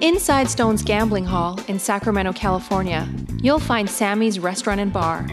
Inside Stone's Gambling Hall in Sacramento, California, you'll find Sammy's Restaurant and Bar.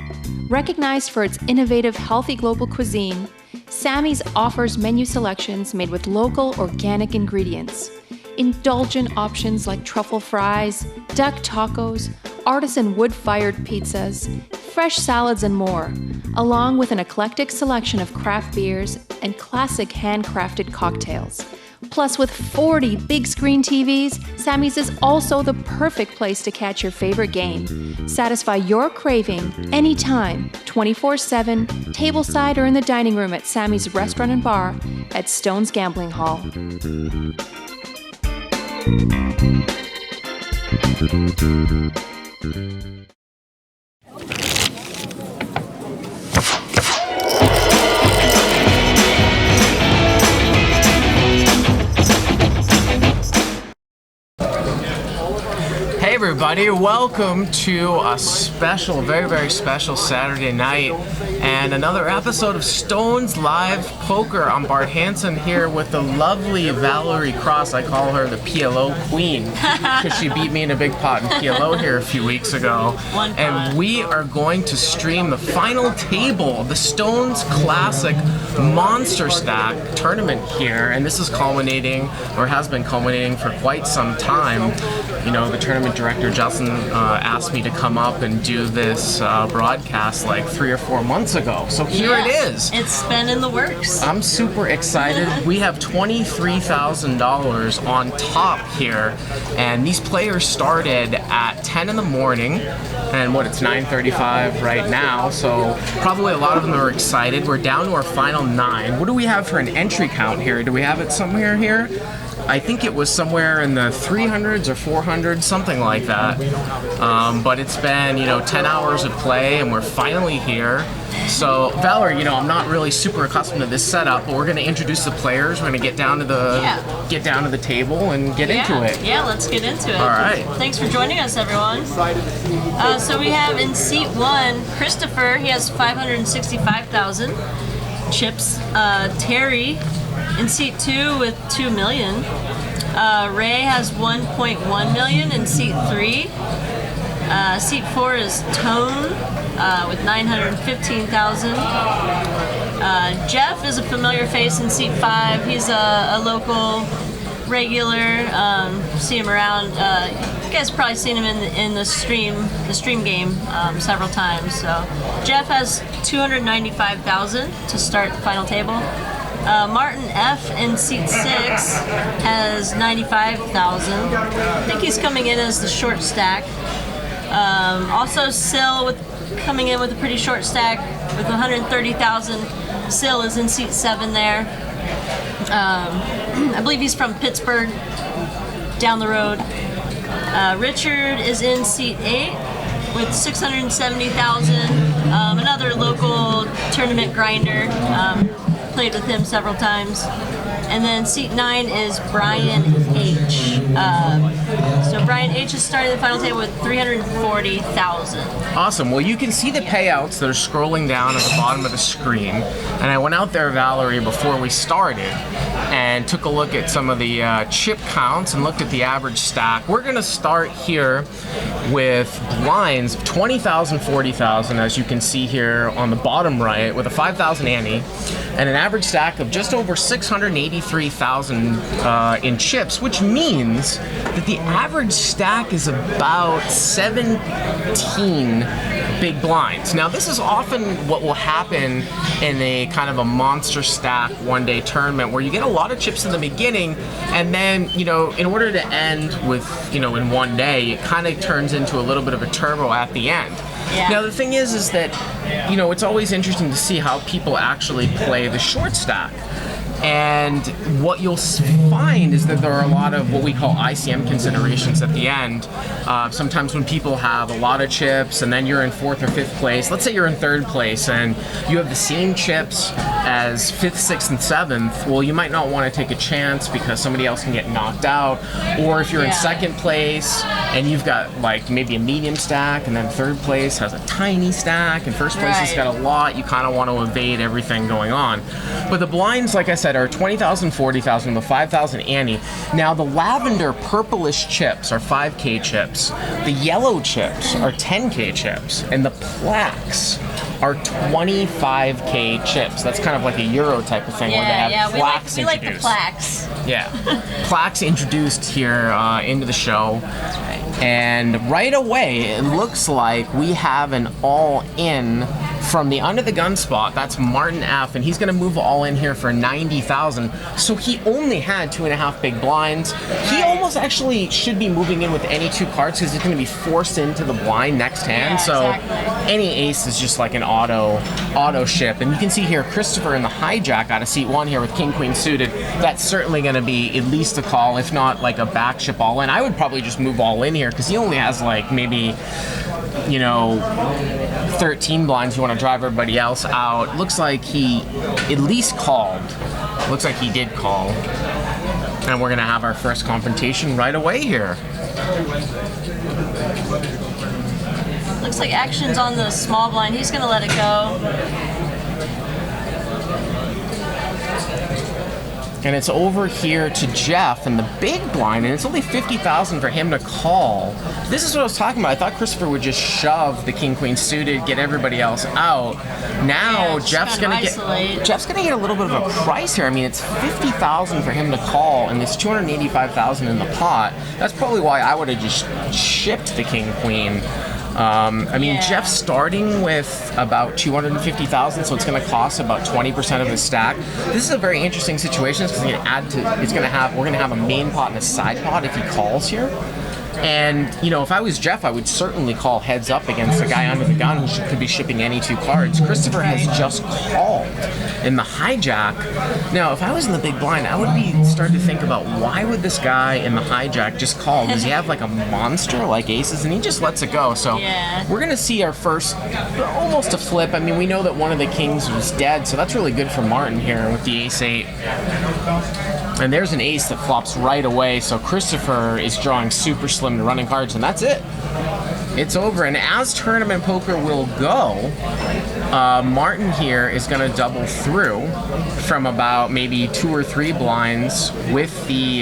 Recognized for its innovative, healthy global cuisine, Sammy's offers menu selections made with local, organic ingredients. Indulgent options like truffle fries, duck tacos, artisan wood-fired pizzas, fresh salads, and more, along with an eclectic selection of craft beers and classic handcrafted cocktails. Plus, with 40 big screen TVs, Sammy's is also the perfect place to catch your favorite game. Satisfy your craving anytime, 24/7, tableside or in the dining room at Sammy's Restaurant and Bar at Stone's Gambling Hall. Hey everybody, welcome to a special, very special Saturday night and another episode of Stone's Live Poker. I'm Bart Hanson here with the lovely Valerie Cross. I call her the PLO Queen because she beat me in a big pot in PLO here a few weeks ago. And we are going to stream the final table of the Stones Classic Monster Stack tournament here, and this is culminating, or has been culminating for quite some time. You know, the tournament director Justin asked me to come up and do this broadcast like 3 or 4 months ago. So here it is. It's been in the works. I'm super excited. We have $23,000 on top here, and these players started at 10 in the morning, and it's 9:35 right now, so probably a lot of them are excited. We're down to our final 9. What do we have for an entry count here? Do we have it somewhere here? I think it was somewhere in the 300s or 400s, something like that. But it's been, 10 hours of play, and we're finally here. So, Valerie, I'm not really super accustomed to this setup, but we're going to introduce the players. We're going to get down to the table and get into it. Yeah, let's get into it. All right. Thanks for joining us, everyone. So we have in seat 1, Christopher. He has 565,000 chips. Terry in seat 2 with 2 million. Ray has 1.1 million in seat 3. Seat 4 is Tone with 915,000. Jeff is a familiar face in seat 5. He's a local regular. See him around. You guys have probably seen him in the stream game several times. So Jeff has 295,000 to start the final table. Martin F. in seat 6 has 95,000. I think he's coming in as the short stack. Also, Sil coming in with a pretty short stack with 130,000. Sil is in seat 7 there. I believe he's from Pittsburgh, down the road. Richard is in seat 8 with 670,000. Another local tournament grinder. Played with him several times. And then seat 9 is Brian H. So Brian H is starting the final table with 340,000. Awesome. Well, you can see the payouts that are scrolling down at the bottom of the screen. And I went out there, Valerie, before we started and took a look at some of the chip counts and looked at the average stack. We're going to start here with blinds of 20,000, 40,000, as you can see here on the bottom right, with a 5,000 ante and an average stack of just over 683,000 in chips, which means that the average stack is about 17 big blinds. Now, this is often what will happen in a kind of a monster stack one-day tournament where you get a lot of chips in the beginning, and then, in order to end with, in one day, it kind of turns into a little bit of a turbo at the end. Yeah. Now, the thing is that, it's always interesting to see how people actually play the short stack. And what you'll find is that there are a lot of what we call ICM considerations at the end. Sometimes when people have a lot of chips and then you're in 4th or 5th place, let's say you're in 3rd place and you have the same chips as 5th, 6th, and 7th, well, you might not want to take a chance because somebody else can get knocked out. Or if you're in 2nd place and you've got like maybe a medium stack and then 3rd place has a tiny stack and 1st place has got a lot, you kind of want to evade everything going on. But the blinds, like I said, are 20,000, 40,000, the 5,000 ante. Now the lavender purplish chips are 5K chips. The yellow chips are 10K chips. And the plaques are 25K chips. That's kind of like a Euro type of thing where they have plaques we introduced. like the plaques. Yeah. Plaques introduced here into the show. And right away, it looks like we have an all-in from the under the gun spot. That's Martin F, and he's going to move all in here for 90,000. So he only had 2.5 big blinds. He almost actually should be moving in with any 2 cards because he's going to be forced into the blind next hand. So any ace is just like an auto ship. And you can see here Christopher in the hijack out of seat 1 here with King Queen suited. That's certainly going to be at least a call, if not like a back ship all in. I would probably just move all in here because he only has like maybe, you know, 13 blinds. You want to drive everybody else out. Looks like he at least called. Looks like he did call. And we're going to have our first confrontation right away here. Looks like action's on the small blind. He's going to let it go. And it's over here to Jeff in the big blind, and it's only 50,000 for him to call. This is what I was talking about. I thought Christopher would just shove the King Queen suited, get everybody else out. Now Jeff's gonna get a little bit of a price here. I mean, it's 50,000 for him to call, and it's 285,000 in the pot. That's probably why I would have just shipped the King Queen. I mean, Jeff's starting with about 250,000, so it's going to cost about 20% of his stack. This is a very interesting situation because we're going to have a main pot and a side pot if he calls here. And, you know, if I was Jeff, I would certainly call heads up against the guy under the gun who could be shipping any 2 cards. Christopher has just called in the hijack. Now, if I was in the big blind, I would be starting to think about why would this guy in the hijack just call? Does he have like a monster like aces? And he just lets it go. So we're going to see our first, almost a flip. I mean, we know that one of the kings was dead, so that's really good for Martin here with the ace-8. And there's an ace that flops right away, so Christopher is drawing super slim to running cards, and that's it. It's over, and as tournament poker will go, Martin here is going to double through from about maybe 2 or 3 blinds with the...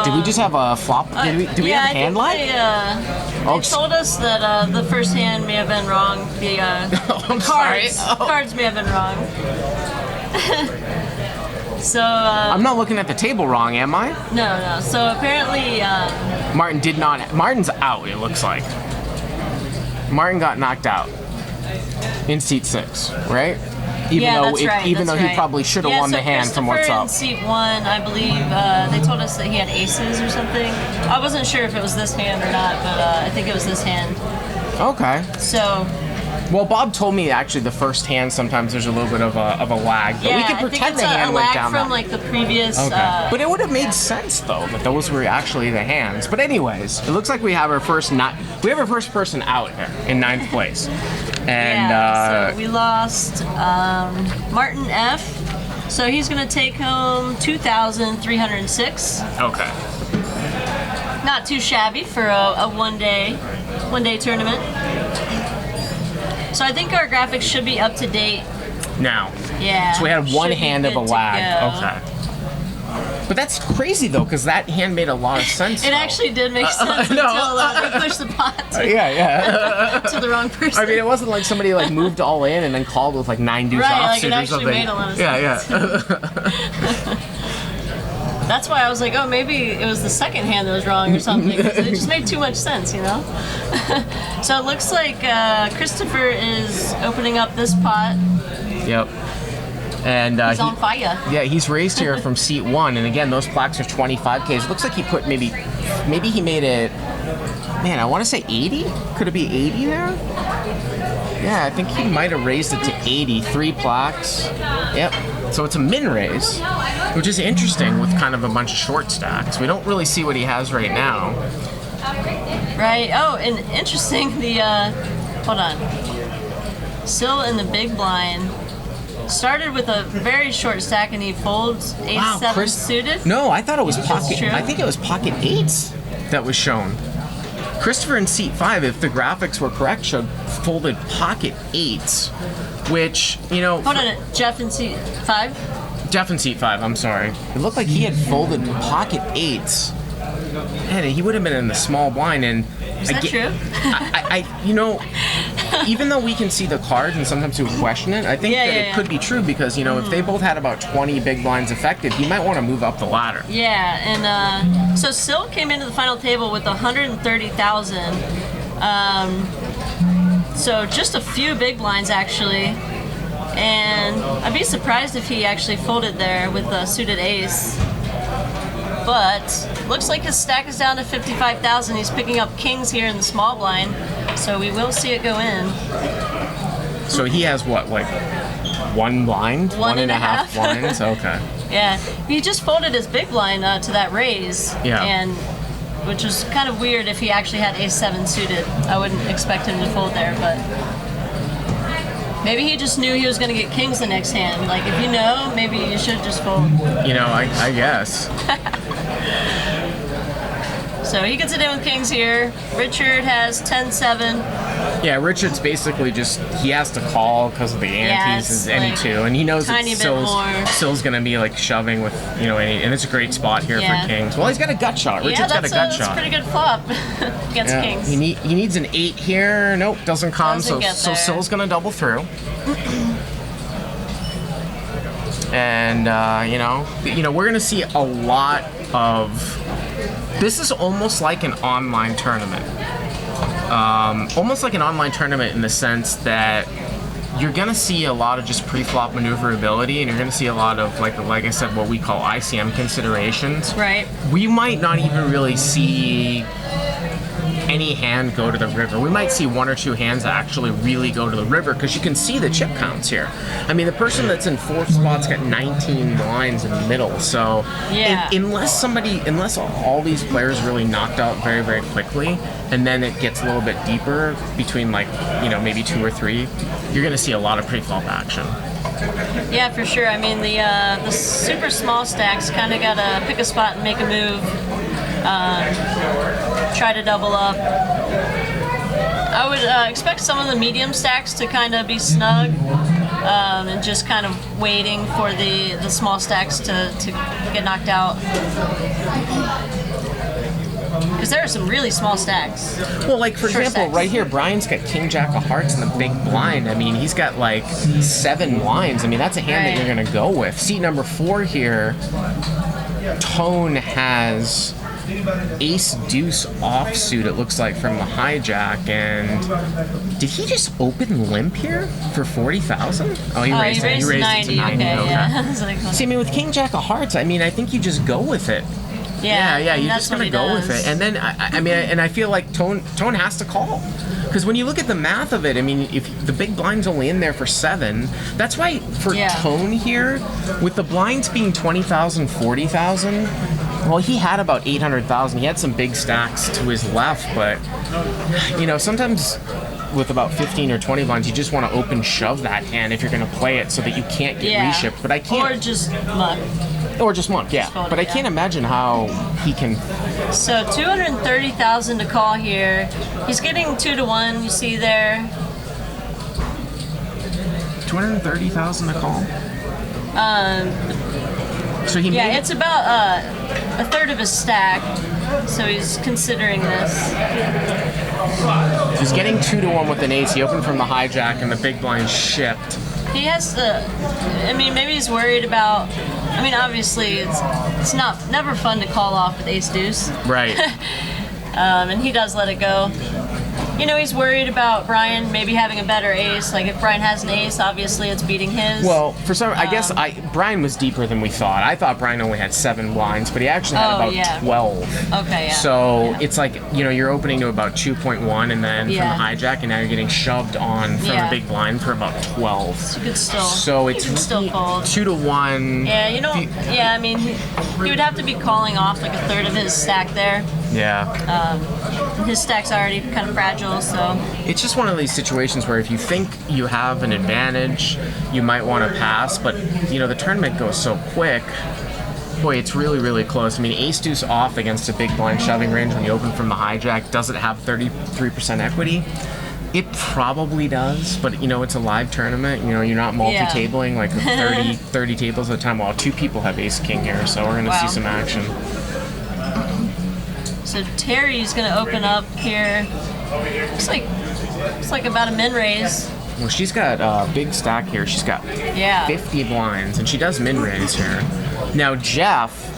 did we just have a flop? Did we have a hand line? They told us that the first hand may have been wrong. The cards may have been wrong. So I'm not looking at the table wrong, am I? No. So apparently Martin did not. Martin's out. It looks like Martin got knocked out in seat 6, right? Even though he probably should have won the hand from what's up. In seat 1, I believe they told us that he had aces or something. I wasn't sure if it was this hand or not, but I think it was this hand. Okay. So. Well, Bob told me actually the first hand sometimes there's a little bit of a lag, but we can pretend the hand went down. From like the previous. Okay. But it would have made sense though that those were actually the hands. But anyways, it looks like we have our first person out here in 9th place, and so we lost Martin F. So he's gonna take home 2,306. Okay. Not too shabby for a one day tournament. So I think our graphics should be up to date now. Yeah. So we had one hand of a lag. Okay. But that's crazy though, because that hand made a lot of sense. It actually did make sense until we pushed the pot to the wrong person. I mean, it wasn't like somebody like moved all in and then called with like 9 deuce offsuit it actually made a lot of sense. Yeah. That's why I was like, oh, maybe it was the second hand that was wrong or something. It just made too much sense, you know? So it looks like Christopher is opening up this pot. Yep. And He's on fire. yeah, he's raised here from seat 1, and again, those plaques are 25Ks. It looks like he put maybe he made it. Man, I want to say 80. Could it be 80 there? Yeah, I think he might have raised it to 80. 3 plaques. Yep. So it's a min raise, which is interesting with kind of a bunch of short stacks. We don't really see what he has right now. Right. Oh, and interesting. Hold on. Still in the big blind. Started with a very short stack, and he folds ace-7 suited. No, I thought it was pocket. true? I think it was pocket 8s that was shown. Christopher in seat 5, if the graphics were correct, showed folded pocket 8s, which, you know. Hold on, Jeff in seat 5? Jeff in seat 5, I'm sorry. It looked like he had folded pocket 8s. Man, he would have been in the small blind, and Is that true? you know, even though we can see the cards and sometimes we question it, I think that it could be true because, you know, if they both had about 20 big blinds affected, he might want to move up the ladder. Yeah, and so Sil came into the final table with 130,000. So just a few big blinds actually, and I'd be surprised if he actually folded there with the suited ace. But looks like his stack is down to 55,000. He's picking up kings here in the small blind, so we will see it go in. So he has what, like 1 blind? One and a half. blinds? Okay. Yeah, he just folded his big blind to that raise, and which was kind of weird if he actually had ace-7 suited. I wouldn't expect him to fold there, but maybe he just knew he was going to get kings the next hand. Like, if you know, maybe you should just fold. You know, I guess. So he gets it in with kings here. Richard has 10-7. Yeah, Richard's basically just, he has to call because of the antes and any 2, and he knows that Sil's going to be like shoving with, you know, and it's a great spot here for kings. Well, he's got a gut shot. Richard's got a gut shot. That's a pretty good flop against kings. He needs an 8 here. Nope, doesn't come. So Sil's going to double through. And you know, we're going to see a lot of. This is almost like an online tournament. Almost like an online tournament in the sense that you're going to see a lot of just pre-flop maneuverability, and you're going to see a lot of, like I said, what we call ICM considerations. Right. We might not even really see any hand go to the river. We might see 1 or 2 hands that actually really go to the river because you can see the chip counts here. I mean, the person that's in 4th spot's got 19 blinds in the middle. So unless all these players really knocked out very, very quickly, and then it gets a little bit deeper between, like, you know, maybe 2 or 3, you're going to see a lot of pre-flop action. Yeah, for sure. I mean, the super small stacks kind of got to pick a spot and make a move. Try to double up. I would expect some of the medium stacks to kind of be snug and just kind of waiting for the small stacks to get knocked out. Because there are some really small stacks. Well, like, for example, right here, Brian's got King Jack of Hearts in the big blind. I mean, he's got like 7 blinds. I mean, that's a hand that you're going to go with. Seat number 4 here, Tone has ace deuce offsuit, it looks like, from the hijack. And did he just open limp here for 40,000? Oh, he raised it to 90. Okay. Yeah. See, I mean, with King Jack of Hearts, I mean, I think you just go with it. Yeah, you're just gonna go with it. And then I mean, and I feel like Tone has to call. Because when you look at the math of it, I mean, if the big blind's only in there for 7, that's why for Tone here, with the blinds being 20,000, 40,000, well, he had about 800,000. He had some big stacks to his left, but, you know, sometimes with about 15 or 20 blinds, you just want to open shove that hand if you're going to play it so that you can't get reshipped. But I can't. Or just muck. Or just monk, but I can't imagine how he can. So 230,000 to call here. He's getting 2 to 1. You see there. 230,000 to call. So he. Yeah, it's about a third of his stack. So he's considering this. He's getting 2 to 1 with an ace. He opened from the hijack, and the big blind shipped. He has to. I mean, maybe he's worried about. I mean, obviously, it's never fun to call off with ace deuce. Right. And he does let it go. he's worried about Brian maybe having a better ace. Like if Brian has an ace, obviously it's beating his. Well, for some, I guess Brian was deeper than we thought. I thought Brian only had 7 blinds, but he actually had about 12. Okay, yeah. So it's like, you're opening to about 2.1, and then from the hijack, and now you're getting shoved on from a big blind for about 12. So you could still. So it's still fold. 2 to 1. Yeah, I mean, he would have to be calling off like a third of his stack there. Yeah. His stack's already kind of fragile, so. It's just one of these situations where if you think you have an advantage, you might want to pass, but the tournament goes so quick. Boy, it's really, really close. I mean, ace deuce off against a big blind shoving range when you open from the hijack, does it have 33% equity? It probably does, but it's a live tournament. You're not multi-tabling like 30 tables at a time. Well, 2 people have ace king here, so we're gonna see some action. So Terry's gonna open up here. It's like about a min raise. Well, she's got a big stack here. She's got 50 blinds, and she does min raise here. Now Jeff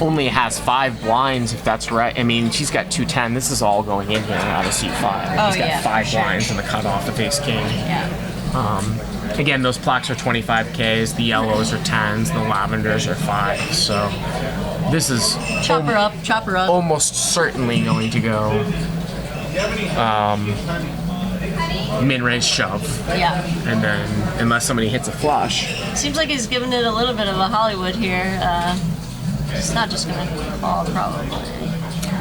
only has 5 blinds, if that's right. I mean, she's got 210. This is all going in here out of seat 5. She's got 5 blinds in the cutoff of ace king. Yeah. Again, those plaques are 25Ks. The yellows are 10s. The lavenders are 5s. So this is chop her up. Almost certainly going to go min raise shove. Yeah. And then unless somebody hits a flush. Seems like he's giving it a little bit of a Hollywood here. It's not just gonna call probably.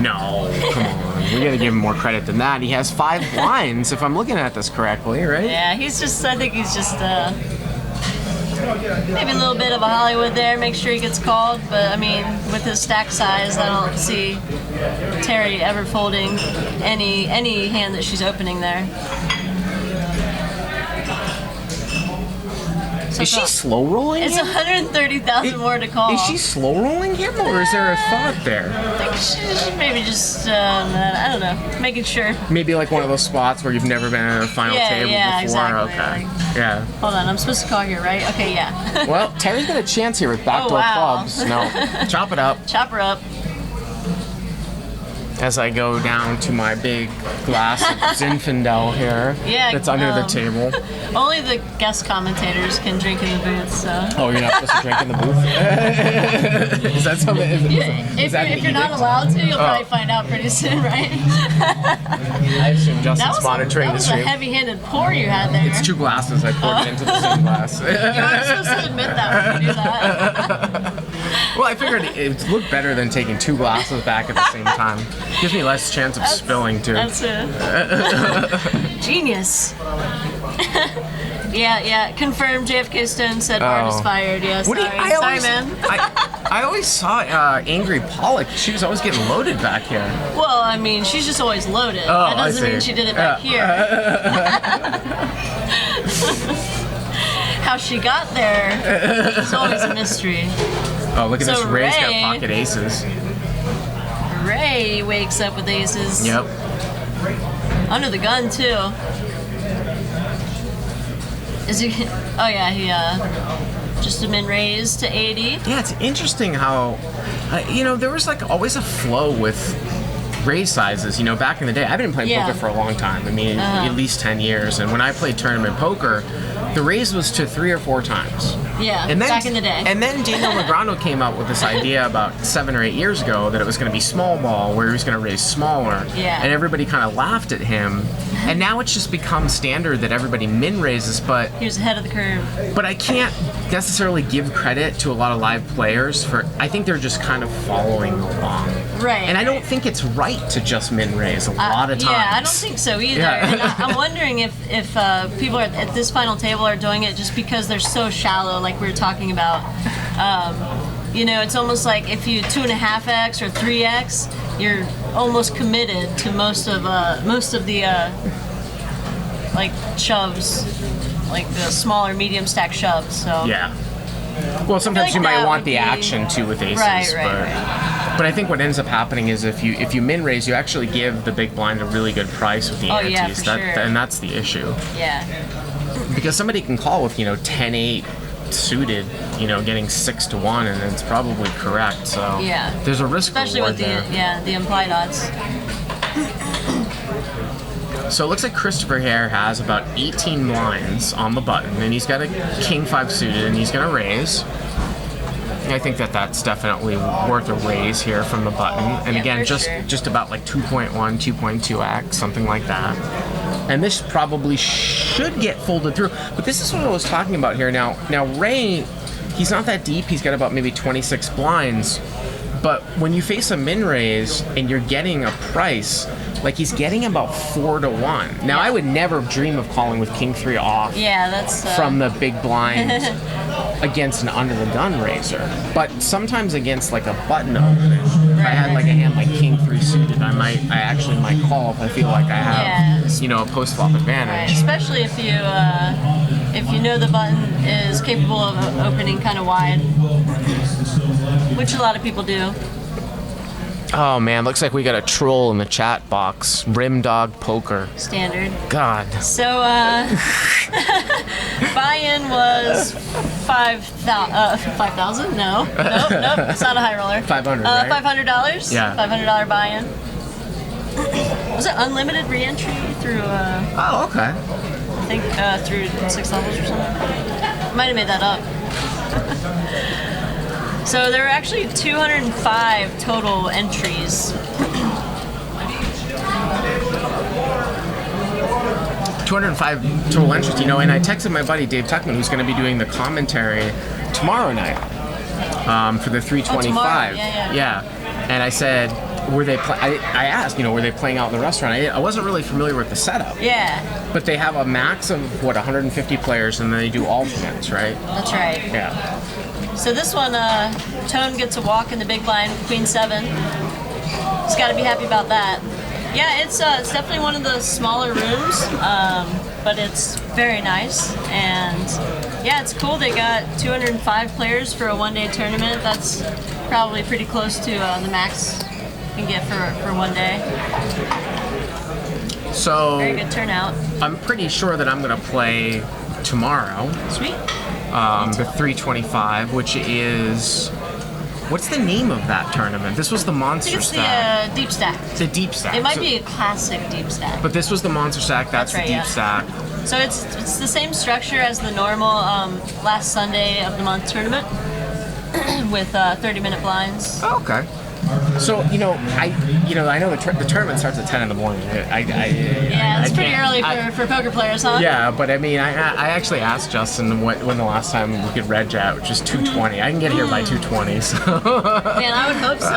No, come on. We gotta give him more credit than that. He has 5 blinds, if I'm looking at this correctly, right? Yeah, I think he's just maybe a little bit of a Hollywood there, make sure he gets called, but I mean, with his stack size, I don't see Terry ever folding any hand that she's opening there. So is she slow rolling? It's 130,000 more to call. Is she slow rolling him, or is there a thought there? I think she's maybe just, I don't know, making sure. Maybe like one of those spots where you've never been at a final table before. Exactly. Okay. Yeah. Hold on, I'm supposed to call here, right? Okay, yeah. Well, Terry's got a chance here with backdoor clubs. No, chop it up. Chop her up. As I go down to my big glass of Zinfandel here, that's under the table. Only the guest commentators can drink in the booth, so. Oh, you're not supposed to drink in the booth? Is that something? If you're not allowed to, you'll probably find out pretty soon, right? I assume Justin's monitoring the stream. That was a heavy-handed pour you had there. It's 2 glasses. I poured it into the same glass. You weren't supposed to admit that when you do that. Well, I figured it looked better than taking 2 glasses back at the same time. Gives me less chance of spilling, too. That's it. Genius. Yeah. Confirmed. JFK Stone said Bart is fired. Yeah, sorry. Sorry, man. I always saw Angry Pollock. She was always getting loaded back here. Well, I mean, she's just always loaded. That doesn't mean she did it back here. How she got there is always a mystery. Oh, look at this. Ray's got pocket aces. Ray wakes up with aces. Yep. Under the gun, too. Is he? Oh, yeah, he just a min raise to 80. Yeah, it's interesting how, there was like always a flow with raise sizes. Back in the day, I've been playing poker for a long time. I mean, at least 10 years. And when I played tournament poker, the raise was to 3 or 4 times. Yeah, and then, back in the day. And then Daniel Negreanu came up with this idea about 7 or 8 years ago that it was going to be small ball, where he was going to raise smaller. Yeah. And everybody kind of laughed at him. And now it's just become standard that everybody min raises, but he was ahead of the curve. But I can't necessarily give credit to a lot of live players for. I think they're just kind of following along. Right. And I don't think it's right to just min raise a lot of times. Yeah, I don't think so either. Yeah. And I'm wondering if people at this final table are doing it just because they're so shallow, like we were talking about. It's almost like if you 2.5x or 3x, you're almost committed to most of the like shoves, like the smaller medium stack shoves. So yeah. Well, sometimes like you might want the be... action too with aces, right. But I think what ends up happening is if you min raise, you actually give the big blind a really good price with the antes. Yeah, for sure. And that's the issue. Yeah. Because somebody can call with 10-8 suited, getting 6 to 1, and it's probably correct. So yeah, there's a risk especially reward with the there. the implied odds. So it looks like Christopher here has about 18 blinds on the button, and he's got a king 5 suited, and he's going to raise. I think that's definitely worth a raise here from the button. And Yeah, again, for just sure. just about like 2.1, 2.2x, something like that. And this probably should get folded through. But this is what I was talking about here. Now Ray, he's not that deep. He's got about maybe 26 blinds. But when you face a min raise and you're getting a price, like he's getting about 4 to 1. Now I would never dream of calling with king 3 off Yeah, that's from the big blind against an under the gun raiser. But sometimes against like a button opening, if I had like a hand like king 3 suited, I actually might call if I feel like I have a post flop right. advantage. Especially if you know the button is capable of opening kind of wide, which a lot of people do. Oh man, looks like we got a troll in the chat box. Rim Dog Poker. Standard. God. So buy-in was 5,000. No, nope, it's not a high roller. 500, right? $500. Yeah. $500 buy-in. Was it unlimited re-entry through? Oh, okay. I think through 6 levels or something. Might have made that up. So there were actually 205 total entries. 205 total entries, and I texted my buddy Dave Tuckman, who's going to be doing the commentary tomorrow night for the 325. Yeah. And I said, I asked, were they playing out in the restaurant? I wasn't really familiar with the setup. Yeah, But they have a max of, 150 players, and then they do alternates, right? that's right. Yeah. So this one, Tone gets a walk in the big blind, Queen 7. He's got to be happy about that. Yeah, it's definitely one of the smaller rooms, but it's very nice. And yeah, it's cool. They got 205 players for a one-day tournament. That's probably pretty close to the max you can get for one day. So Very good turnout. I'm pretty sure that I'm going to play tomorrow, Sweet. the 325, which is... What's the name of that tournament? This was the I Monster think it's Stack. the deep stack. It's a deep stack. It might So- be a classic deep stack. But this was the Monster Stack, that's right, the deep yeah. stack. So it's the same structure as the normal last Sunday of the month tournament with 30-minute blinds. Oh, okay. So, I know the tournament starts at 10 in the morning. Yeah, it's pretty early for poker players, huh? Yeah, but I mean, I actually asked Justin when the last time we could red jet, which is 2:20. I can get here by 2:20, so. Man, I would hope so.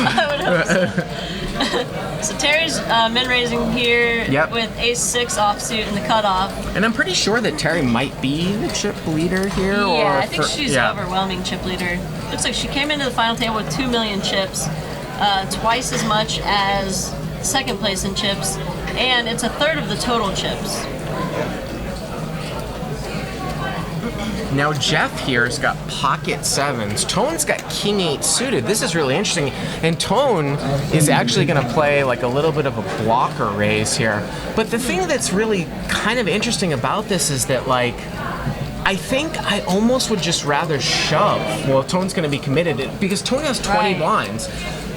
I would hope so. So Terry's min raising here Yep. with Ace-6 offsuit in the cutoff. And I'm pretty sure that Terry might be the chip leader here. Yeah, or I think she's overwhelming chip leader. Looks like she came into the final table with 2 million chips, twice as much as second place in chips, and it's a third of the total chips. Now Jeff here's got pocket 7s. Tone's got king 8 suited. This is really interesting. And Tone is actually going to play like a little bit of a blocker raise here. But the thing that's really kind of interesting about this is that I think I almost would just rather shove. Well, Tone's going to be committed because Tone has 20 Right. blinds.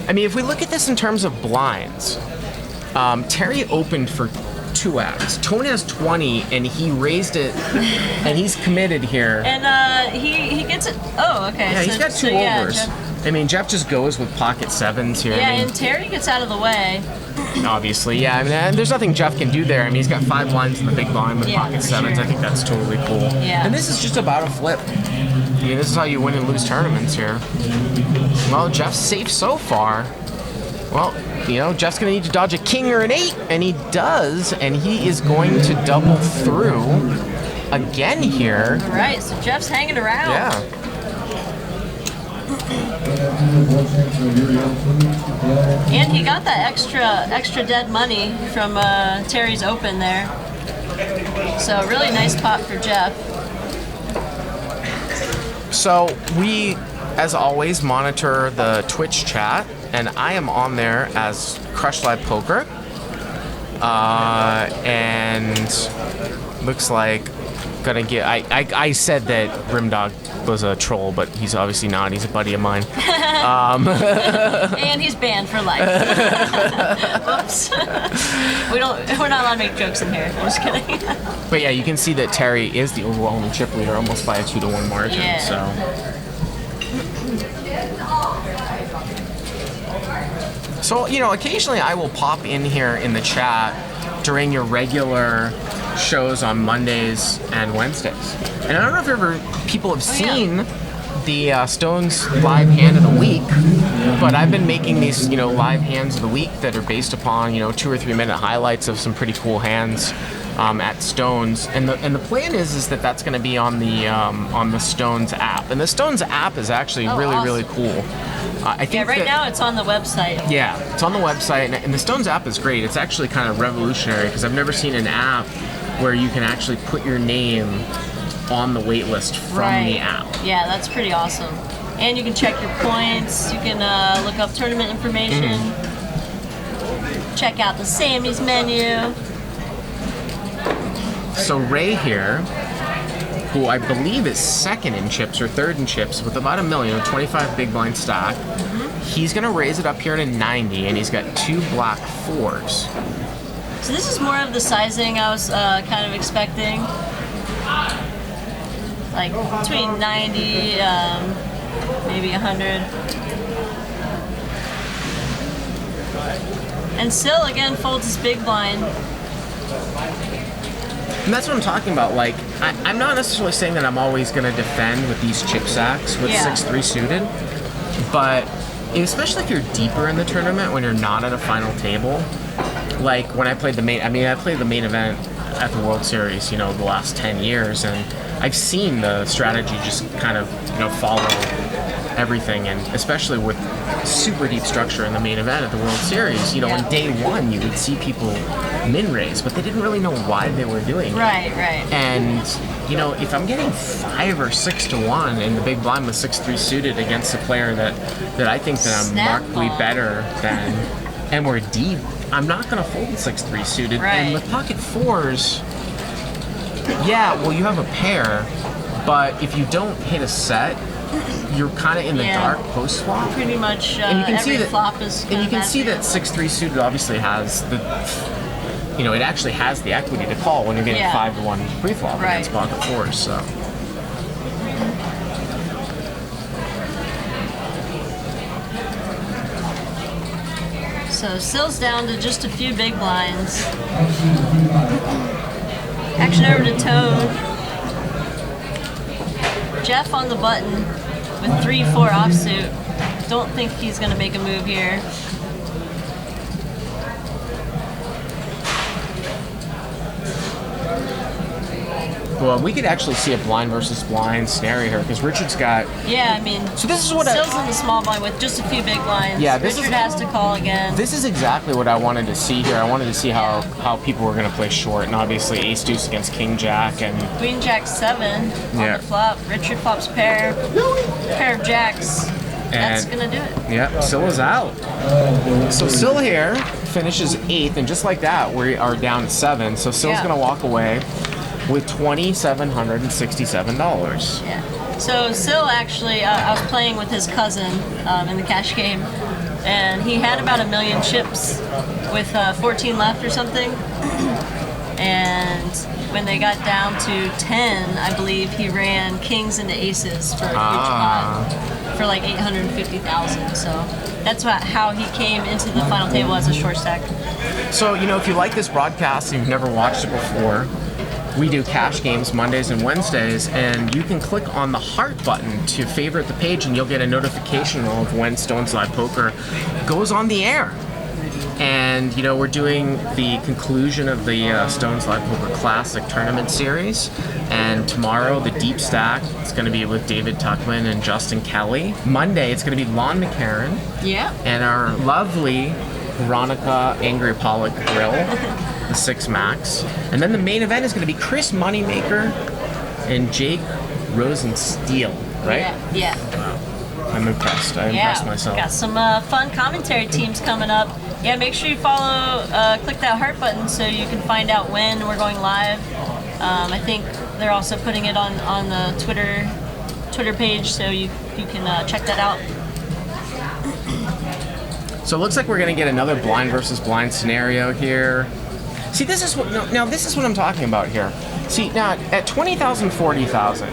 I mean, if we look at this in terms of blinds, Terry opened for 2x. Tone has 20 and he raised it and he's committed here. And he gets it. Oh, okay. Yeah, he's got two overs. Jeff, I mean, Jeff just goes with pocket 7s here. yeah, I mean, and Terry gets out of the way. obviously, yeah. I mean, and there's nothing Jeff can do there. I mean, he's got 5 blinds in the big blind with Yeah, pocket for 7s. sure. I think that's totally cool. Yeah. And this is just about a flip. I mean, this is how you win and lose tournaments here. Well, Jeff's safe so far. Well, Jeff's going to need to dodge a king or an 8, and he does, and he is going to double through again here. All right, so Jeff's hanging around. Yeah. And he got that extra dead money from Terry's open there. So really nice pot for Jeff. So we, as always, monitor the Twitch chat, and I am on there as Crush Live Poker. And looks like gonna get. I said that Grimdog was a troll, but he's obviously not. He's a buddy of mine. And he's banned for life. Whoops. We're not allowed to make jokes in here. I'm just kidding. But yeah, you can see that Terry is the overwhelming chip leader, almost by a 2-to-1 margin. Yeah. So, you know, occasionally I will pop in here in the chat during your regular shows on Mondays and Wednesdays. And I don't know if people have seen the Stones live hand of the week, but I've been making these, you know, live hands of the week that are based upon, you know, 2 or 3 minute highlights of some pretty cool hands at Stones. And the plan is that that's going to be on the Stones app. And the Stones app is actually really cool. I think right now it's on the website. Yeah, it's on the website, and the Stones app is great. It's actually kind of revolutionary because I've never seen an app where you can actually put your name on the wait list from the app. Yeah, that's pretty awesome. And you can check your points. You can look up tournament information. Check out the Sammy's menu. So Ray here, who I believe is second in chips or third in chips with about $1 million, 25 big blind stack. He's gonna raise it up here to 90, and he's got 2 black 4s. So this is more of the sizing I was kind of expecting. Like between 90, maybe 100. And still, again, folds his big blind. And that's what I'm talking about. Like, I'm not necessarily saying that I'm always going to defend with these chip sacks with 6-3 suited, but especially if you're deeper in the tournament when you're not at a final table. Like when I played I played the main event at the World Series, you know, the last 10 years, and I've seen the strategy just kind of, you know, follow everything, and especially with super deep structure in the main event at the World Series, you know, on day one you would see people min raise, but they didn't really know why they were doing it. Right. And, you know, if I'm getting 5 or 6 to 1 in the big blind with 6-3 suited against a player that I think that I'm markedly better than, and we're deep, I'm not going to fold the 6-3 suited. Right. And with pocket 4s, yeah, well, you have a pair, but if you don't hit a set, you're kind of in the dark post flop. Pretty much and you can every see that, flop is and you can see that 6-3 suited obviously has the, you know, it actually has the equity to call when you're getting 5 to 1 pre-flop against pocket 4s. So. So Sill's down to just a few big blinds. Action over to Tone. Jeff on the button with 3-4 offsuit. Don't think he's going to make a move here. Well, we could actually see a blind versus blind scenario here because Richard's got. Yeah, I mean. So this is what Sill's in the small blind with just a few big blinds. Yeah, Richard has to call again. This is exactly what I wanted to see here. I wanted to see how people were going to play short, and obviously Ace Deuce against King Jack and Queen Jack 7 on the flop. Richard flops pair of jacks. That's gonna do it. Yeah, Silla's out. So Sill here finishes 8th, and just like that, we are down to 7. So Sill's gonna walk away with $2,767. Yeah. So Sill actually, I was playing with his cousin in the cash game, and he had about 1 million chips with 14 left or something. And when they got down to 10, I believe he ran kings into aces for a huge pot for like 850,000. So that's how he came into the final table as a short stack. So, you know, if you like this broadcast and you've never watched it before, we do cash games Mondays and Wednesdays, and you can click on the heart button to favorite the page, and you'll get a notification of when Stones Live Poker goes on the air. And, you know, we're doing the conclusion of the Stones Live Poker Classic Tournament Series. And tomorrow, the Deep Stack, it's going to be with David Tuckman and Justin Kelly. Monday, it's going to be Lon McCarron. Yeah. And our lovely Veronica Angry Pollock Grill, the 6 Max. And then the main event is going to be Chris Moneymaker and Jake Rosensteel, right? Yeah. I'm impressed. I impressed myself. Got some fun commentary teams coming up. Yeah, make sure you follow, click that heart button so you can find out when we're going live. I think they're also putting it on the Twitter page, so you can check that out. So it looks like we're going to get another blind versus blind scenario here. See, this is what now this is what I'm talking about here. See, now at 20,000, 40,000,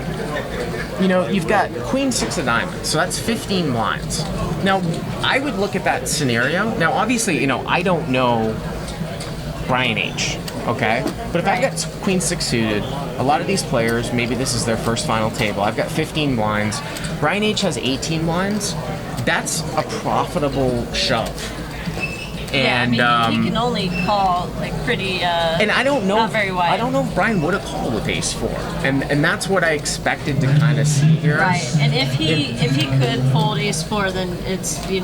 you've got Queen 6 of diamonds, so that's 15 blinds. Now, I would look at that scenario. Now, obviously, I don't know Brian H, okay? But if I got Queen 6 suited, a lot of these players, maybe this is their first final table. I've got 15 blinds. Brian H has 18 blinds. That's a profitable shove. And he can only call like pretty and I don't know not very wide. I don't know if Brian would have called with ace 4. And that's what I expected to kind of see here. Right. And if he could fold ace 4, then it's you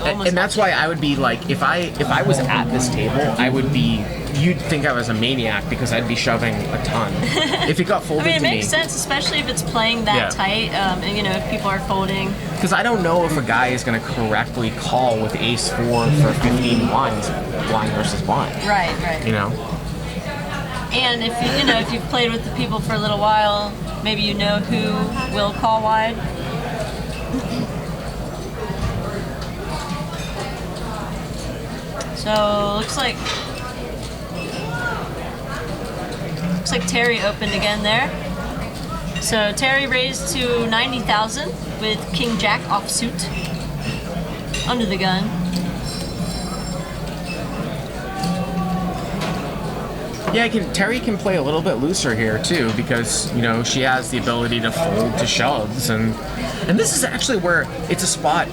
almost and that's why I would be like, if I was at this table, I would be, you'd think I was a maniac because I'd be shoving a ton. If it got folded it to me. makes sense, especially if it's playing that tight, and if people are folding. Because I don't know if a guy is going to correctly call with ace 4 for 15 blinds, blind versus blind. Right. And if you've played with the people for a little while, maybe you know who will call wide. So looks like Terry opened again there. So Terry raised to 90,000 with King Jack offsuit under the gun. Yeah, Terry can play a little bit looser here too, because she has the ability to fold to shoves, and this is actually where it's a spot.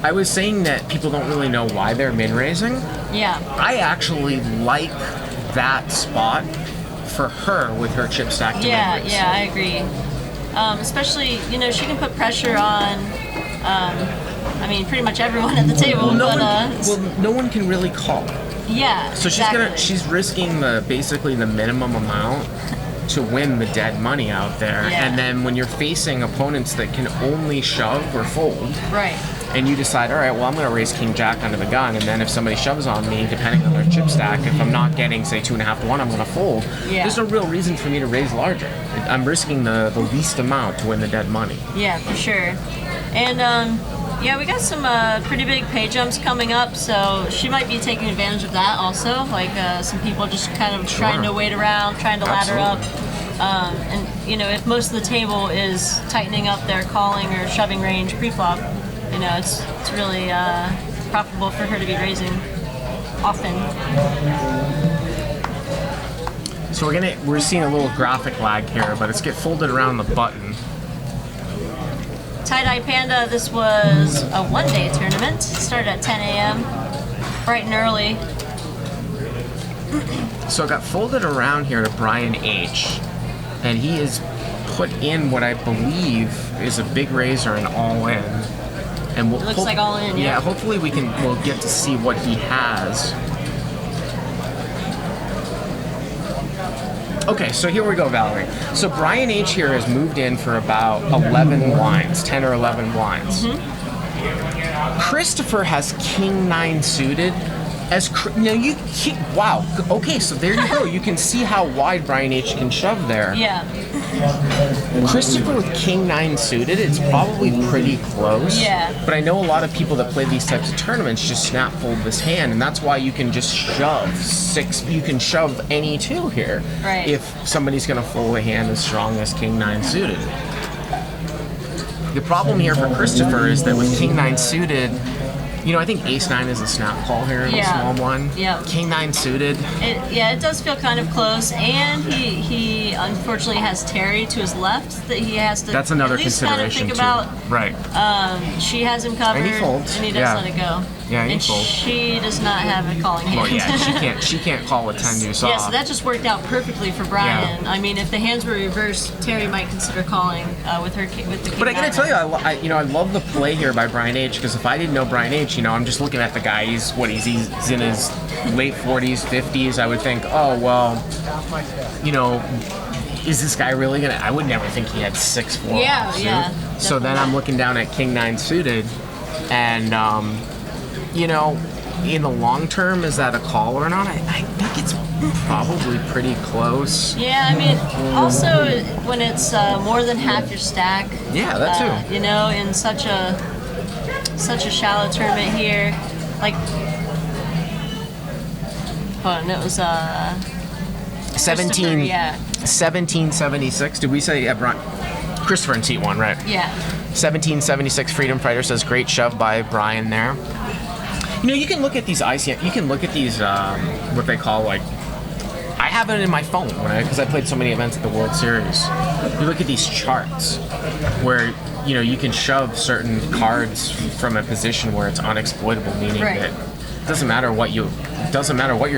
I was saying that people don't really know why they're min raising. Yeah. I actually like that spot for her with her chip stack to min raise. Yeah, I agree. Especially, she can put pressure on. Pretty much everyone at the table. No one can really call. Yeah. So she's risking basically the minimum amount to win the dead money out there. Yeah. And then when you're facing opponents that can only shove or fold, right, and you decide, all right, well, I'm going to raise King Jack under the gun, and then if somebody shoves on me, depending on their chip stack, if I'm not getting, say, 2.5 to 1, I'm going to fold. Yeah. There's no real reason for me to raise larger. I'm risking the least amount to win the dead money. Yeah, for sure. And we got some pretty big pay jumps coming up, so she might be taking advantage of that also. Like some people just kind of trying to wait around, trying to ladder up. And if most of the table is tightening up their calling or shoving range pre-flop, it's really profitable for her to be raising often. So we're seeing a little graphic lag here, but it's get folded around the button. Tie-Dye Panda, this was a one-day tournament. It started at 10 a.m., bright and early. So it got folded around here to Brian H, and he is put in what I believe is a big raiser and all in. And it looks like all in, yeah. Hopefully we'll get to see what he has. Okay, so here we go, Valerie. So Brian H here has moved in for about 11 blinds, 10 or 11 blinds. Mm-hmm. Christopher has King 9 suited. Wow. Okay, so there you go. You can see how wide Brian H can shove there. Yeah. Christopher with King 9 suited, it's probably pretty close. Yeah. But I know a lot of people that play these types of tournaments just snap fold this hand, and that's why you can just shove 6. You can shove any 2 here. Right. If somebody's going to fold a hand as strong as King 9 suited. The problem here for Christopher is that with King 9 suited, I think Ace 9 is a snap call here in a small one. Yeah. King 9 suited. It does feel kind of close, and he unfortunately has Terry to his left that he has to. That's another at least consideration kind of think about. Right. She has him covered, And he folds. and he does let it go. Yeah, he and folds. she does not have a calling hand. Well, yeah, she can't call with 10 deuce off. Yeah, so that just worked out perfectly for Brian. Yeah. If the hands were reversed, Terry might consider calling with the King. But I gotta tell you, I love the play here by Brian H, because if I didn't know Brian H, I'm just looking at the guy. He's in his late 40s, 50s. I would think, oh well, is this guy really gonna? I would never think he had 6-4. Yeah. So then I'm looking down at King 9 suited, and in the long term, is that a call or not? I think it's probably pretty close. Yeah, I mean, also when it's more than half your stack. Yeah, that too. You know, in such a shallow tournament here, like, hold on, it was 17. Yeah. 1776. Did we say Christopher in seat 1, right? Yeah. 1776 Freedom Fighter says great shove by Brian there. You know, you can look at these ICM. You can look at these what they call like. I have it in my phone because I played so many events at the World Series. You look at these charts where you can shove certain cards from a position where it's unexploitable, meaning Right. that it doesn't matter what your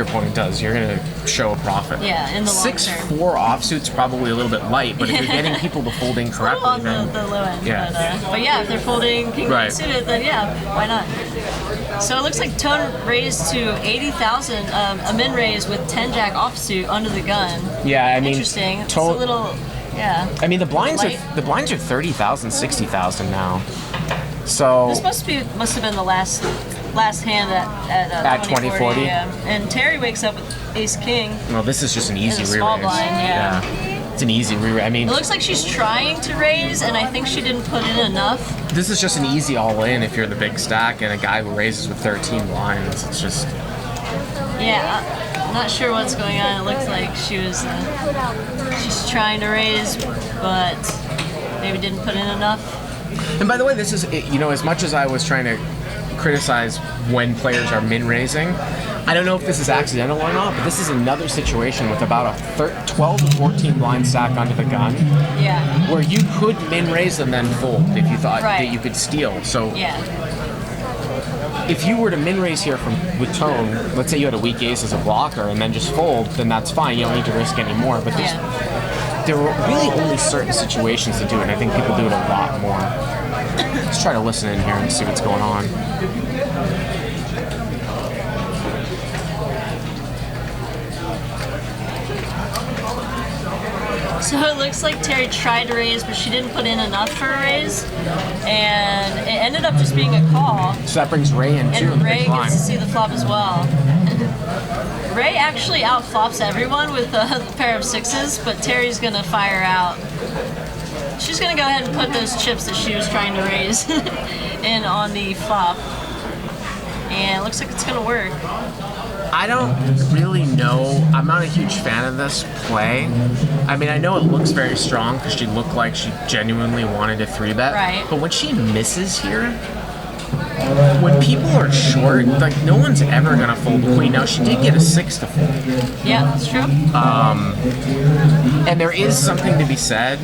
opponent does, you're going to show a profit. Yeah, in the long term. 6-4 offsuit's probably a little bit light, but if you're getting people to fold incorrectly, On then the low end. Yeah. But yeah, if they're folding king Right. suited, then yeah, why not? So it looks like Tone raised to 80,000, a min raise with 10-jack offsuit under the gun. yeah, I mean, Interesting. It's a Tone- little, yeah. I mean, the blinds light. are 30,000, 60,000 now. So This must have been the last hand at 2040. Yeah. And Terry wakes up with Ace King. well, this is just an easy In a small re-raise. blind, yeah. It's an easy re-raise. I mean, It looks like she's trying to raise, and I think she didn't put in enough. this is just an easy all-in if you're the big stack and a guy who raises with 13 blinds. It's just Yeah, I'm not sure what's going on. It looks like she's trying to raise, but maybe didn't put in enough. And by the way, this is, as much as I was trying to criticize when players are min-raising, I don't know if this is accidental or not, but this is another situation with about a 12 to 14 blind stack under the gun, Yeah, where you could min-raise and then fold if you thought Right. that you could steal. So yeah, if you were to min-raise here with Tone, let's say you had a weak ace as a blocker and then just fold, then that's fine. You don't need to risk any more. But yeah. there are really only certain situations to do it, and I think people do it a lot more. Let's try to listen in here and see what's going on. So it looks like Terry tried to raise, but she didn't put in enough for a raise, and it ended up just being a call. So that brings Ray in too in And the Ray big blind. gets to see the flop as well. Ray actually outflops everyone with a pair of sixes, but Terry's gonna fire out. She's gonna go ahead and put those chips that she was trying to raise in on the flop. And it looks like it's gonna work. I don't really know. I'm not a huge fan of this play. I mean, I know it looks very strong because she looked like she genuinely wanted to 3-bet. Right. But when she misses here, when people are short, like no one's ever gonna fold the queen. Now she did get a 6 to fold, Yeah, that's true. and there is something to be said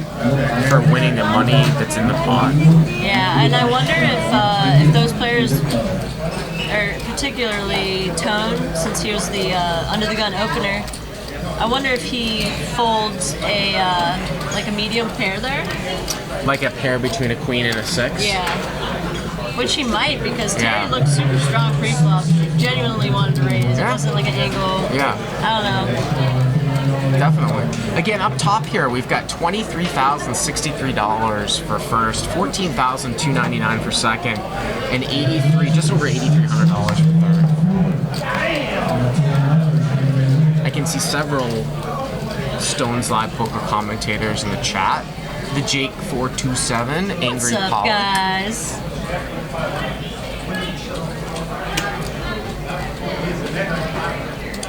for winning the money that's in the pot. Yeah, and I wonder if those players, or particularly Tone, since he was the under the gun opener, I wonder if he folds a like a medium pair there. Like a pair between a queen and a 6. Yeah. Which he might, because Terry Yeah. looked super strong pre-flop. Genuinely wanted to raise. It Yeah. wasn't like an angle. Yeah. I don't know. Definitely. Again, up top here, we've got $23,063 for first, $14,299 for second, and just over $8,300 for third. I can see several Stones Live Poker commentators in the chat. The Jake427, Angry What's up, Pollock. guys?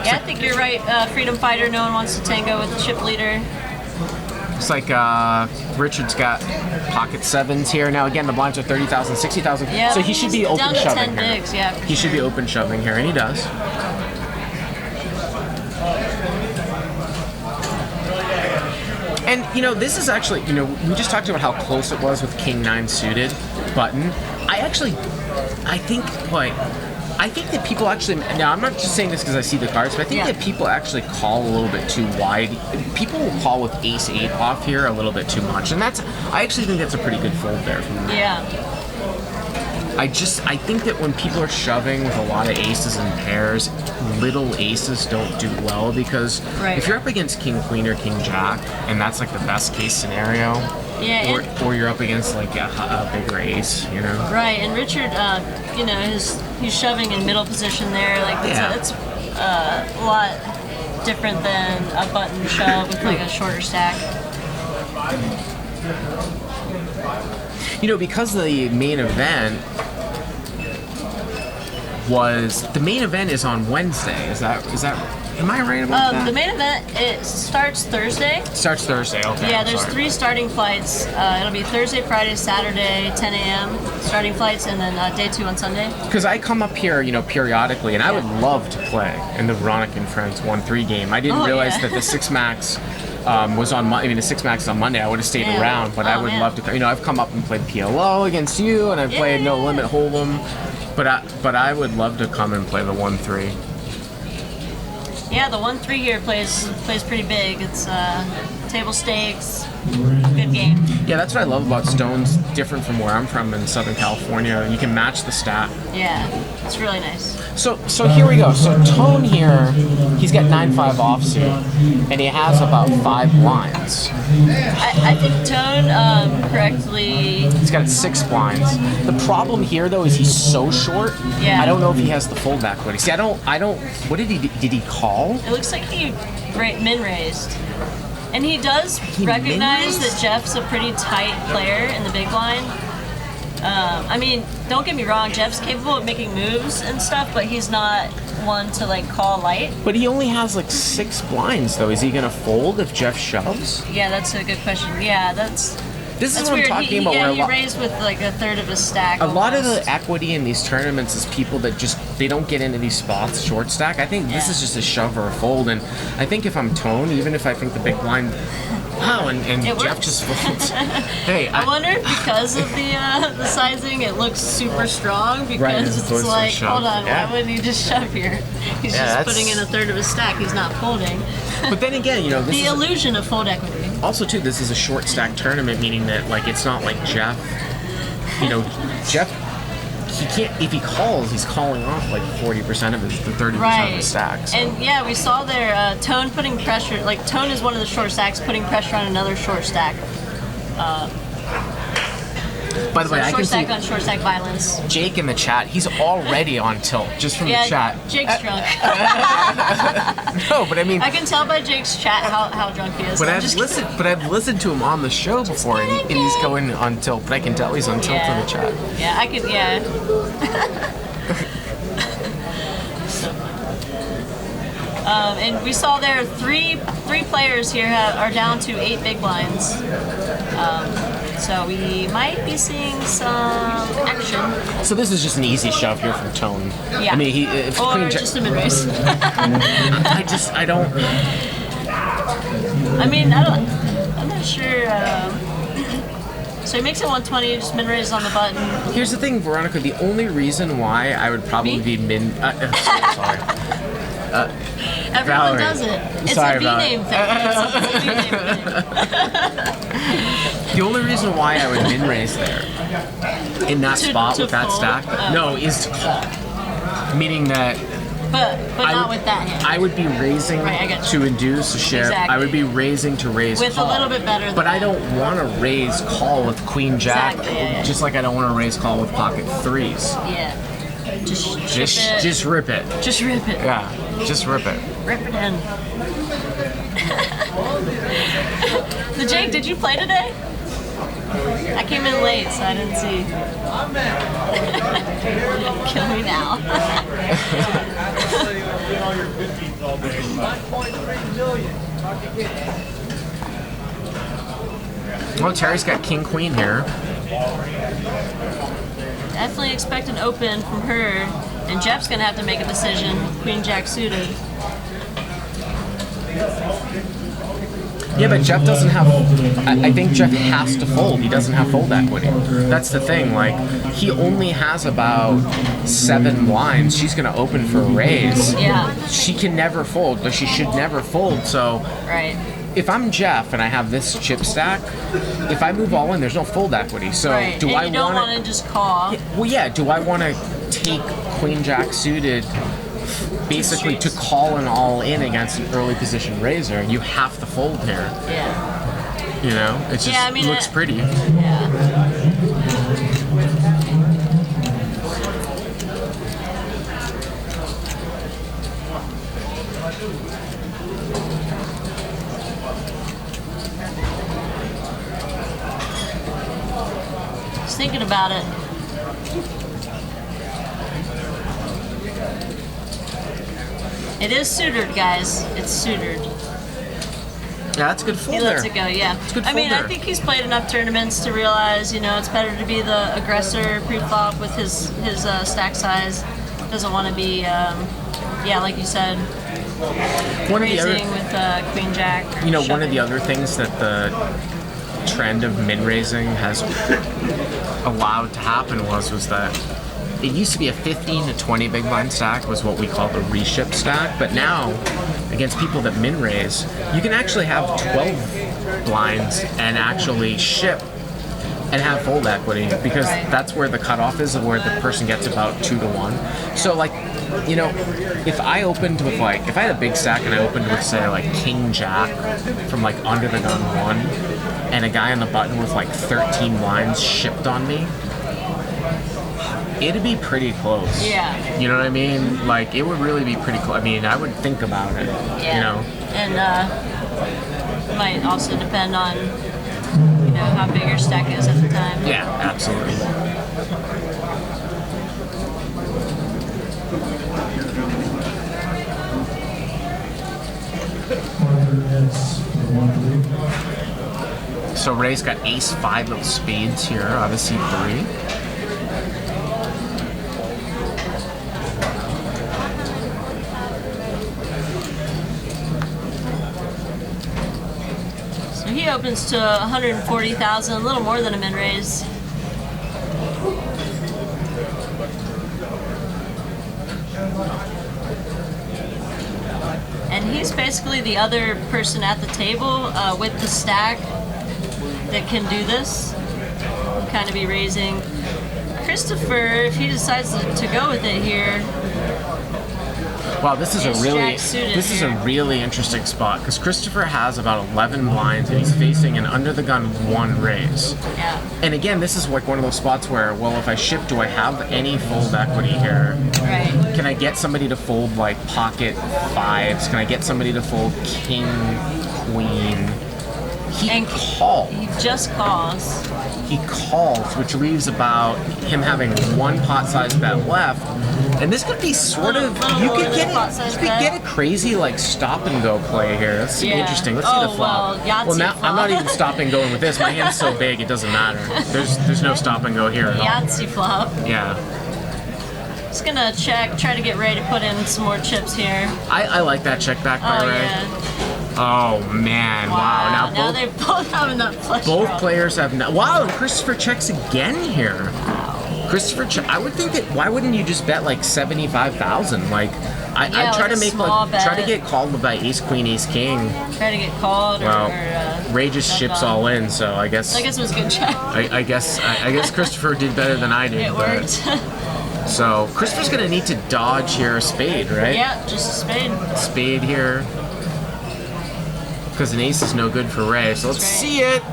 Yeah, I think you're right, Freedom Fighter. No one wants to tango with the chip leader. Looks like Richard's got pocket sevens here. Now again, the blinds are 30,000, 60,000. Yeah, So he should be he's open down to shoving 10 here. bigs, yeah, for He should be sure. open shoving here, and he does. And this is actually, we just talked about how close it was with King 9 suited button. I think that people actually, now I'm not just saying this because I see the cards, but I think Yeah. that people actually call a little bit too wide. People will call with ace 8 off here a little bit too much, and I actually think that's a pretty good fold there from them. Yeah. I think that when people are shoving with a lot of aces and pairs, little aces don't do well, because Right. if you're up against King Queen or King Jack, and that's like the best case scenario, Yeah, or you're up against like a bigger ace, Right, and Richard, he's shoving in middle position there. Like Yeah. it's a different than a button shove with like a shorter stack. You know, because the main event is on Wednesday. Is that am I right about that? The main event, it starts Thursday. Starts Thursday, okay. Yeah, I'm there's sorry. 3 starting flights. It'll be Thursday, Friday, Saturday, 10 a.m. starting flights, and then day 2 on Sunday. Because I come up here, you know, periodically, and I would love to play in the Veronica and Friends 1-3 game. I didn't realize that the 6 Max was on Monday. I mean, the 6 Max is on Monday. I would have stayed around, but I would love to. You know, I've come up and played PLO against you, and I've played No Limit Hold'em, but I would love to come and play the 1-3. Yeah, the 1-3 here plays pretty big. It's table stakes, good game. Yeah, that's what I love about Stone's. Different from where I'm from in Southern California. You can match the stack. Yeah, it's really nice. So here we go. So Tone here, he's got 9-5 offsuit, and he has about 5 blinds. I think Tone correctly. He's got 6 blinds. The problem here, though, is he's so short. Yeah. I don't know if he has the fold equity. See, I don't. What did he do? Did he call? It looks like he min raised. And he does recognize that Jeff's a pretty tight player in the big blind. I mean, don't get me wrong, Jeff's capable of making moves and stuff, but he's not one to like call light. But he only has like 6 blinds, though. Is he gonna fold if Jeff shoves? Yeah, that's a good question. Yeah, This is that's what I'm weird. talking he, about. Yeah, where he raised with like a third of his stack. a lot of almost. the equity in these tournaments is people that they don't get into these spots short stack. I think this is just a shove or a fold, and I think if I'm Tone, even if I think the big blind, wow, and Jeff works. just folds. Hey, I wonder if because of the sizing, it looks super strong because Right, it's it's supposed to like, shove. hold on, Yeah. why would he just shove here? He's Yeah, just that's- putting in a third of his stack. He's not folding. But then again, you know, this The is illusion of fold equity. also too. This is a short stack tournament, meaning that like it's not like Jeff. You know, Jeff. He can't. If he calls, he's calling off like 40% of the 30% of Right. the stack. So. And yeah, we saw there Tone putting pressure. Like Tone is one of the short stacks putting pressure on another short stack. By the way, I Short can stack see on short stack violence. Jake in the chat. He's already on tilt just from the chat. Jake's drunk. No, but I mean. I can tell by Jake's chat how drunk he is. But I'm I've just listened to him on the show before, and he's going on tilt. But I can tell he's on tilt in the chat. Yeah, I could. Yeah. So fun. And we saw there three players here are down to 8 big blinds. So we might be seeing some action. So this is just an easy shove here from Tone. Yeah. I mean, if Or Queen just a mid race. I don't. I mean, I'm not sure. So he makes it 120, just mid raise on the button. Here's the thing, Veronica. The only reason why I would probably Me? be sorry. Everyone Valerie. does it. It's Sorry, a B Valerie. name thing. It's a B name thing. The only reason why I would min raise there in that spot to with that fold? stack, no, is to call. Meaning that But I not would- with that hand. I would be raising Right, I get you. to induce a shift. Exactly. I would be raising to raise With call. a little bit better than But I that. don't want to raise call with Queen Jack, Exactly, yeah. just like I don't want to raise call with pocket threes. Yeah. Just Just rip it. Just rip it. Yeah, just rip it. Rip it in. So Jake, did you play today? I came in late, so I didn't see. Kill me now. Well, Terry's got King Queen here. Definitely expect an open from her, and Jeff's gonna have to make a decision. Queen Jack suited. Yeah, but Jeff doesn't have. I think Jeff has to fold. He doesn't have fold equity. That's the thing. Like, he only has about 7 blinds. She's gonna open for a raise. Yeah. She can never fold, but she should never fold. So, Right. if I'm Jeff and I have this chip stack, if I move all in, there's no fold equity. So, Right. do and I you don't want want to just call. Well, yeah. Do I want to take Queen Jack suited, basically to streets. call an all in against an early position raiser? You have to fold here. Yeah. You know, it just Yeah, I mean, looks pretty. Yeah. thinking about it. It is suitored, guys. It's suitored. Yeah, that's a good He folder. lets it go, yeah. It's a good I mean, I folder. think he's played enough tournaments to realize, it's better to be the aggressor pre-flop with his stack size. Doesn't want to be, like you said, One of the raising other, with Queen Jack. or one of shoving. the other things that the trend of min raising has allowed to happen was that it used to be a 15 to 20 big blind stack was what we call the reship stack, but now against people that min raise, you can actually have 12 blinds and actually ship and have fold equity because Right. that's where the cutoff is of where the person gets about 2 to 1. So like, if I opened with if I had a big stack and I opened with say like King Jack from like under the gun 1 and a guy on the button with like 13 blinds shipped on me, it'd be pretty close. Yeah. You know what I mean? Like, it would really be pretty close. I mean, I would think about it, Yeah. And it might also depend on, how big your stack is at the time. Yeah, absolutely. So Ray's got ace-5 of spades here out of C3. So he opens to 140,000, a little more than a min raise. And he's basically the other person at the table with the stack that can do this. He'll kind of be raising. Christopher, if he decides to go with it here, Wow, this is Ace-Jack a really interesting spot because Christopher has about 11 blinds and he's facing an under the gun 1 raise. yeah, And again, this is like one of those spots where, well, if I ship, do I have any fold equity here? right. Can I get somebody to fold like pocket 5s? Can I get somebody to fold king, queen? He And calls. He just calls. He calls, which leaves about him having 1 pot size bet left. And this could be sort of, Little you more could than get a pot size you could bet. get a crazy like stop and go play here. Let's see, Yeah. interesting. Let's see the Oh, flop. well, Yahtzee now I'm not flop. even stopping going with this. My hand's so big it doesn't matter. There's no stop and go here at all. Yahtzee flop. Yeah. Just gonna check, try to get Ray to put in some more chips here. I like that check back by Oh Ray. yeah. Oh man! Wow! Now they both have enough flush Both draws. players have wow, and Christopher checks again here. Christopher, I would think that why wouldn't you just bet like 75,000? Like, I Yeah, try like to a make small try to bet. get called by Ace Queen Ace King. Try to get called Well, or Ray just bet ships on. all in, so I guess I guess it was a good check. I guess Christopher did better than I did. It but- worked. So Christopher's gonna need to dodge here a spade, right? Yeah, just a spade. Spade here. Because an ace is no good for Ray. So let's right. see it.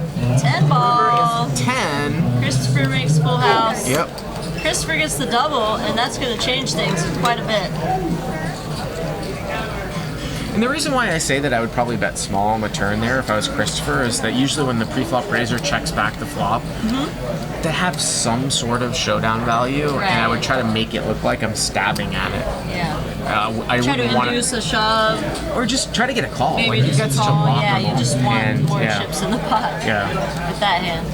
10 ball. 10. Christopher makes full house. Yep. Christopher gets the double, and that's going to change things quite a bit. And the reason why I say that I would probably bet small on the turn there if I was Christopher is that usually when the pre-flop raiser checks back the flop, they have some sort of showdown value, and I would Right. try to make it look like I'm stabbing at it. Yeah. I Try wouldn't to want induce a shove. or just try to get a call. Maybe like, just you got such a call. block Yeah, on you the just want hand, more yeah. chips in the pot Yeah. with that hand.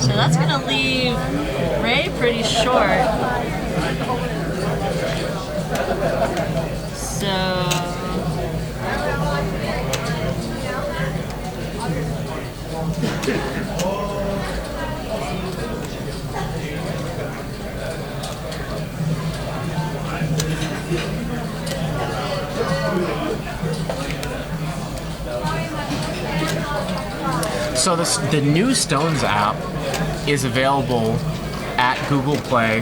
So that's going to leave Ray pretty short. So So the new Stones app is available at Google Play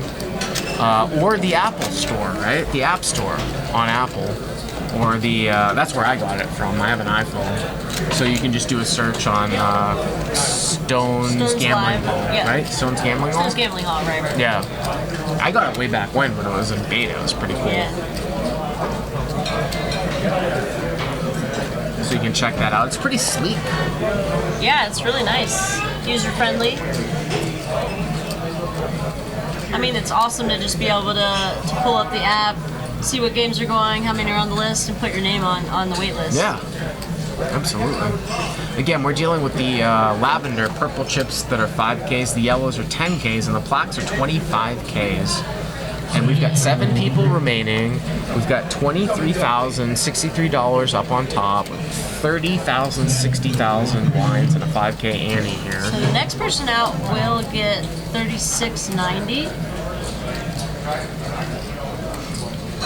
or the Apple Store, right? The App Store on Apple, or the that's where I got it from. I have an iPhone, so you can just do a search on Stones Gambling Live, Hall, yeah. right? Stones Gambling Hall. Stone's Gambling Hall, right. Yeah, I got it way back when it was in beta. It was pretty cool. Yeah. so you can check that out. It's pretty sleek. Yeah, it's really nice. User friendly. I mean, it's awesome to just be able to pull up the app, see what games are going, how many are on the list, and put your name on the wait list. Yeah, absolutely. Again, we're dealing with the lavender purple chips that are 5Ks, the yellows are 10Ks, and the blacks are 25Ks. And we've got 7 people remaining. We've got $23,063 up on top, 30,000, 60,000 blinds, and a 5K ante here. So the next person out will get $36.90.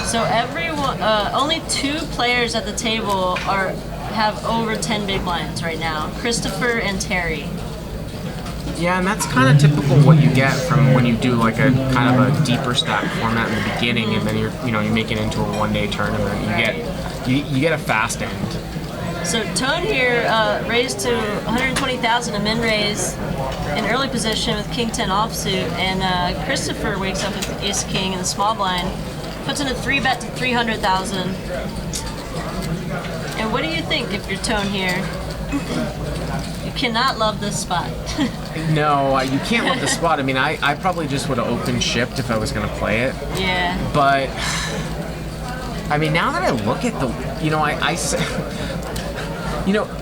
So everyone, only 2 players at the table have over 10 big blinds right now. Christopher and Terry. Yeah, and that's kind of typical what you get from when you do like a kind of a deeper stack format in the beginning, and then you make it into a one-day tournament. You get a fast end. So Tone here raised to 120,000, a min raise in early position with King 10 offsuit, and Christopher wakes up with Ace King in the small blind, puts in a 3-bet to 300,000. And what do you think if you're Tone here? You cannot love this spot. No, you can't love the spot. I mean, I probably just would have open shipped if I was going to play it. Yeah. But, I mean, now that I look at the,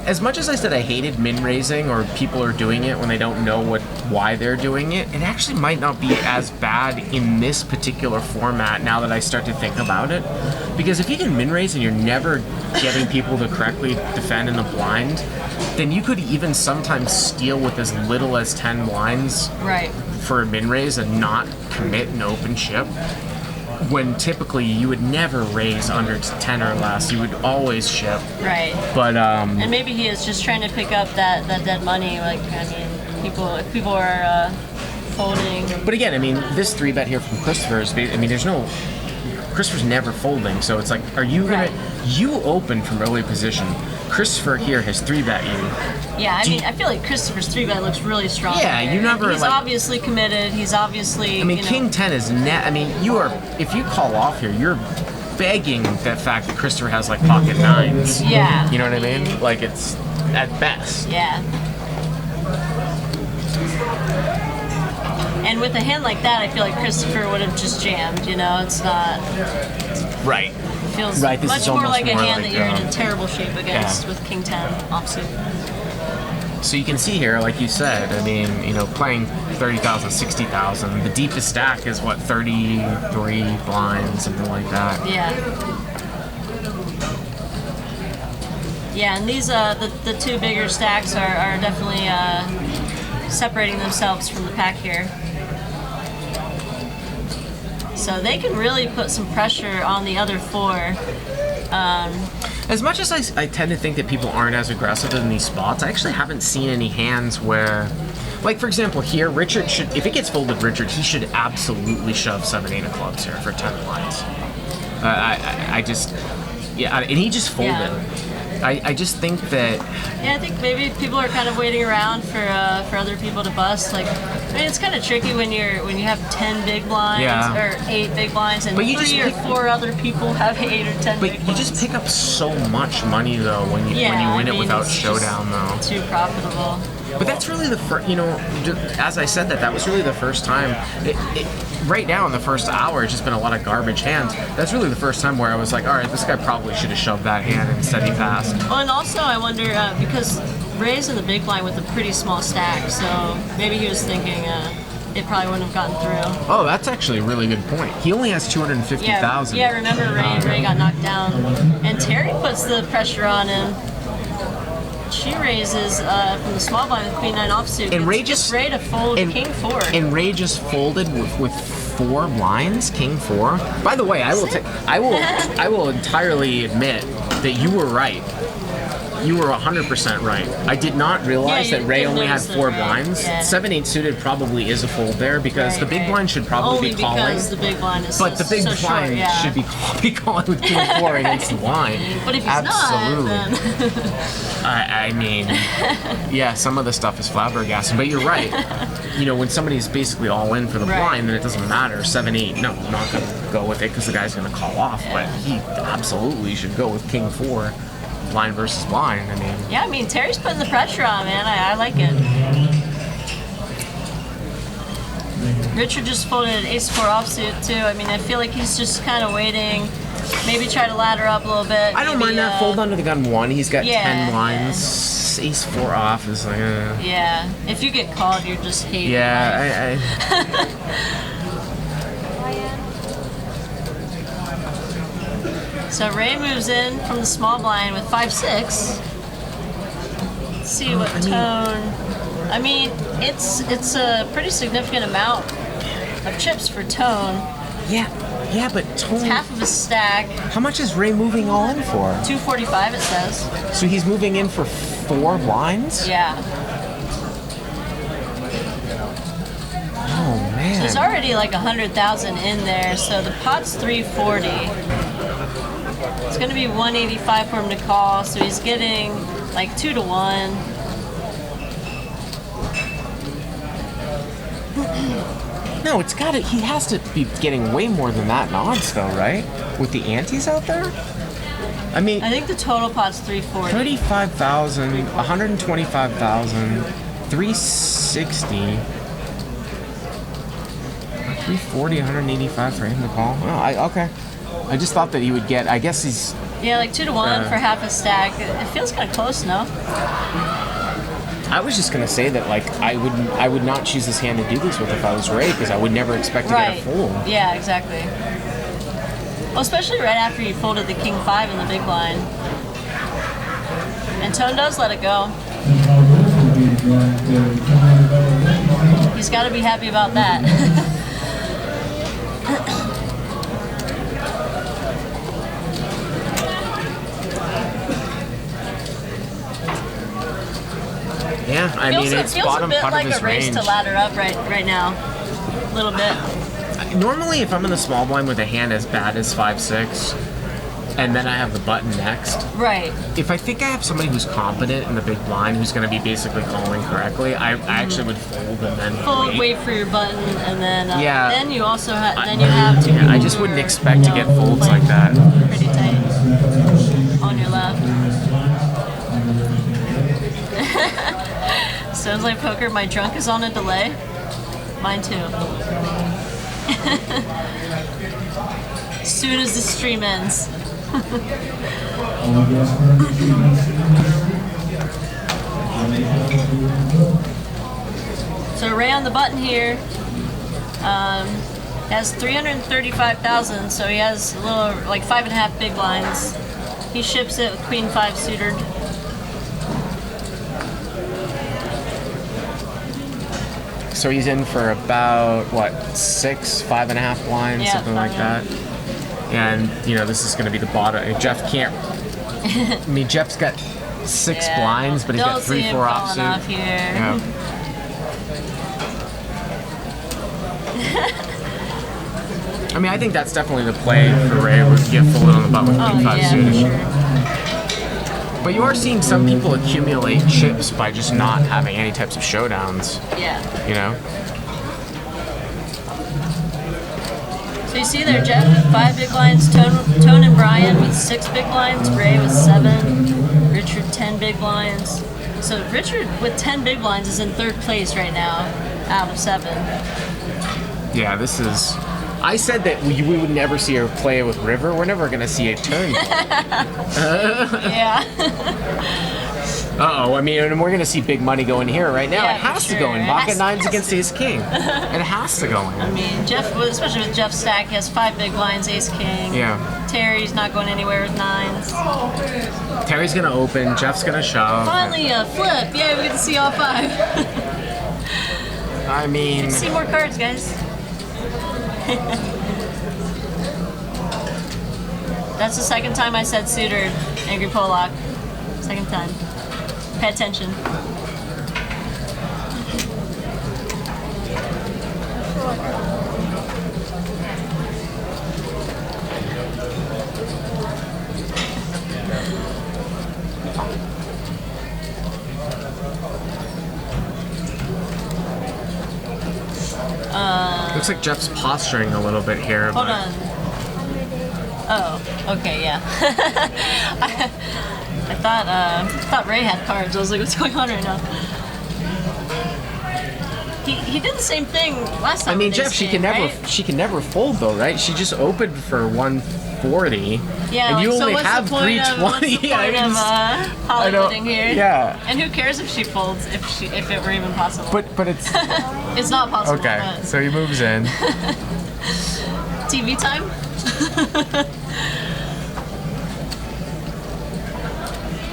as much as I said I hated min raising or people are doing it when they don't know why they're doing it, it actually might not be as bad in this particular format now that I start to think about it. Because if you can min raise and you're never getting people to correctly defend in the blind, then you could even sometimes steal with as little as 10 blinds Right. for a min raise and not commit an open ship. When typically you would never raise under 10 or less, you would always ship. Right. But And maybe he is just trying to pick up that dead money. Like, I mean, if people are folding. But again, I mean, this 3-bet here from Christopher is, I mean, Christopher's never folding, so it's like, are you Right. you open from early position. Christopher here has 3-bet you. Yeah, I mean, I feel like Christopher's 3-bet looks really strong. Yeah, here. you never, He's like- obviously committed. He's obviously. I mean, King 10 is I mean, if you call off here, you're begging that fact that Christopher has like pocket 9s. Yeah. You know what I mean? Like, it's at best. Yeah. And with a hand like that, I feel like Christopher would have just jammed. It's not. Right. It feels Right, this much is more almost like a more hand like, that you're in terrible shape against yeah. with King 10 offsuit. So you can see here, like you said, I mean, playing 30,000, 60,000, the deepest stack is what, 33 blinds, something like that. Yeah. Yeah, and these the 2 bigger stacks are definitely separating themselves from the pack here. So they can really put some pressure on the other 4. As much as I tend to think that people aren't as aggressive in these spots, I actually haven't seen any hands where, like for example here, Richard should, if it gets folded Richard, he should absolutely shove 7-8 of clubs here for 10 blinds. And he just folded. Yeah. I just think that. Yeah, I think maybe people are kind of waiting around for other people to bust. Like, I mean, it's kind of tricky when you have 10 big blinds or 8 big blinds, and But you 3 or 4 other people have 8 or 10 But big you blinds. just pick up so much money though when you win it without it's showdown just though. Too profitable. But that's really the first, as I said that was really the first time. Right now in the first hour, it's just been a lot of garbage hands. That's really the first time where I was like, all right, this guy probably should have shoved that hand instead he passed. Well, and also I wonder because Ray's in the big blind with a pretty small stack, so maybe he was thinking it probably wouldn't have gotten through. Oh, that's actually a really good point. He only has 250,000. Yeah, remember Ray got knocked down, and Terry puts the pressure on him. She raises from the small blind with Queen 9 offsuit. And Ray just Ray to fold King 4. And Ray just folded with 4 blinds, King 4. By the way, I will entirely admit that you were right. You were 100% right. I did not realize that Ray only had 4 blinds. Yeah. 7-8 suited probably is a fold there because the big blind should probably be calling. Only because the big blind is but the big so blind short, should be calling with King 4 against the blind. But if he's Absolutely. not, then I mean, yeah, some of the stuff is flabbergasting, but you're right. When somebody's basically all in for the blind, then it doesn't matter. 7-8, no, not gonna. go with it because the guy's going to call off. But he absolutely should go with King 4, blind versus blind. I mean, Yeah, I mean, Terry's putting the pressure on, man. I like it. Richard just folded an ace-4 offsuit, too. I mean, I feel like he's just kind of waiting. Maybe try to ladder up a little bit. I don't mind that. Fold under the gun 1. He's got 10 blinds. Ace-4 off is like, Yeah, if you get called, you're just hating. Yeah, So Ray moves in from the small blind with 5-6. Let's see what tone. I mean, it's a pretty significant amount of chips for tone. Yeah, but tone. It's half of a stack. How much is Ray moving all in for? 245 it says. So he's moving in for 4 blinds? Yeah. Oh, man. He's already like 100,000 in there, so the pot's 340. It's gonna be 185 for him to call, so he's getting like 2 to 1. No, it's got it. He has to be getting way more than that in odds, though, right? With the antes out there? I mean, I think the total pot's 340. 35,000, 125,000, 360, 340, 185 for him to call. Oh, okay. I just thought that he would get. I guess he's. Yeah, like 2 to 1 for half a stack. It feels kind of close, no? I was just gonna say that, like, I would not choose this hand to do this with if I was Ray, because I would never expect to get a fold. Yeah, exactly. Well, especially right after you folded the King 5 in the big blind. And Tone does let it go. He's got to be happy about that. Yeah, I mean, it's bottom feels a part bit like of his a race range. to ladder up right now. A little bit. Normally, if I'm in the small blind with a hand as bad as 5-6, and then I have the button next, Right. if I think I have somebody who's competent in the big blind who's going to be basically calling correctly, I actually would fold and then Fold, wait for your button, and then Yeah. then you also then you have two. Yeah, I people just who wouldn't are, expect to get folds playing like that. Pretty tight on your left. Sounds like poker. My drunk is on a delay. Mine too. As soon as the stream ends. So Ray on the button here has 335,000, so he has a little like 5.5 big blinds. He ships it with Queen 5 suited. So he's in for about, what, 5.5 blinds, Yeah, something like that. And, you know, this is going to be the bottom. Jeff can't. I mean, Jeff's got 6 blinds, but he's got 3-4 offsuit. Off here. Yeah. I mean, I think that's definitely the play for Ray, would get folded on the button with Queen 5 suited. Sure. But you are seeing some people accumulate chips by just not having any types of showdowns, Yeah. you know? So you see there, Jeff with 5 big blinds, Tone and Brian with 6 big blinds, Ray with 7, Richard 10 big blinds. So Richard with 10 big blinds is in 3rd place right now, out of 7. Yeah, this is. I said that we would never see her play with River. We're never going to see a turn. Yeah. Uh-oh, I mean, and we're going to see big money going here right now. Yeah, It has for to go in. sure. Pocket It nines has against to. ace king. It has to go in. I mean, Jeff, especially with Jeff's stack, he has 5 big blinds, ace king. Yeah. Terry's not going anywhere with 9s. Terry's going to open. Jeff's going to shove. Finally, a flip. Yeah, we get to see all 5. I mean, See more cards, guys. That's the 2nd time I said suited, Angry Pollock. 2nd time. Pay attention. looks like Jeff's posturing a little bit here. Hold but on. Oh, okay, yeah. I thought Ray had cards. I was like, what's going on right now? He did the same thing last time. I mean, with Jeff, Ace she King, can never right? she can never fold though, right? She just opened for 140. Yeah, and you like, so only what's have the point 320. What's the point of Hollywooding here? Yeah. And who cares if she folds if it were even possible? But it's It's not possible. okay. But So he moves in. TV time.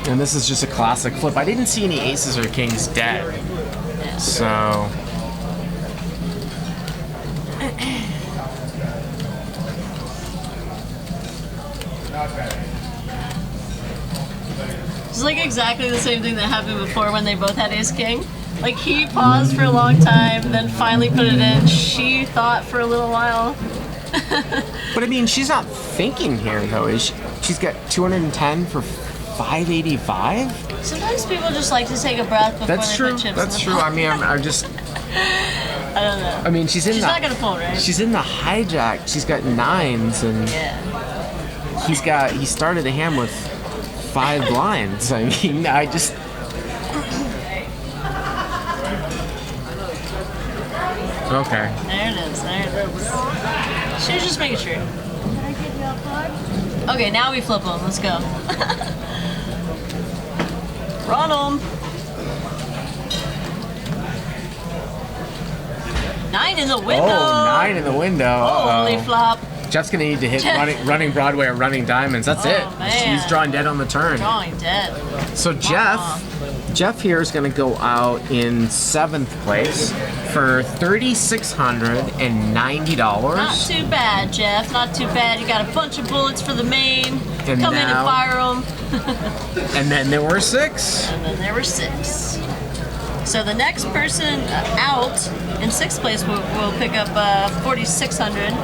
And this is just a classic flip. I didn't see any aces or kings dead. So It's like exactly the same thing that happened before when they both had ace king. Like he paused for a long time, then finally put it in. She thought for a little while. but I mean, she's not thinking here though, is she? She's got 210 for 585. Sometimes people just like to take a breath before That's they true. put chips That's in true. the I mean, I'm just. I don't know. I mean, she's in She's the. not gonna fold, right? She's in the hijack. She's got nines, and Yeah. he started the hand with 5 blinds. I mean, I just. Okay. There it is. There it is. She was just making sure. Okay, now we flip them. Let's go. Run 'em. 9 in the window. Oh, 9 in the window. Holy Uh-oh. flop. Jeff's gonna need to hit Jeff. running Broadway or running diamonds. That's Oh, it. man. She's drawing dead on the turn. Drawing dead. So Jeff here is going to go out in 7th place for $3,690. Not too bad, Jeff. Not too bad. You got a bunch of bullets for the main. And Come in and now- fire them. And then there were 6. And then there were 6. So the next person out in 6th place will pick up 4,600.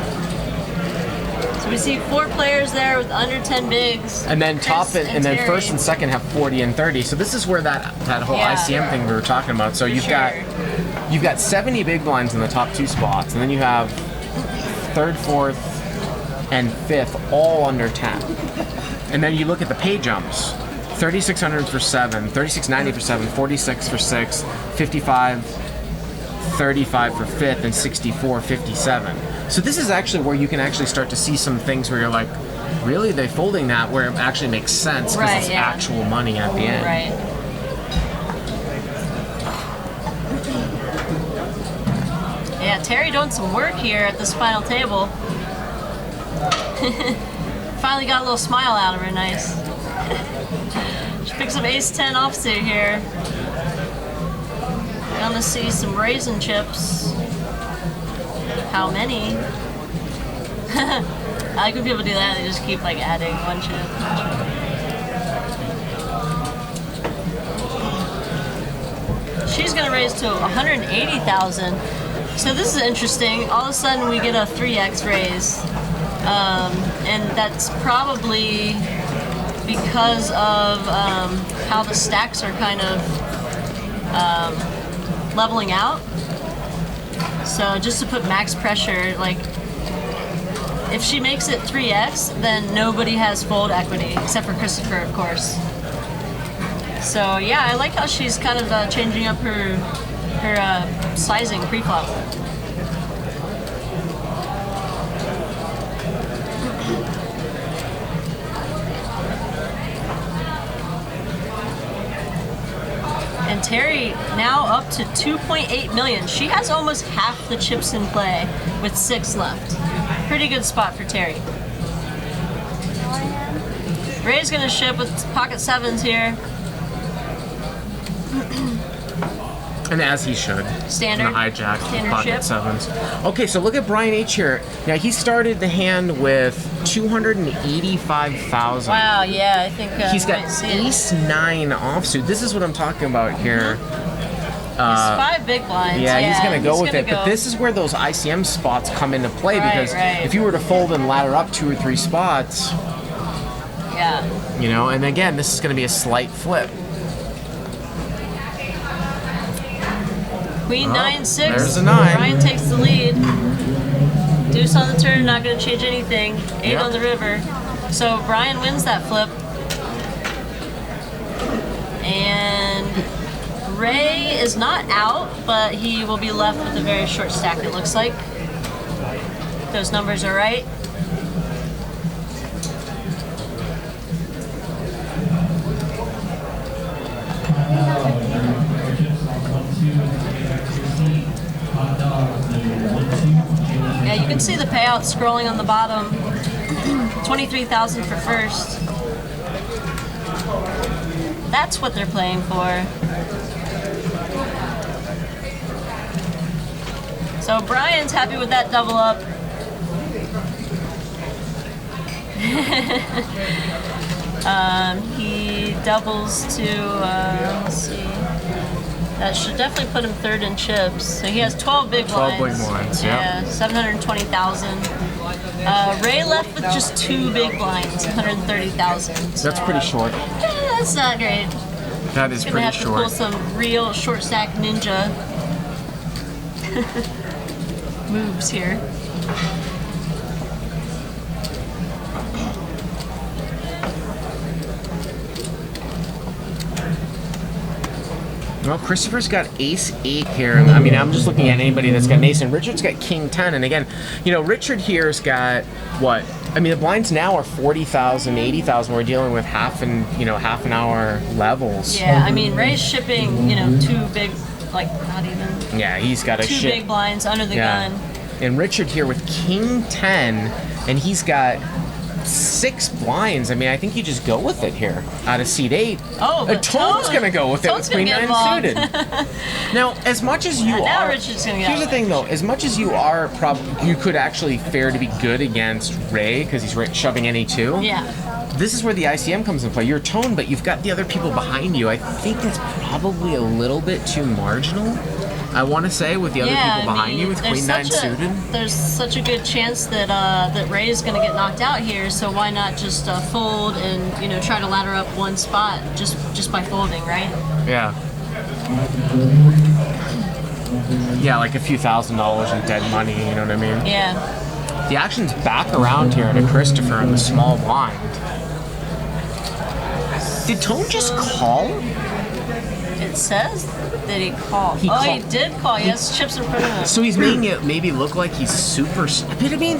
So we see 4 players there with under 10 bigs. And then Chris and then Terry. first and second have 40 and 30. So this is where that whole Yeah. ICM thing we were talking about. So you've sure. got 70 big blinds in the top 2 spots, and then you have 3rd, 4th, and 5th all under 10. And then you look at the pay jumps. 3,600 for 7, 3,690 for 7, 46 for 6, 55, 35 for 5th, and 64, 57. So this is actually where you can actually start to see some things where you're like, really, they're folding that where it actually makes sense because Right, it's yeah. actual money at the end. Right. Yeah, Terry doing some work here at this final table. Finally got a little smile out of her, nice. She picks up ace-10 offsuit here. Gonna see some raisin chips. How many? I like when people do that, they just keep like adding one chip. She's gonna raise to 180,000. So this is interesting. All of a sudden we get a 3x raise. And that's probably because of how the stacks are kind of leveling out. So just to put max pressure, like if she makes it 3x, then nobody has fold equity except for Christopher, of course. So yeah, I like how she's kind of changing up her sizing pre-flop. And Terry now up to 2.8 million. She has almost half the chips in play with 6 left. Pretty good spot for Terry. Ray's gonna ship with pocket 7s here. And as he should. Standard. In the hijack, Standard pocket ship. 7s. Okay, so look at Brian H. here. Now, he started the hand with 285,000. Wow, yeah, I think He's got might see it. ace-9 offsuit. This is what I'm talking about here. It's 5 big blinds. Yeah, he's gonna go with it. go. But this is where those ICM spots come into play Right, because right. if you were to fold and ladder up 2 or 3 spots, Yeah. you know, and again, this is going to be a slight flip. Queen Oh, 9-6. there's a 9. Brian takes the lead. Deuce on the turn, not going to change anything. 8 Yep. on the river. So Brian wins that flip. And Ray is not out, but he will be left with a very short stack, it looks like. Those numbers are right. Yeah, you can see the payout scrolling on the bottom. 23,000 for first. That's what they're playing for. So Brian's happy with that double up. He doubles to, let's see. That should definitely put him third in chips. So he has 12 big blinds. 12 big blinds, yeah. 720,000. Ray left with just 2 big blinds, 130,000. So, That's pretty short. that's not great. That is Gonna pretty have to pull short. some real short stack ninja moves here. Well, Christopher's got ace-8 here. I mean, I'm just looking at anybody that's got an ace, and Richard's got king-10. And again, Richard here's got what? I mean, the blinds now are 40,000, 80,000. We're dealing with half an hour levels. Yeah, I mean, Ray's shipping, 2 big, like not even. Yeah, he's got a 2 big blinds under the gun. And Richard here with king-10, and he's got 6 blinds. I mean, I think you just go with it here out of seat 8. Oh, but Toad's gonna go with it Toad's with queen gonna 9 get suited. Now, as much as you now are, Richard's gonna get here's the out. thing though. As much as you are, you could actually fare to be good against Ray because he's shoving any 2. Yeah. This is where the ICM comes into play. You're toned, but you've got the other people behind you. I think that's probably a little bit too marginal. I want to say with the other people behind you with queen 9 suited. There's such a good chance that that Ray is going to get knocked out here. So why not just fold and try to ladder up one spot just by folding, right? Yeah. Yeah, like a few $1,000s in dead money. You know what I mean? Yeah. The action's back around here to Christopher in the small blind. Did Tone just call? It says that he called. He did call. Yes, chips in front of him. So he's making it maybe look like he's super. I mean,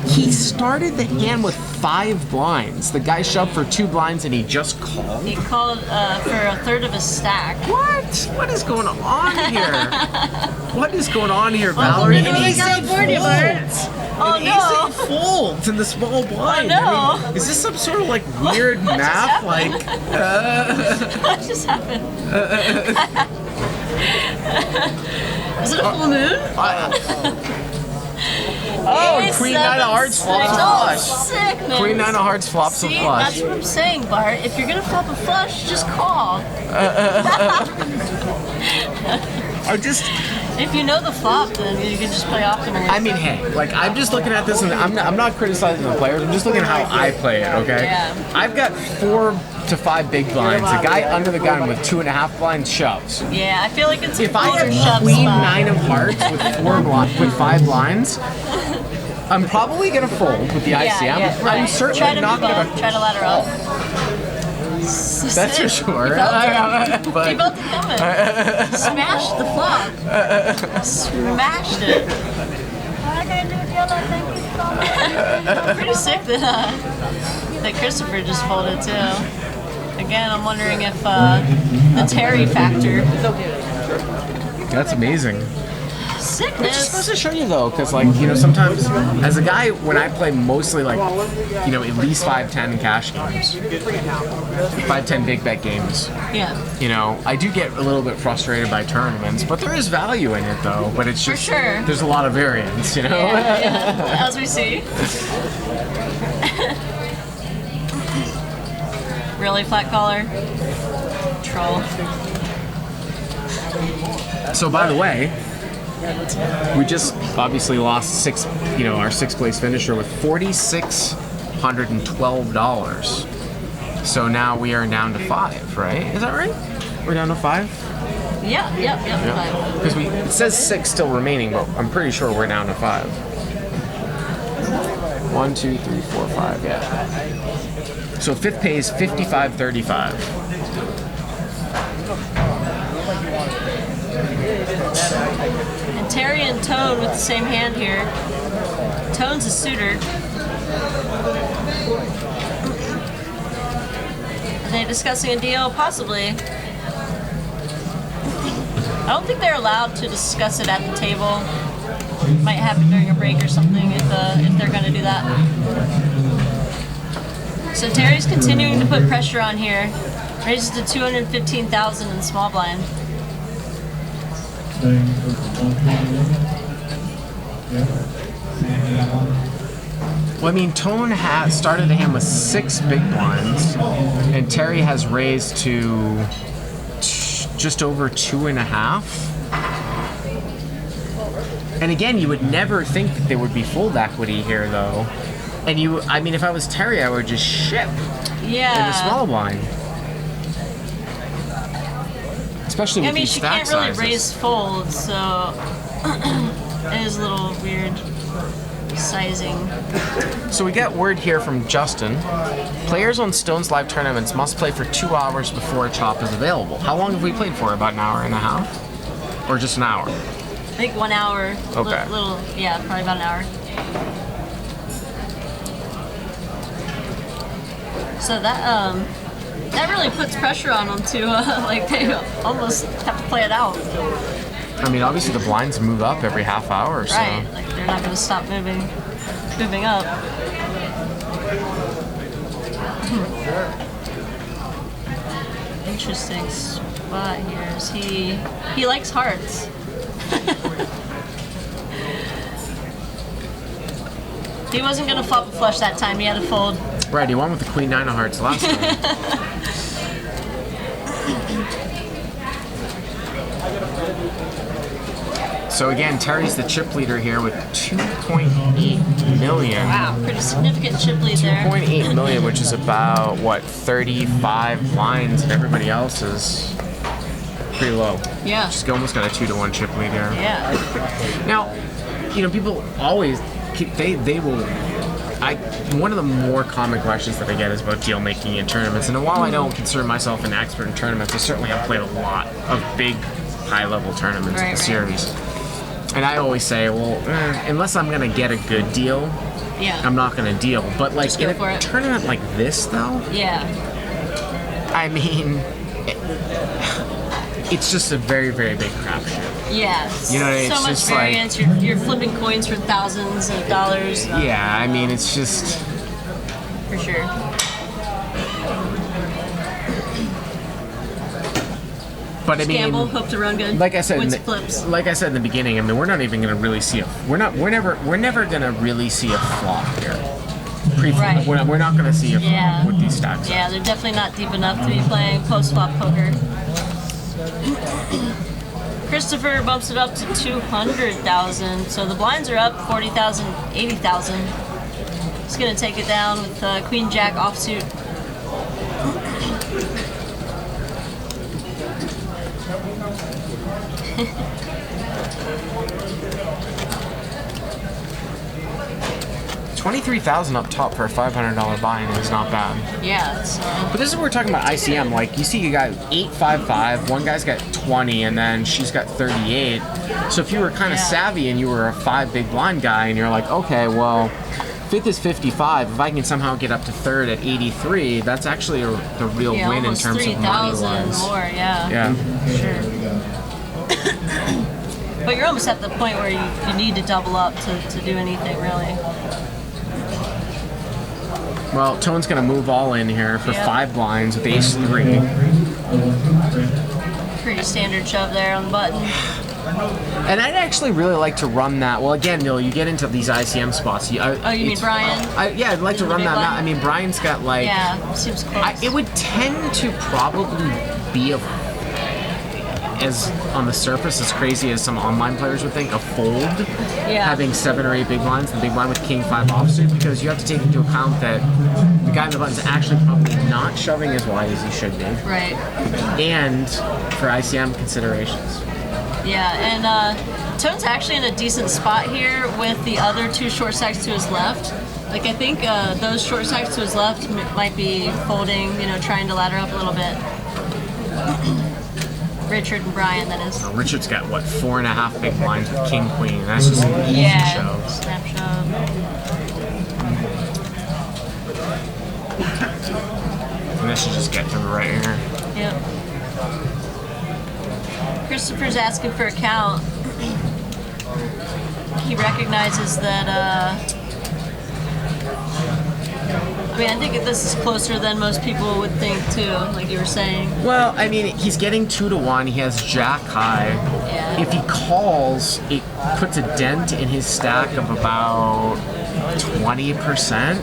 he started the hand with 5 blinds. The guy shoved for 2 blinds and he just called. He called for a third of his stack. What? What is going on here? What is going on here, Valerie? Welcome to Northern California, Bart. Oh no! Folds in the small blind. Oh no! I mean, is this some sort of like weird math? Like, what just happened? Is it a full moon? Oh, Queen 9 of Hearts flops a flush. Sick, man. Queen 9 of Hearts flops a See, flush. that's what I'm saying, Bart. If you're gonna flop a flush, just call. If you know the flop, then you can just play optimally. I mean, hey, like I'm just looking at this, and I'm not criticizing the players. I'm just looking at how I play it. Okay. Yeah. I've got 4 to 5 big blinds. A guy under the gun with 2.5 blinds shoves. Yeah, I feel like it's If a I polar have shove Queen spot. 9 of Hearts with 5 blinds, I'm probably gonna fold with the ICM. Yeah, right. I'm certainly Try to not move gonna. up. Try to ladder up. That's for sure. He felt it coming. Smashed the flop. Smashed it. Pretty sick that Christopher just folded too. Again, I'm wondering if the Terry factor. That's amazing. Which is supposed Sickness. to show you though, because sometimes as a guy, when I play mostly at least 5-10 cash games, 5-10 big bet games, Yeah. I do get a little bit frustrated by tournaments, but there is value in it though. But it's just sure. there's a lot of variance, Yeah, as we see. Really, flat collar? Troll. So by the way, we just obviously lost our 6th place finisher with $4,612. So now we are down to 5, right? Is that right? We're down to 5? Yep. Because it says 6 still remaining, but I'm pretty sure we're down to 5. 1, 2, 3, 4, 5. Yeah. So fifth pays 55.35. And Terry and Tone with the same hand here. Tone's a suitor. Are they discussing a deal? Possibly. I don't think they're allowed to discuss it at the table. Might happen during a break or something if they're going to do that. So Terry's continuing to put pressure on here. Raises to 215,000 in the small blind. Well, I mean, Tone has started the hand with 6 big blinds, and Terry has raised to just over 2.5. And again, you would never think that there would be fold equity here, though. And I mean, if I was Terry, I would just ship in the small blind. Especially with these stack she can't really sizes. raise folds, so it is a little weird sizing. So we get word here from Justin. Players on Stone's live tournaments must play for 2 hours before a chop is available. How long have we played for? About an hour and a half? Or just an hour? I think 1 hour. Okay. Yeah, probably about an hour. So that really puts pressure on them to like they almost have to play it out. I mean, obviously the blinds move up every half hour or so. Right, like they're not going to stop moving up. Interesting spot here. Is he likes hearts. He wasn't going to flop a flush that time. He had to fold. Right, he won with the Queen 9 of Hearts last time. So again, Terry's the chip leader here with 2.8 million. Wow, pretty significant chip lead there. 2.8 million, which is about, what, 35 blinds, and everybody else is pretty low. Yeah. Just almost got a 2-to-1 chip lead here. Yeah. Now, you know, people always, they will, one of the more common questions that I get is about deal making in tournaments. And while I don't consider myself an expert in tournaments, I certainly have played a lot of big, high-level tournaments in the series. And I always say, well, unless I'm gonna get a good deal, I'm not gonna deal. But like in a tournament like this, though, I mean, it's just a very, very big crapshoot. Yeah. You know what I mean? So it's much just variance. like, you're flipping coins for thousands of dollars. Yeah, I mean, it's just For sure. But I mean, gamble, hope to run good. like I said, flips. like I said in the beginning, I mean, we're not even going to really see we're never going to really see a flop here. Right. We're not going to see a flop with these stacks. Yeah, they're definitely not deep enough to be playing post-flop poker. Christopher bumps it up to 200,000. So the blinds are up 40,000, 80,000. He's going to take it down with Queen Jack offsuit. $23,000 up top for a $500 buy-in is not bad. Yeah. But this is what we're talking about ICM. Like, you see you got 855, one guy's got 20, and then she's got 38. So if you were kind of savvy and you were a 5 big blind guy and you're like, okay, well, fifth is 55. If I can somehow get up to third at 83, that's actually the real win in terms of money-wise. More, yeah. Sure. But you're almost at the point where you need to double up to do anything, really. Well, Tone's going to move all in here for 5 blinds with ace-3. Pretty standard shove there on the button. And I'd actually really like to run that. Well, again, Neil, you get into these ICM spots. You mean Brian? I'd like to run that. I mean, Brian's got like... Yeah, seems close. It would tend to probably be as on the surface as crazy as some online players would think, a fold, having 7 or 8 big blinds, the big blind with king 5 offsuit, because you have to take into account that the guy in the button's actually probably not shoving as wide as he should be. Right. And for ICM considerations. Yeah, and Tone's actually in a decent spot here with the other 2 short stacks to his left. Like I think those short stacks to his left might be folding, trying to ladder up a little bit. Richard and Brian, that is. Richard's got, what, 4.5 big blinds with king, queen. That's just an easy show. Snap shove. And this should just get to the right here. Yep. Christopher's asking for a count. He recognizes that, I think this is closer than most people would think, too, like you were saying. Well, I mean, he's getting 2-1. He has jack high. Yeah. If he calls, it puts a dent in his stack of about 20%.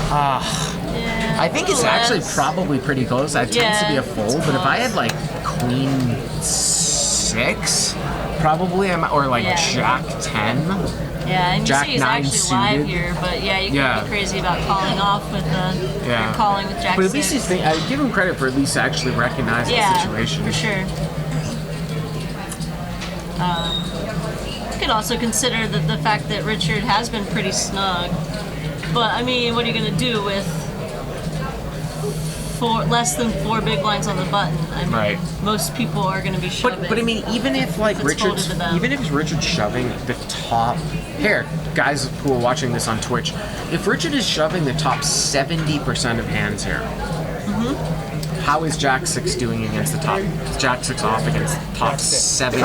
Yeah, I think it's actually less. probably pretty close. That tends to be a fold, it's but if I close. had like queen 6, probably, or like Yeah. jack 10. Yeah, and you Jack see he's 9 actually suited. live here, but yeah, you can't be crazy about calling off with Yeah. or calling with Jack But at least 6. I give him credit for at least actually recognizing the situation. For sure. You could also consider the fact that Richard has been pretty snug. But I mean, what are you going to do with less than 4 big blinds on the button? I mean, Right. most people are going to be shoving. But I mean, even if like It's folded to them. even if Richard's shoving the top, here, guys who are watching this on Twitch, if Richard is shoving the top 70% of hands here, how is Jack 6 doing against the top? Jack 6 off against the top 70% of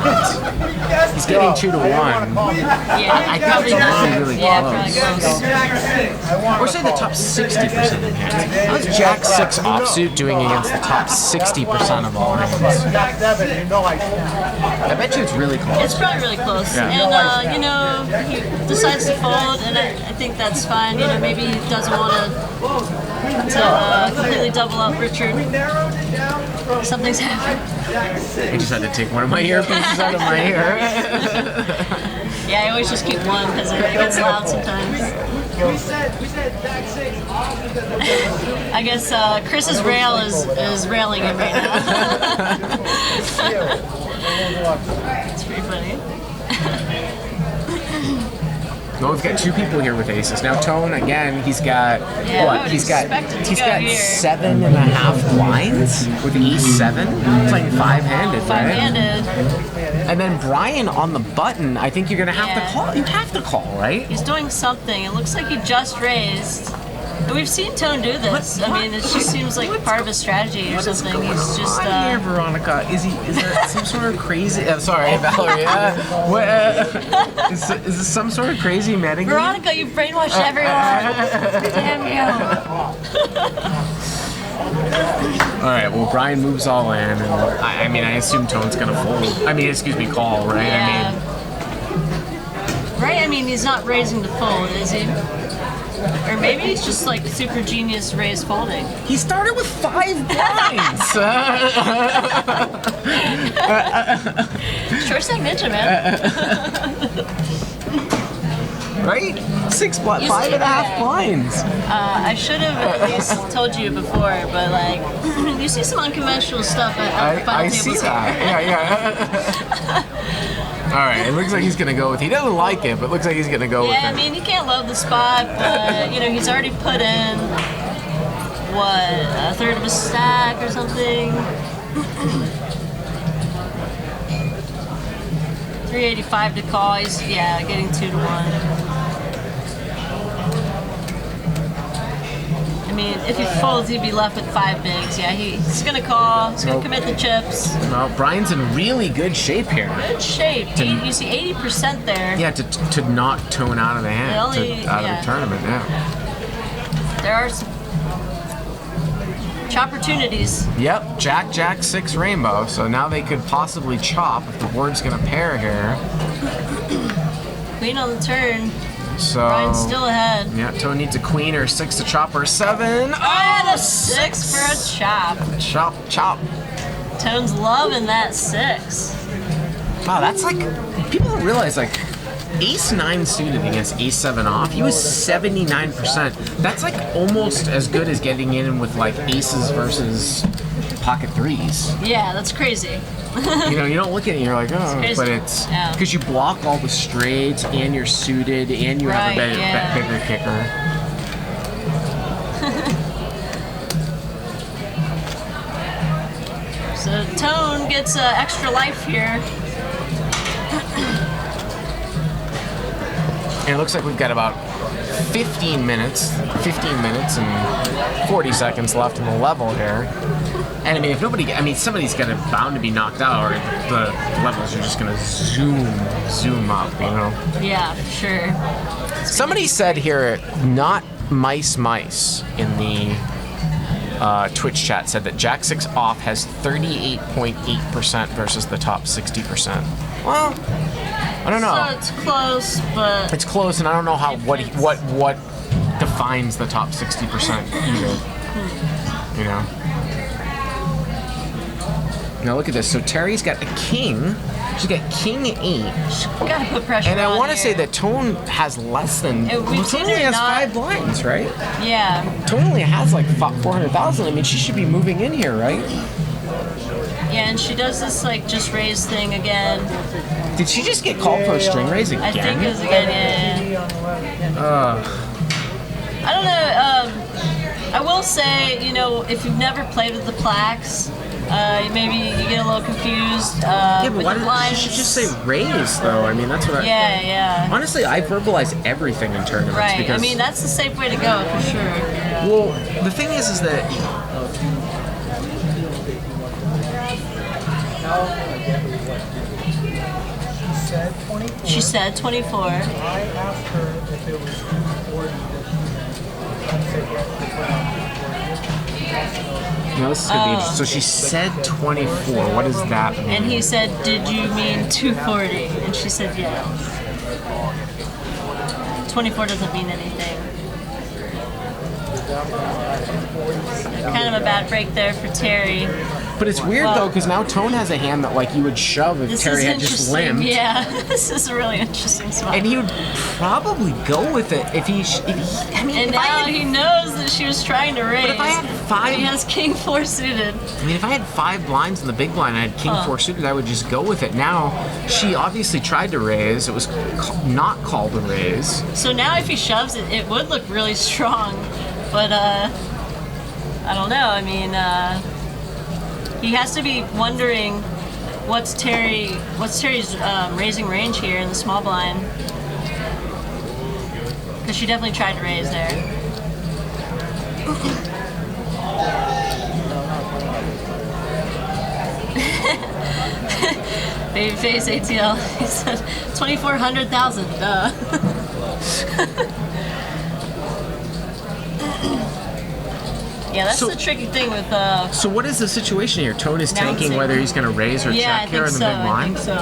hands. He's getting 2-1. yeah, I think probably it's not. really, really Yeah, close. probably close. Or say the top 60% of hands. How's Jack 6 offsuit doing against the top 60% of all hands? I bet you it's really close. It's probably really close. Yeah. And, he decides to fold, and I think that's fine. Maybe he doesn't want to completely double up Richard. Something's happened. I just had to take one of my earpieces out of my ear. Yeah, I always just keep one because it gets loud sometimes. I guess Chris's rail is railing it right now. It's pretty funny. Well, we've got 2 people here with aces. Now Tone, again, he's got Yeah, I what? would He's got expect it to go here. 7.5 blinds with ace 7, playing 5-handed, right? Five-handed. And then Brian on the button, I think you're gonna have Yeah. to call. You have to call, right? He's doing something. It looks like he just raised. And we've seen Tone do this. I mean, it just seems like part of his strategy or something. He's just. here, Veronica. Is there some sort of crazy? Sorry, Valerie. What? Is this some sort of crazy metagame? Veronica, you've brainwashed everyone. Damn you. All right. Well, Brian moves all in, and I mean, I assume Tone's gonna fold. Call, right? Yeah. Right? I mean, he's not raising to fold, is he? Or maybe he's just like super genius raise folding. He started with 5 blinds. Short stack ninja, man. Right? 5.5 yeah. blinds. I should have at least told you before, but like, you see some unconventional stuff at the final I tables. see that. Yeah. All right. It looks like he's gonna go with. He doesn't like it, but it looks like he's gonna go with Yeah, I it. mean, he can't love the spot, but he's already put in what, a third of a stack or something. 385 to call. He's getting 2-1. I mean, if he folds, he'd be left with 5 bigs. Yeah, he's gonna call. He's gonna commit the chips. Well, Brian's in really good shape here. Good shape. You see 80% there. Yeah, to not Tone out of the hand, out of the tournament. Yeah. There are some opportunities. Yep. Jack 6 rainbow. So now they could possibly chop if the board's gonna pair here. Queen on the turn. So Brian's still ahead. yeah, Tone needs a queen or 6 to chop or 7. And a 6 for a chop. Chop. Tone's loving that 6. Wow, that's like, people don't realize, like, ace 9 suited against ace 7 off, he was 79%. That's like almost as good as getting in with like aces versus pocket threes. Yeah, that's crazy. You know, you don't look at it and you're like, oh, crazy. but it's Yeah. because you block all the straights and you're suited and you have a Right, yeah. bigger kicker. So Tone gets extra life here. And it looks like we've got about 15 minutes and 40 seconds left in the level here. And I mean, if somebody's gonna bound to be knocked out, or the levels are just gonna zoom up, you know? Yeah, for sure. Somebody said here, not mice in the Twitch chat said that Jack 6 off has 38.8% versus the top 60%. Well, I don't know. So it's close, but It's close, and I don't know what defines the top 60% either. You know. Now look at this. So Terry's got a king. She's got king 8, gotta put pressure and I on want to here. say that Tone has less than. And we've Tone seen only her has not- 5 blinds, right? Yeah, Tone only has like 400,000. I mean, she should be moving in here, right? yeah, and she does this like just raise thing again. Did she just get called for a string raise again? I think it was again, yeah. I don't know. I will say, you know, if you've never played with the plaques, maybe you get a little confused. Yeah, but with why the did blinds. she should just say raise though? I mean, that's what I. Yeah, yeah. Honestly, I verbalize everything in tournaments Right. because. I mean, that's the safe way to go for sure. Well, the thing is that. She said 24. I asked her if it was 40. No, this is gonna be interesting. So she said 24. What does that mean? And he said, "Did you mean 240?" And she said, "Yeah." 24 doesn't mean anything. Kind of a bad break there for Terry. But it's weird Well- though, because now Tone has a hand that like you would shove if This Terry is had just interesting. limbed. Yeah, this is a really interesting spot. And he would probably go with it if he. I mean, And if I now had, he knows that she was trying to raise. if I had five- He has king 4 suited. I mean, if I had 5 blinds in the big blind, and I had king 4 suited, I would just go with it. Now she obviously tried to raise. It was not called a raise. So now if he shoves it, it would look really strong. But I don't know. I mean, he has to be wondering what's Terry's raising range here in the small blind. Because she definitely tried to raise there. Babyface ATL, he said 2,400,000, duh. Yeah, that's So- the tricky thing with So what is the situation here? Tone is tanking Announcing. whether he's going to raise or yeah, I check here think in the so. big I blind. think so.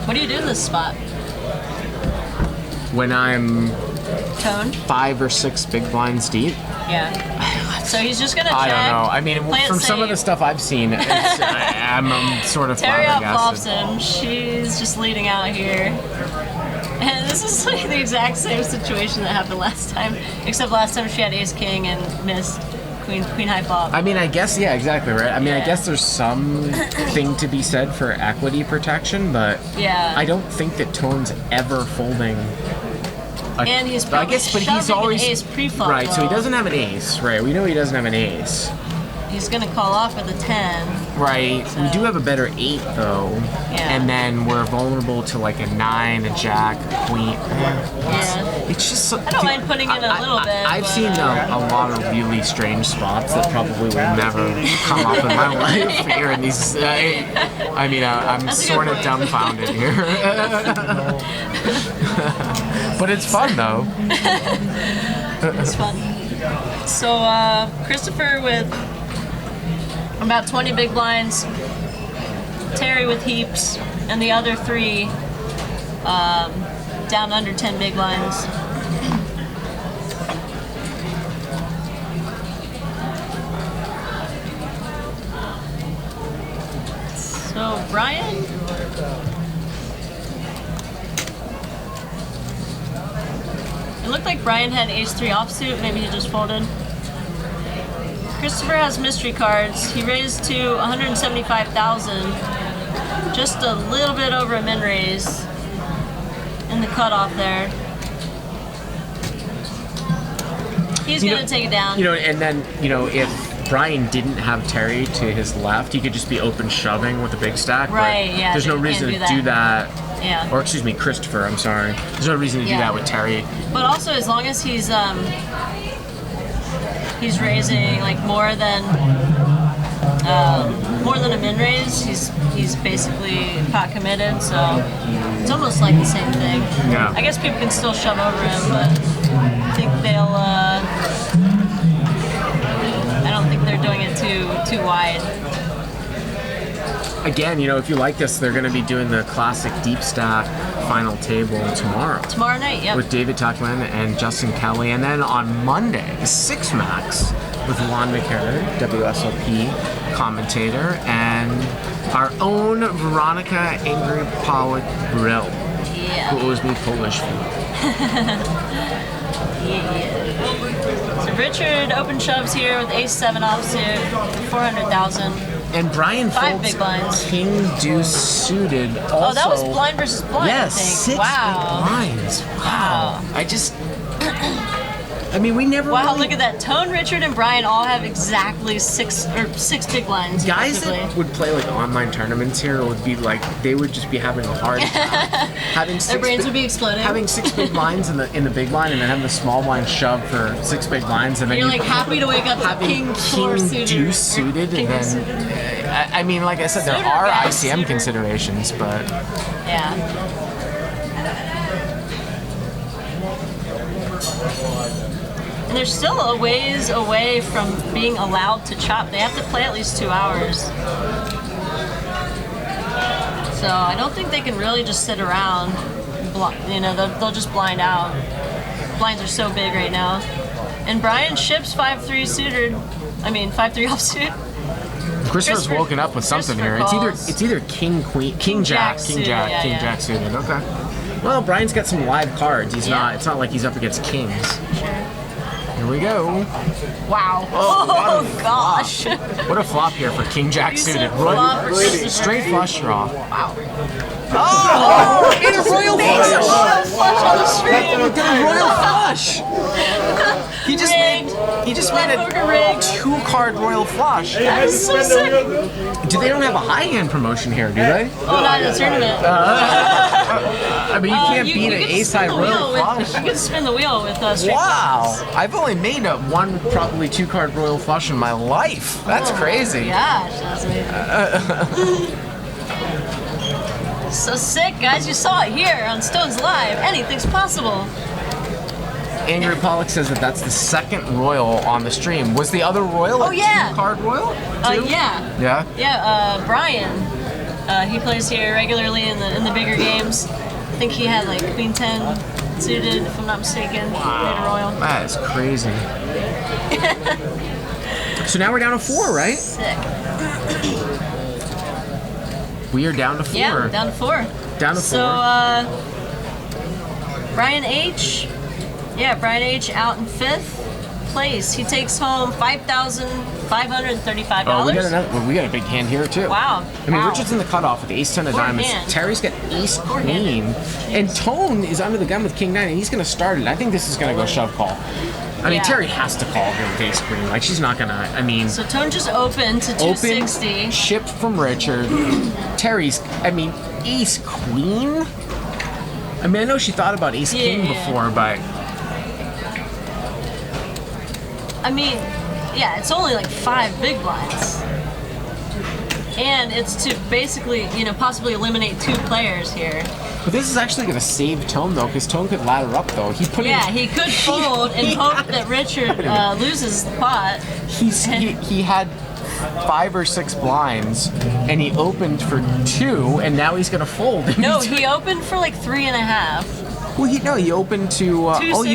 What do you do in this spot? When I'm Tone? 5 or 6 big blinds deep. Yeah. So he's just gonna check. I don't know. I mean, play it from some of the safe. stuff I've seen, I'm sort of Terry outflops flabbergasted. him. She's just leading out here. And this is like the exact same situation that happened last time, except last time she had ace king and missed queen high flop. I mean, I guess, yeah, exactly, right? I mean, I Yeah. guess there's something to be said for equity protection, but Yeah. I don't think that Tone's ever folding. And he's I probably guess, but he's shoving an always ace pre-flop, right. So he though. doesn't have an ace, right? We know he doesn't have an ace, He's gonna call off with a 10. right? We do have a better 8 though, Yeah. and then we're vulnerable to like a 9, a jack, a queen. Yeah. It's just. So, I don't mind putting in a little bit, I've but, seen a lot of really strange spots that probably will never come up in my life here in these. I mean, I'm That's a sort good of point. dumbfounded here. But it's fun though. It's fun. So Christopher with about 20 big blinds, Terry with heaps, and the other 3 down under 10 big blinds. So Brian. It looked like Brian had ace 3 offsuit. Maybe he just folded. Christopher has mystery cards. He raised to 175,000. Just a little bit over a min raise in the cutoff there. He's gonna take it down. And then, if Brian didn't have Terry to his left, he could just be open shoving with a big stack. Right, but yeah, there's no you reason can't to do do that. Yeah. Or excuse me, Christopher, I'm sorry. There's no reason to do Yeah. that with Terry. But also, as long as he's raising like more than a min raise, he's basically pot committed. So it's almost like the same thing. Yeah. I guess people can still shove over him, but I think they'll. I don't think they're doing it too wide. Again, if you like this, they're going to be doing the classic deep stack final table tomorrow. Tomorrow night, yep. With David Tuckman and Justin Kelly. And then on Monday, the Six Max with Lon McCarran, WSOP commentator, and our own Veronica Angry Pollock Brill, Yeah. who owes me Polish food. Yeah. So Richard open shoves here with ace-7 offsuit, 400,000. And Brian 5 folds big blinds. King Deuce suited also. Oh, that was blind versus blind, Yes, I think. 6 Wow. big blinds. Wow. We never Wow, really... look at that. Tone, Richard, and Brian all have exactly six big blinds. Guys that effectively. would play like online tournaments here would be like, they would just be having a hard time. having Their brains would be exploding. Having 6 big blinds in the big blind, and then having the small blind shove for 6 big blinds, and then You're like happy to wake up to having King 4 suited. Deuce suited, King and Deuce then suited. like I said, there Suitor, are guys, ICM suitor. considerations, but Yeah. And they're still a ways away from being allowed to chop. They have to play at least 2 hours. So I don't think they can really just sit around. They'll just blind out. Blinds are so big right now. And Brian ships 5-3 suited. 5-3 offsuit. Christopher's woken up with something here. It's either King Queen, King Jack, King Jack suited. Okay. Well, Brian's got some live cards. He's not. It's not like he's up against kings. Here we go. Wow. Oh, gosh. What a flop here for King Jack Decent suited. flop for Christopher. Straight flush draw. Wow. Oh! It's a royal flush! Flush on the stream. Royal flush! He just made a Poker rigged. 2-card royal flush. That is so sick. They don't have a high hand promotion here, do they? Oh, not in the tournament. You can't You beat an can ace spin high the royal wheel flush. You can spin the wheel with straight Wow! flush. I've only made one probably 2-card royal flush in my life. That's crazy. Gosh, that's amazing. So sick, guys. You saw it here on Stones Live. Anything's possible. Angry Pollock says that's the second royal on the stream. Was the other royal a yeah. 2-card royal? Yeah. Yeah? Yeah, Brian. He plays here regularly in the bigger games. I think he had like Queen 10 suited, if I'm not mistaken. Made a royal. That is crazy. So now we're down to 4, right? Sick. We are down to 4. Yeah, down to 4. Down to 4. So, Brian H. Yeah, Brian H. out in 5th place. He takes home $5,535. Oh, we got a big hand here too. Wow. Wow. Richard's in the cutoff with ace 10 of diamonds. hand. Terry's got ace queen, Four-handed. and Tone is under the gun with king 9, and he's going to start it. I think this is going to go shove call. Yeah. Terry has to call here with ace queen. Like, she's not going to. So Tone just opened to 260. Shipped from Richard. Terry's. Ace queen. I know she thought about ace king before, but. Yeah, it's only like 5 big blinds. And it's to basically, possibly eliminate 2 players here. But this is actually going to save Tone, though, because Tone could ladder up, though. He could fold and hope that Richard loses the pot. He had 5 or 6 blinds, and he opened for 2, and now he's going to fold. No, he opened for like 3.5. Well, he opened to. He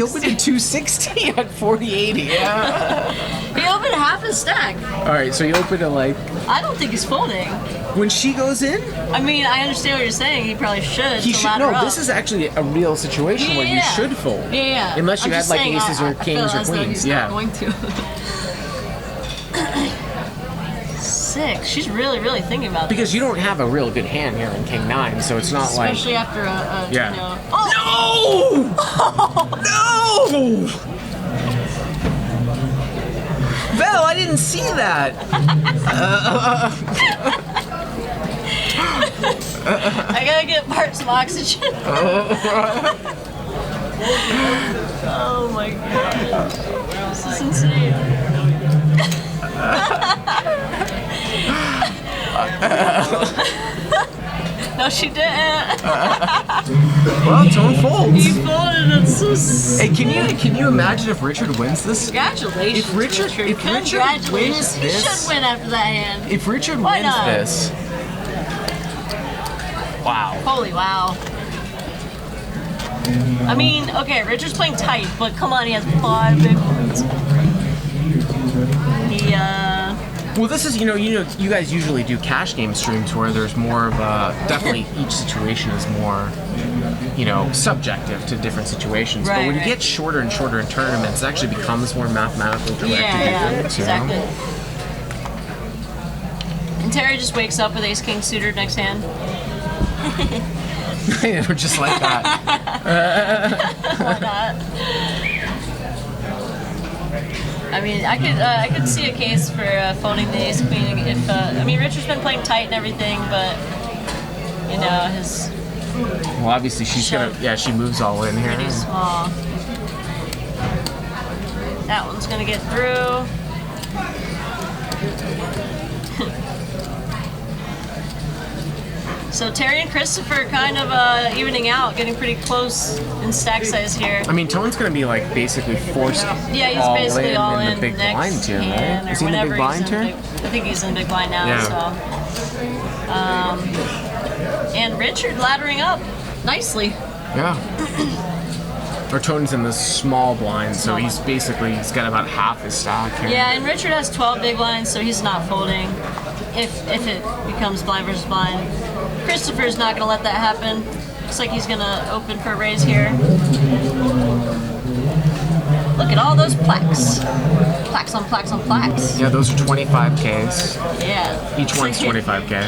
opened to 260. 260 at 4080. Yeah. He opened half his stack. All right, so he opened to I don't think he's folding. when she goes in. I understand what you're saying. He probably should. He to should. ladder No, up. this is actually a real situation where you should fold. Yeah. Unless you I'm had just like saying, aces I or feel kings or as though queens. he's Yeah. not going to. 6. She's really, really thinking about Because you don't have a real good hand here in King 9, so it's not this. like... Especially after a Yeah. you know. Oh! No! Val, I didn't see that. I gotta get Bart some oxygen. Oh my god. This is insane. No, she didn't. Well, Tone folds. He folded it so Hey, can you imagine if Richard wins this? Congratulations, If Richard wins Congratulations. He this- should win after that hand. If Richard Why wins not? this, wow. Holy wow. I mean, okay, Richard's playing tight, but come on, he has 5 big ones. He, Well, this is, you guys usually do cash game streams where there's more of a, definitely each situation is more, subjective to different situations. But Right, when you right. get shorter and shorter in tournaments, it actually becomes more mathematically correct to do yeah, things, exactly. And Terry just wakes up with Ace King suited next hand. We're just like that. Why not? I mean, I could see a case for folding the Ace Queen if Richard's been playing tight and everything, but his Well, obviously she's she moves all in here. pretty small. That one's gonna get through. So Terry and Christopher kind of evening out, getting pretty close in stack size here. I mean, Tone's gonna be like basically forced Yeah, he's basically all in the big next blind tier, hand right? or Is he in the whenever big blind he's in tier? I think he's in big blind now. Yeah. So, and Richard laddering up nicely. Yeah. Or Tone's in the small blind, so Small he's got about half his stack here. Yeah, and Richard has 12 big blinds, so he's not folding if it becomes blind versus blind. Christopher's not going to let that happen. Looks like he's going to open for a raise here. Look at all those plaques. Plaques on plaques on plaques. Yeah, those are 25Ks. Yeah. Each one's 25K.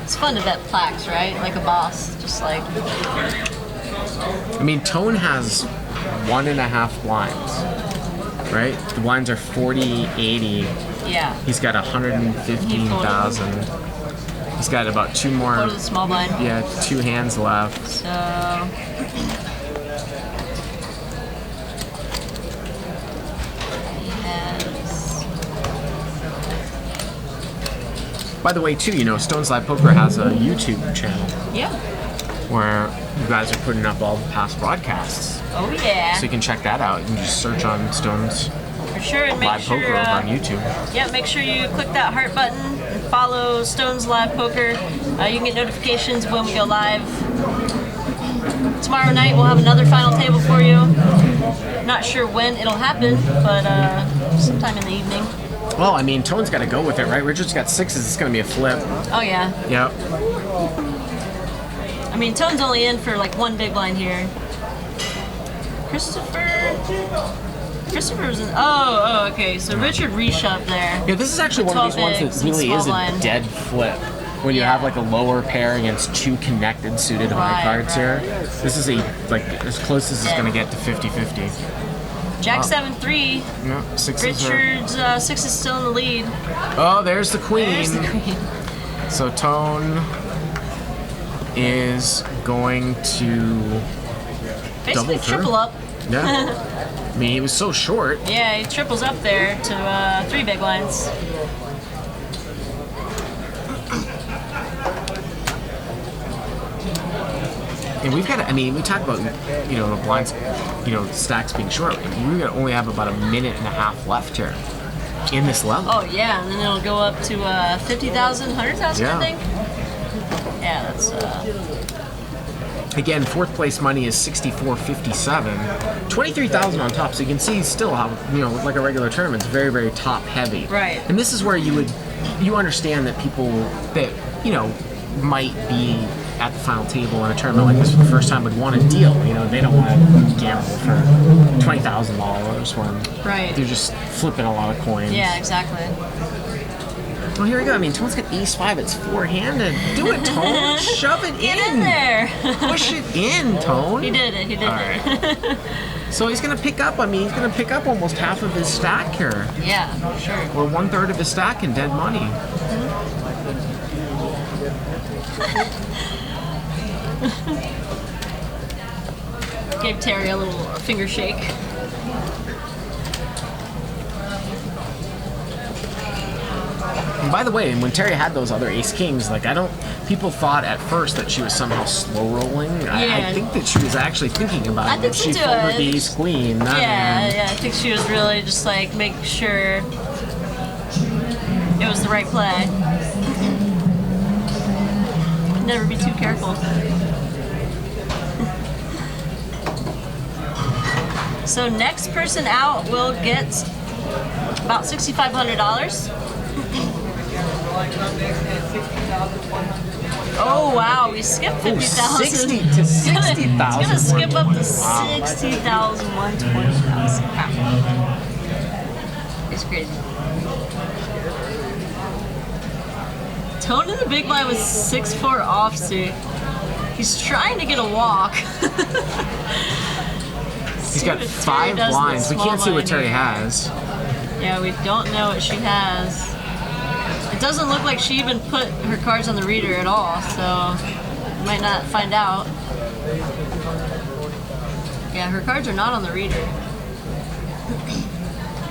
It's fun to bet plaques, right? Like a boss. Just like... I mean, Tone has 1.5 blinds, right? The blinds are 40, 80. Yeah. He's got 115,000. He's got about 2 more. Go to the small blind. Yeah, 2 hands left. So... He has... By the way, too, Stones Live Poker has a YouTube channel Yeah. where you guys are putting up all the past broadcasts. Oh yeah. So you can check that out. You can just search on Stones For sure, and make Live sure, Poker over on YouTube. yeah, make sure you click that heart button and follow Stones Live Poker. You can get notifications when we go live. Tomorrow night we'll have another final table for you. Not sure when it'll happen, but sometime in the evening. Well, I mean, Tone's got to go with it, right? Richard's got 6s. It's going to be a flip. Oh yeah. Yep. I mean, Tone's only in for like 1 big blind here. Christopher's in. Oh, okay. So Richard reshoved there. Yeah, this is actually one of these 12 ones bigs that and really small is a blind. dead flip. When you Yeah. have like a lower pair against 2 connected suited high Right, cards right. here. This is as close as it's going to get to 50-50. Jack 7-3. Yeah, 6s are... Richard's 6 is still in the lead. Oh, there's the queen. There's the queen. So Tone is going to Basically double through. triple up. Yeah. I mean, he was so short. Yeah, he triples up there to 3 big blinds. And we've got to, we talk about, the blinds, stacks being short. We only have about a minute and a half left here in this level. Oh yeah, and then it'll go up to 50,000, 100,000, Yeah. I think. Yeah, that's Again, 4th place money is 64.57, 23,000 on top. So you can see still how, like a regular tournament, it's very, very top heavy. Right. And this is where you understand that people that, might be at the final table in a tournament like this for the first time would want a deal. You know, they don't want to gamble for $20,000 when Right. they're just flipping a lot of coins. Yeah, exactly. Well, here we go. I mean, Tone's got ace five. It's four-handed. Do it, Tone. Shove it Get in there. Push it in, Tone. He did it. He did All it. right. So he's gonna pick up. I mean, he's gonna pick up almost half of his stack here, Yeah, sure. or 1/3 of his stack in dead money. Gave Terry a little finger shake. And by the way, when Terry had those other ace kings, like people thought at first that she was somehow slow rolling. I Yeah. think that she was actually thinking about I it. think If so she too. folded the ace queen. That hand. Yeah, I think she was really just like making sure it was the right play. Never be too careful. So next person out will get about $6,500. Oh wow, we skipped 50,000. 60 to 60,000. It's gonna skip up to Wow. 60,000, 120,000. Wow. It's crazy. Tone in the big blind with 6-4 offsuit. He's trying to get a walk. He's got 5 blinds. We can't see what Terry has. Yeah, we don't know what she has. It doesn't look like she even put her cards on the reader at all, so we might not find out. Yeah, her cards are not on the reader.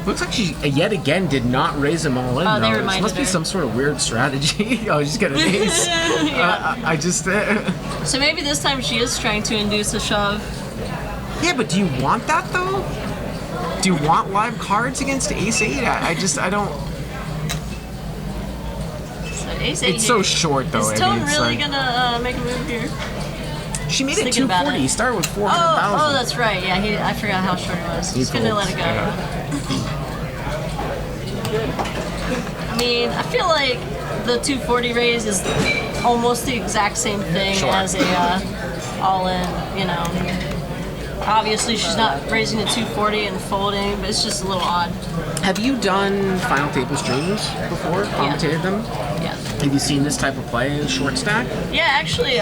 Looks like she yet again did not raise them all in. Oh, they though. This reminded must be her. some sort of weird strategy. Oh, she's got an ace. Yeah. I just. So maybe this time she is trying to induce a shove. Yeah, but do you want that though? Do you want live cards against ace eight? I don't. So ace eight It's so here. short though. Is I Tone mean, it's really like- gonna make a move here? She made it Thinking about 240. it. He started with Oh, 400,000. that's right. Yeah, I forgot how short it was. He's gonna let it go. I mean, I feel like the 240 raise is almost the exact same thing Sure. as a all-in. You know, obviously she's not raising to 240 and folding, but it's just a little odd. Have you done final table streams before? Commentated them? Yeah. Have you seen this type of play in short stack? Yeah, actually,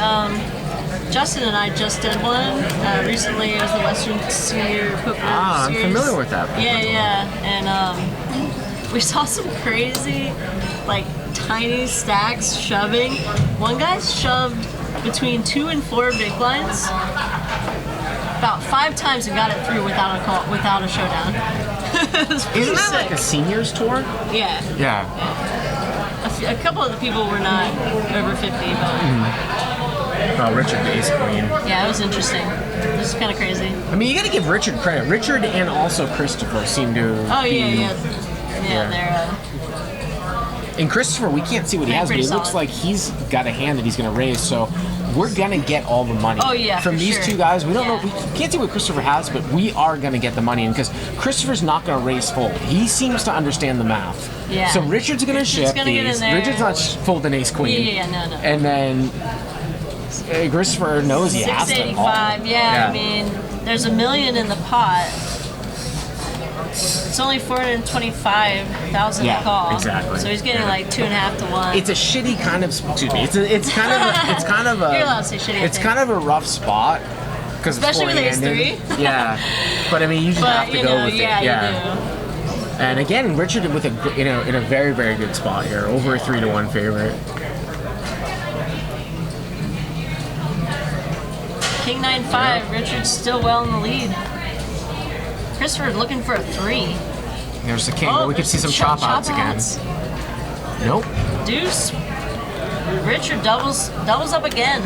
Justin and I just did one recently. It was the Western Senior Poker I'm Series. familiar with that. Yeah, and we saw some crazy, like tiny stacks shoving. One guy shoved between 2 and 4 big blinds about 5 times and got it through without a call, without a showdown. It was pretty Isn't that sick. like a seniors tour? Yeah, Yeah. a couple of the people were not over 50, but Oh, Richard the ace queen. yeah, it was interesting. It was kind of crazy. I mean, you got to give Richard credit. Richard and also Christopher seem to. Oh be, yeah, Yeah. they're. And Christopher, we can't see what he Yeah, has, but pretty it looks solid. like he's got a hand that he's going to raise. So we're going to get all the money. Oh, yeah, from for these sure. two guys. We don't Yeah. know. We can't see what Christopher has, but we are going to get the money in because Christopher's not going to raise fold. He seems to understand the math. Yeah. So Richard's going to Richard's shift gonna get in these. there. Richard's not folding ace queen. Yeah, no. And then Christopher knows he has to call. 685. Yeah, I mean, there's $1 million in the pot. It's only 425,000 Yeah, to call. exactly. So he's getting Yeah. like 2.5 to 1. It's a shitty kind of. Excuse me. It's kind of. It's kind of a. You're allowed to say shitty, I It's think. kind of a rough spot. Especially with ace four-handed. three. Yeah, but I mean, you just have but to you go know, with yeah, it. Yeah. And again, Richard with a in a very very good spot here, over a 3-1 favorite. King 9-5. Richard's still well in the lead. Christopher looking for a 3. There's the king. but we could there's see some chop outs again. outs. Nope. Deuce. Richard doubles up again.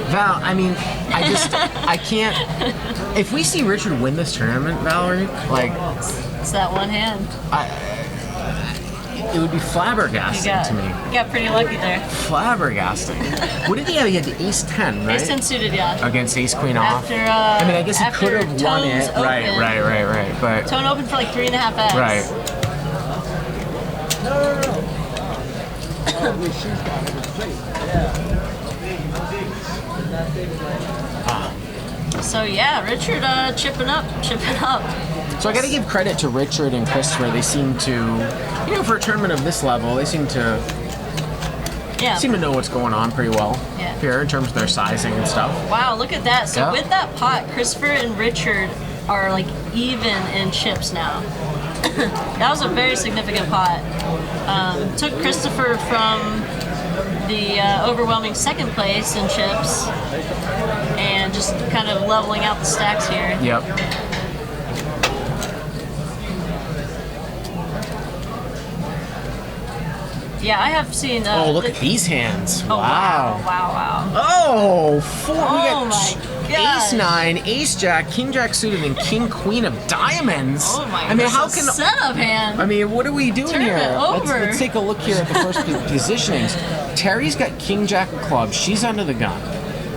Val, I mean, I can't. If we see Richard win this tournament, Valerie, like, It's that one hand. it would be flabbergasting to me. You got pretty lucky there. Flabbergasting. What did he have? He had the ace 10, right? Ace 10 suited, yeah. Against ace queen off. After, I mean, I guess he after could have won Tone's it. Right, open. right. But Tone open for like 3.5x. right. So yeah, Richard chipping up. So I got to give credit to Richard and Christopher. They seem to, for a tournament of this level, they seem to know what's going on pretty well here in terms of their sizing and stuff. Wow, look at that. So Yeah. with that pot, Christopher and Richard are like even in chips now. That was a very significant pot. Took Christopher from the overwhelming second place in chips and just kind of leveling out the stacks here. Yep. Yeah, I have seen. Oh, look at these hands. Oh, Wow. wow. Oh, four. We Oh got my gosh. Ace 9, Ace Jack, King Jack suited, and King Queen of Diamonds. Oh my! I mean, how this is can? a setup hand? I mean, what are we doing Turn here? it over. Let's take a look here at the first positionings. Terry's got King Jack of clubs. She's under the gun.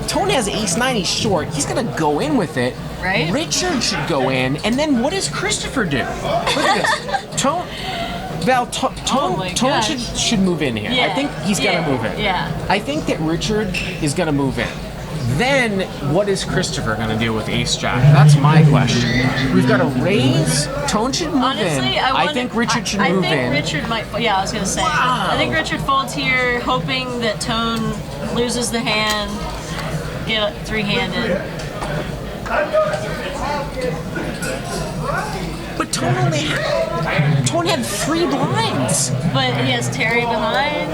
Tony has Ace 9. He's short. He's gonna go in with it. Right. Richard should go in, and then what does Christopher do? Look at this. Tone. Val, Oh my Tone gosh. should move in here. I Yeah. think he's gonna move in. Yeah. I think that Richard is gonna move in. Then what is Christopher gonna do with Ace Jack? That's my question. We've got a raise. Tone should move Honestly, in. I think Richard should I move think in. Richard might. Yeah, I was gonna say. Wow. I think Richard folds here, hoping that Tone loses the hand, get three-handed. But Tone had 3 blinds. But he has Terry behind.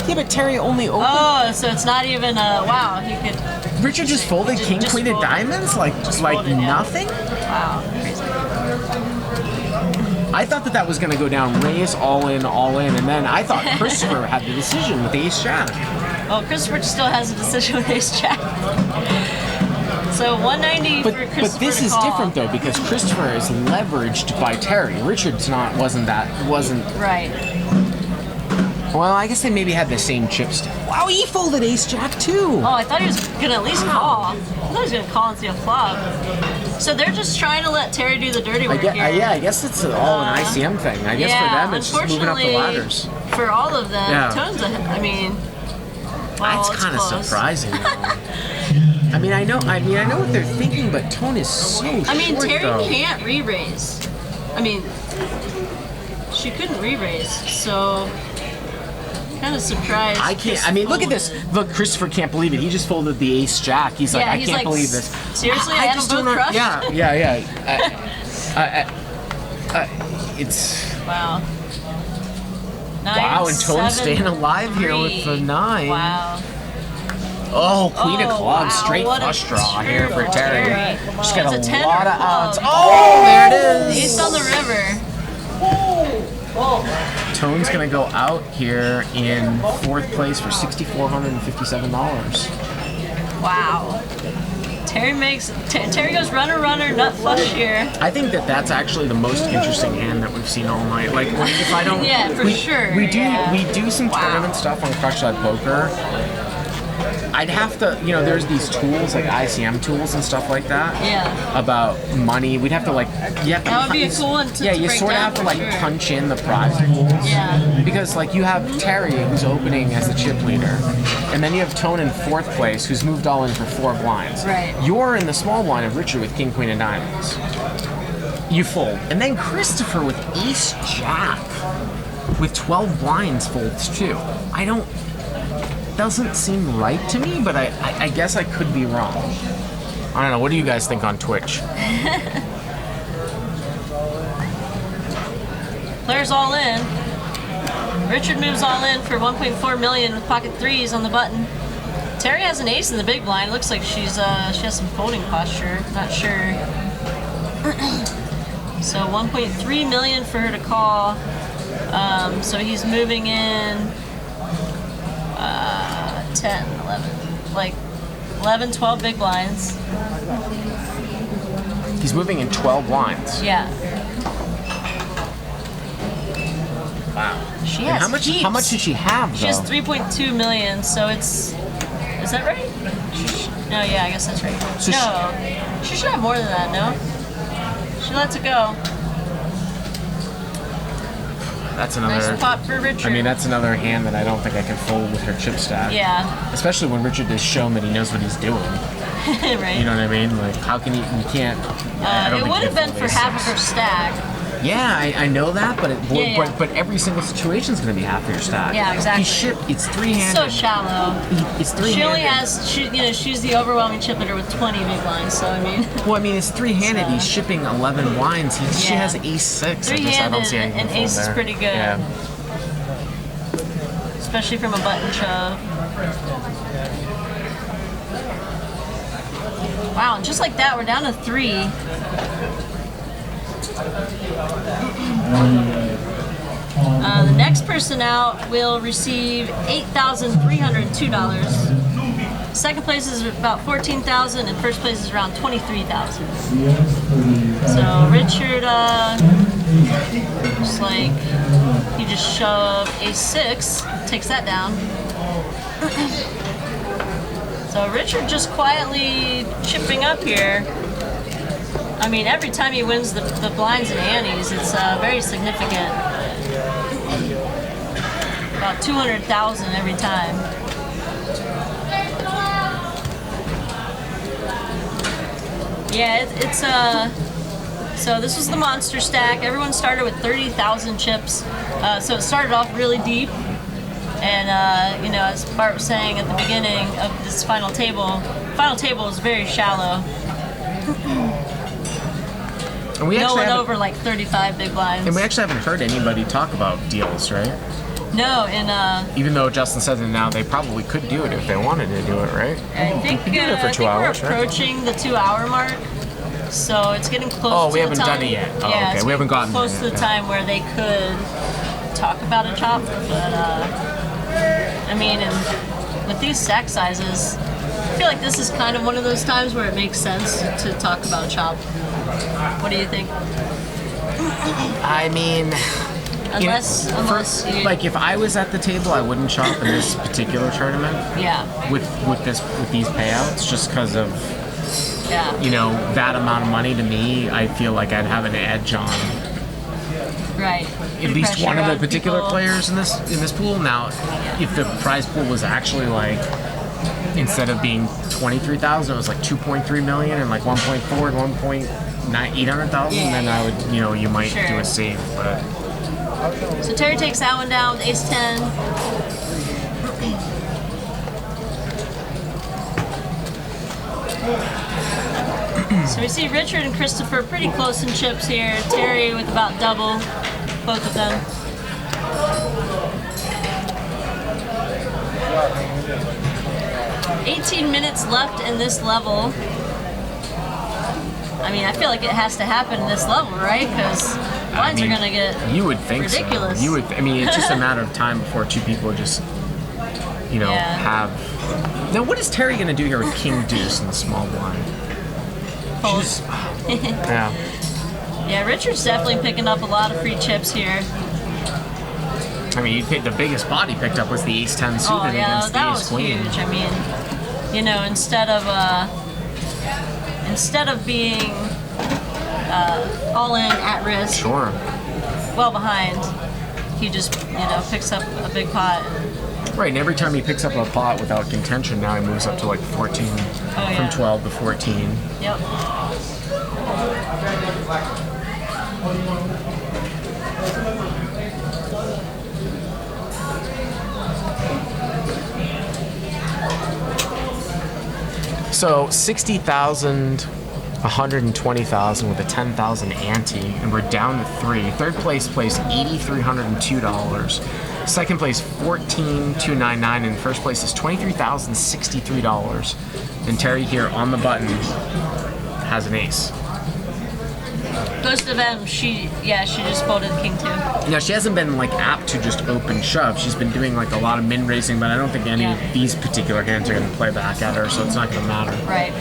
Yeah, but Terry only opened. Oh, so it's not even a wow. He could. Richard just folded King just Queen of folded. Diamonds like folded, yeah. nothing. Wow. Crazy. I thought that was going to go down raise all in, and then I thought Christopher had the decision with Ace Jack. Well, Christopher still has a decision with Ace Jack. So 190 But for Christopher this to is call. different though because Christopher is leveraged by Terry. Richard's wasn't. Right. Well, I guess they maybe had the same chips. Wow, he folded Ace Jack too. Oh, I thought he was gonna at least call. I thought he was gonna call and see a flop. So they're just trying to let Terry do the dirty work here. I guess it's all an ICM thing. I guess for them it's just moving up the ladders. For all of them, Yeah. Tone's I mean, well, That's it's kind of close. surprising. Though. I mean, I know what they're thinking, but Tone is so I mean, short, Terry though. can't re-raise. I mean, she couldn't re-raise, so kind of surprised. I can't. I mean, look at this. Look, Christopher can't believe it. He just folded the Ace Jack. He's like, Yeah, I he's can't like, believe this. seriously, I had just them both don't know- crushed? Yeah. It's Wow. wow, and Tone's staying alive here with the 9. Wow. Oh, Queen of Oh, Clubs, wow, straight what a flush draw here for turn. Terry. Terry. She's got It's a a 10 lot or of odds. club. Oh, there it is. Ace on the river. Tone's gonna go out here in 4th place for $6,457. Wow. Terry goes runner, nut flush here. I think that's actually the most interesting hand that we've seen all night. Like, if I don't, Yeah, for sure, We do yeah. we do some Wow. tournament stuff on Crush Side Poker. I'd have to, there's these tools like ICM tools and stuff like that. Yeah. About money, we'd have to you have to. That would be a cool one to Yeah, you break sort of down have to for sure. punch in the prize pools. Yeah. Because you have Terry who's opening as the chip leader, and then you have Tone in 4th place who's moved all in for 4 blinds. Right. You're in the small blind of Richard with King Queen of Diamonds. You fold, and then Christopher with Ace Jack with 12 blinds folds too. Doesn't seem right to me, but I guess I could be wrong. I don't know. What do you guys think on Twitch? Players all in. Richard moves all in for 1.4 million with pocket 3s on the button. Terry has an ace in the big blind. It looks like she has some folding posture. Not sure. So 1.3 million for her to call. So he's moving in 10, 11, like 11, 12 big blinds. He's moving in 12 blinds. Yeah. Wow. She And has how much? heaps. How much does she have? She has though? 3.2 million, so it's. Is that right? No, yeah, I guess that's right. So no, she should have more than that. No, she lets it go. That's another. Nice pot for Richard. I mean, that's another hand that I don't think I could fold with her chip stack. Yeah. Especially when Richard has shown that he knows what he's doing. Right. You know what I mean? Like, how can you can't. I don't It think would you have can been fold for half of ace-6. her stack. Yeah, I know that, but Yeah. but every single situation is going to be half your stack. Yeah, exactly. He's it's three-handed. So shallow. It's three-handed. She only has, she's the overwhelming chip leader with 20 big blinds. So I mean. Well, I mean, it's three-handed. So- He's shipping 11 blinds. She Yeah. has ace-6. I don't Three-handed see anything and to fold ace is there. pretty good. Yeah. Especially from a button shove. Wow, and just like that, we're down to 3. The next person out will receive $8,302. Second place is about $14,000, and first place is around $23,000. So Richard, just like he just shoved ace-6, takes that down. So Richard just quietly chipping up here. I mean, every time he wins the blinds and antes, it's very significant. About 200,000 every time. Yeah, so this was the monster stack. Everyone started with 30,000 chips. So it started off really deep. And, as Bart was saying at the beginning of this final table is very shallow. And we No actually one haven't- over like 35 big blinds. And we actually haven't heard anybody talk about deals, right? No, and Even though Justin says it now, they probably could do it if they wanted to do it, right? I think, do it for I 2 think hours, we're right? approaching the 2-hour mark. So it's getting close Oh, to we the haven't time. done it yet. Oh, yeah, okay. it's We haven't getting gotten close there to the yet, yeah. time where they could talk about a chop. But, I mean, and with these stack sizes, I feel like this is kind of one of those times where it makes sense to talk about chop. What do you think? I mean, Unless you, like if I was at the table, I wouldn't chop in this particular tournament yeah, with these payouts, just because of yeah, that amount of money. To me, I feel like I'd have an edge on right. at least Pressure one of the on particular people. players in this pool. Now, if the prize pool was actually like, instead of being 23,000, it was like 2.3 million and like 1.4 and 1.800,000, Yeah, then I would, you might Sure. do a save. But So Terry takes that one down with ace-10. So we see Richard and Christopher pretty close in chips here. Terry with about double, both of them. "18 minutes left in this level." I mean, I feel like it has to happen in this level, right? Because blinds are gonna get you would think ridiculous. so. I mean, it's just a matter of time before two people just, Yeah. have. Now, what is Terry gonna do here with King Deuce in the small blind? fold. Yeah. Yeah, Richard's definitely picking up a lot of free chips here. I mean, the biggest pot he picked up was the ace-10 suited Oh yeah, against that the was ace-queen. huge. I mean, instead of being all in at risk, Sure. well behind, he just picks up a big pot. Right, and every time he picks up a pot without contention, now he moves up to like 14, Oh, yeah. from 12 to 14. Yep. So 60,000, 120,000 with a 10,000 ante, and we're down to 3. Third place placed $8,302. Second place $14,299, and first place is $23,063. And Terry here on the button has an ace. Goes to them. She just folded king 2. Now she hasn't been like apt to just open shove. She's been doing like a lot of min raising, but I don't think any Yeah. of these particular hands are going to play back at her, so it's not going to matter. Right.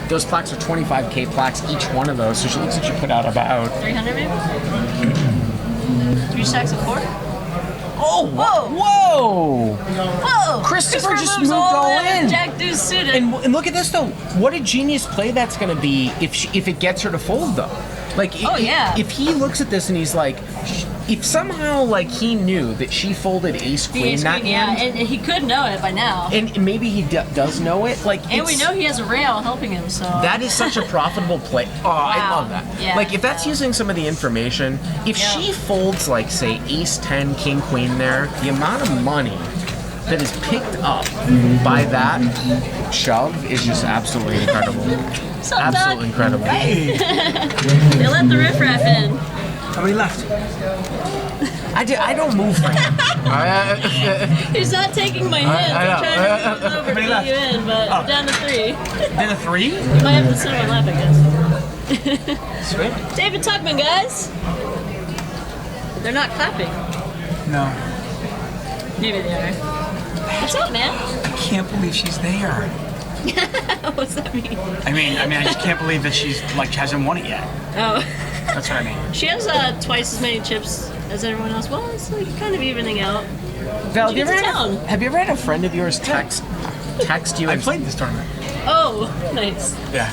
Those plaques are 25K plaques, each one of those. So she looks like she put out about 300 maybe. 3 stacks of 4. Whoa! Whoa! Whoa! Whoa! Christopher just moves moved all with in. Jack Deuce suited. And look at this though. What a genius play that's going to be if it gets her to fold though. Like, Oh, yeah. if he looks at this and he's like, if somehow like he knew that she folded ace The queen ace that queen, yeah, hand, and he could know it by now. and maybe he does know it. Like, And we it's- know he has a rail helping him, so. that is such a profitable play. Oh, I Wow. love that. Yeah, Like, if that's yeah. using some of the information, if Yeah. she folds like say ace 10, king queen there, the amount of money that is picked up by that shove is just absolutely incredible. What's up, Doug? Absolutely incredible. They let the riffraff in. How many left? I don't move for him. He's not taking my hint. I know. I'm trying to move over to many get left? you in, but Oh. we're down to 3. Then a 3? You might have to sit on my lap, I guess. Sweet. David Tuckman, guys. They're not clapping. No. Maybe they are. What's up, man? I can't believe she's there. What's that mean? I mean, I just can't believe that she's like hasn't won it yet. Oh, That's what I mean. she has twice as many chips as everyone else. Well, it's like kind of evening out. Val, Did you get to town? have you ever had a friend of yours text you? I and- played this tournament. Oh, nice. Yeah.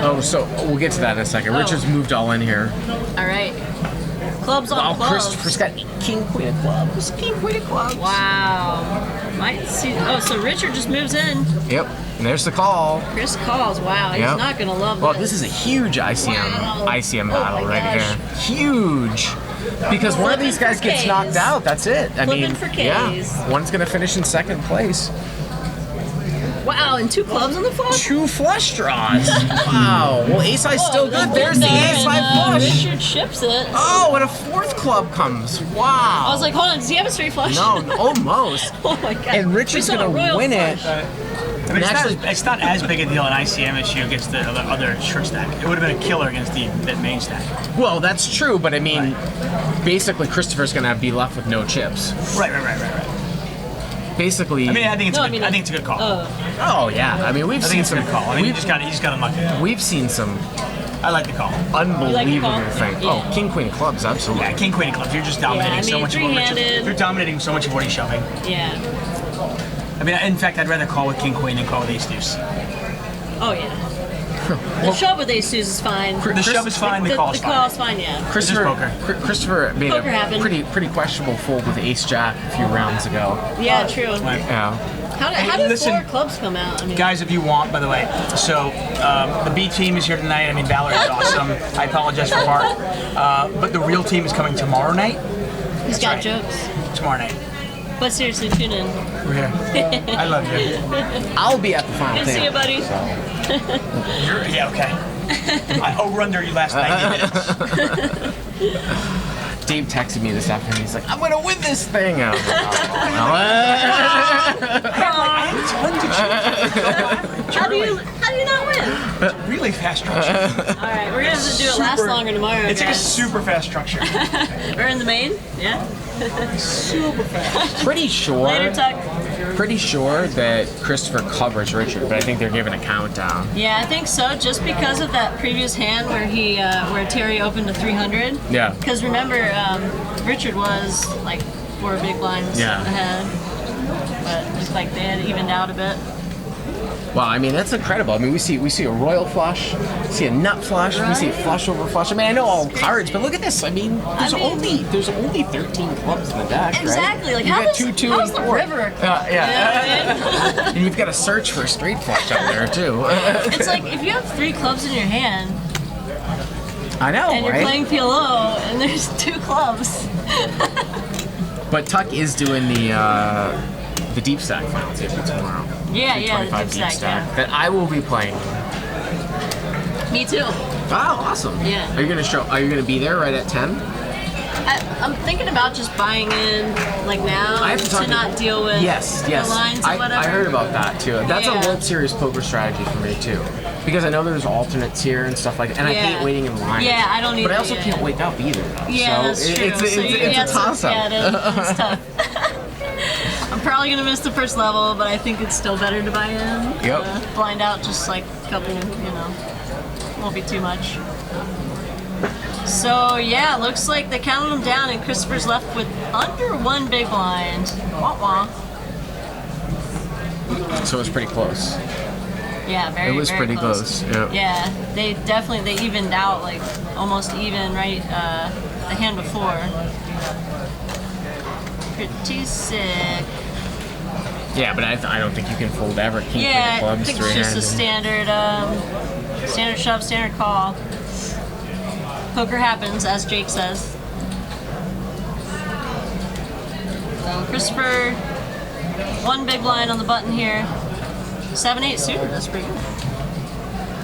Oh, so we'll get to that in a second. Oh. Richard's moved all in here. All right. Clubs on Wow, clubs. Christopher's got king, queen of clubs. King, queen of clubs. Wow. Might see. Oh, so Richard just moves in. Yep, and there's the call. Chris calls. Wow, he's Yep. not gonna love Well, this. this is a huge ICM Wow. battle Oh my right gosh. here. Huge. Because one of Flipping these guys for gets Ks. knocked out. That's it. I Flipping mean, for Ks. yeah. One's gonna finish in second place. Wow, and 2 clubs on the flush. 2 flush draws. Wow. Well, ace high's still Whoa, good. There's the there, ace high and, flush. Richard ships it. Oh, and a 4th club comes. Wow. I was like, hold on, does he have a straight flush? no, almost. Oh my god. And Richard's We saw a gonna royal win it. flush. I mean, Actually- it's not as big a deal in ICM as she against the other short stack. It would have been a killer against the main stack. Well, that's true, but I mean, basically, Christopher's gonna be left with no chips. Right. Basically. I mean, I think it's No, a good, I think it's a good call. Oh yeah. I mean, we've I think seen it's a some. good call. I mean, you We've, just got to muck it. we've seen some I like the call. unbelievable call? things. Yeah. Oh, king queen of clubs, absolutely. Yeah, king queen of clubs. You're just dominating I so mean, much of what Richard. three-handed. You're dominating so much of what he's shoving. Yeah. I mean, in fact, I'd rather call with king queen than call with ace deuce. Oh yeah. The shove with ace deuce is fine. The shove is fine. The call is The fine. call's fine, yeah. Christopher, poker. Christopher made Poker a happened. pretty questionable fold with ace jack a few rounds ago. Yeah, true. Yeah. How did Listen, 4 clubs come out? I mean, Guys, if you want, by the way, so the B team is here tonight. I mean, Valerie is awesome. I apologize for Mark. But the real team is coming tomorrow night. he's got right. jokes. Tomorrow night. But seriously, tune in. We're here. I love you. I'll be at the final Good to see you, table. buddy. Yeah, okay. I over-under you last 90 minutes. Dave texted me this afternoon. He's like, "I'm gonna win this thing." I was like, How do you not win? Really fast structure. All right, we're gonna have to do it last Super- longer tomorrow, It's like a guys. super fast structure. We're in the main, yeah. Super fast. pretty sure. Later, Tuck. Pretty sure that Christopher covers Richard, but I think they're giving a countdown. Yeah, I think so. Just because of that previous hand where where Terry opened to 300. Yeah. Because remember, Richard was like 4 big blinds Yeah. ahead, but it looks like they had evened out a bit. Well, I mean that's incredible. I mean we see a royal flush, see a nut flush, we see flush over flush. I mean I know all cards, but look at this. I mean there's only 13 clubs in the deck, right? Exactly. Like You how got does 2, 2, how's and the 4. river? Yeah. You know what I mean? And you've got to search for a straight flush out there too. It's like if you have 3 clubs in your hand I know, and you're right? playing PLO and there's 2 clubs. But Tuck is doing the deep stack final table tomorrow. Yeah, The yeah, the 25 deep stack, yeah. that I will be playing. Me too. Wow, awesome. Yeah. Are you gonna be there right at 10? I'm thinking about just buying in like now I have to talk not deal with yes. the lines or whatever. I heard about that too. That's Yeah. a World Series poker strategy for me too, because I know there's alternates here and stuff like that, and I Yeah. hate waiting in line. Yeah, I don't But I either, also yeah. can't wake up either. Yeah, so that's true. It's So you a have to- toss up. Yeah, it's tough. I'm probably gonna miss the first level, but I think it's still better to buy in. Yep. Blind out just like a couple, won't be too much. So yeah, looks like they counted them down, and Christopher's left with under 1 big blind. Wah wah. So it was pretty close. Yeah, very. It was very pretty close. Yeah. Yeah, they evened out like almost even, right? The hand before. Pretty sick. Yeah, but I don't think you can fold ever. King Yeah, of clubs, I think it's just a standard shove, standard call. Poker happens, as Jake says. So Christopher, one big blind on the button here. 7-8 suited, that's pretty good.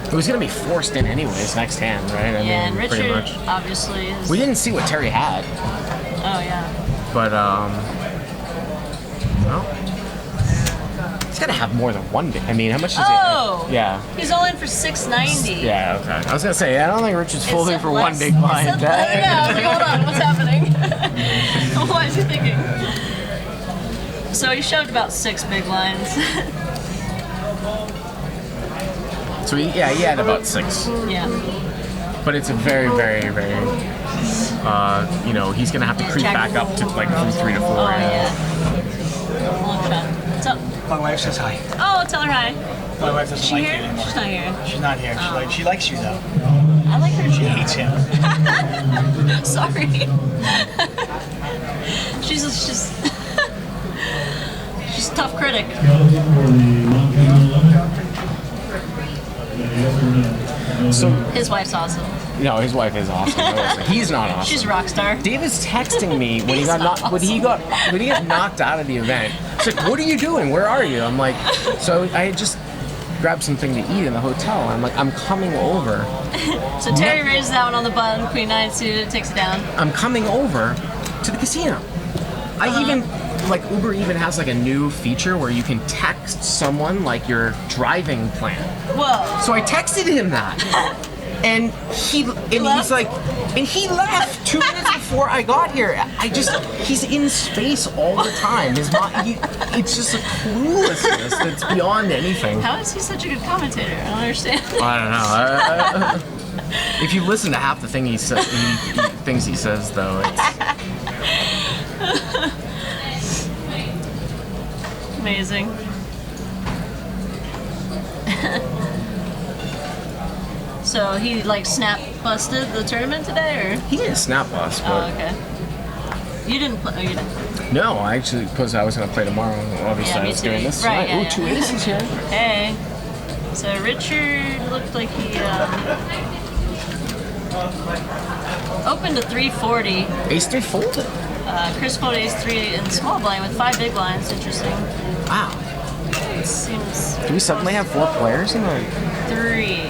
It was going to be forced in anyways next hand, right? I Yeah, and mean, pretty Richard much. obviously is. We didn't see what Terry had, Oh yeah. but well, he's got to have more than one big. I mean, how much is Oh! it? Yeah. He's all in for 690. Yeah, okay. I was going to say, I don't think Richard's It folding said for less- one big it blind. said less- yeah, I was like, hold on, what's happening? What is he thinking? So he shoved about 6 big blinds. So he had about 6. Yeah. But it's a very, very, very, he's going to have to creep back up to like from 3 to 4. Oh yeah. Long shot. What's up? My wife says hi. Oh, tell her hi. My wife doesn't She like you here? anymore. She's not here. She's not here. She likes you though. I like her She too. hates him. Sorry. she's she's a tough critic. So, His wife's awesome. no, his wife is awesome. He's not awesome. She's a rock star. David's texting me when he He's got not when he got knocked out of the event. He's like, "What are you doing? Where are you?" I'm like, "So I had just grabbed something to eat in the hotel." I'm like, "I'm coming over. So Terry raises that one on the button, Queen 9 suited, takes it down. I'm coming over to the casino." I even Uber even has like a new feature where you can text someone like your driving plan. Whoa. So I texted him that. And he left 2 minutes before I got here. He's in space all the time. It's just a cluelessness that's beyond anything. How is he such a good commentator? I don't understand. I don't know. If you listen to half the thing he says, things he says though, it's Amazing. So he snap busted the tournament today, or? he didn't snap us, Oh, but okay. You didn't play. Oh, you didn't. no, I actually because I was gonna play tomorrow. Obviously, Yeah, I me was too. doing this. Right, tonight. yeah, Ooh, 2 yeah. aces here. Hey. So Richard looked like he opened to 340. Ace 3 folded. Chris folded ace 3 in small blind with 5 big blinds. Interesting. Wow. It seems Do we suddenly have 4 players in the? 3.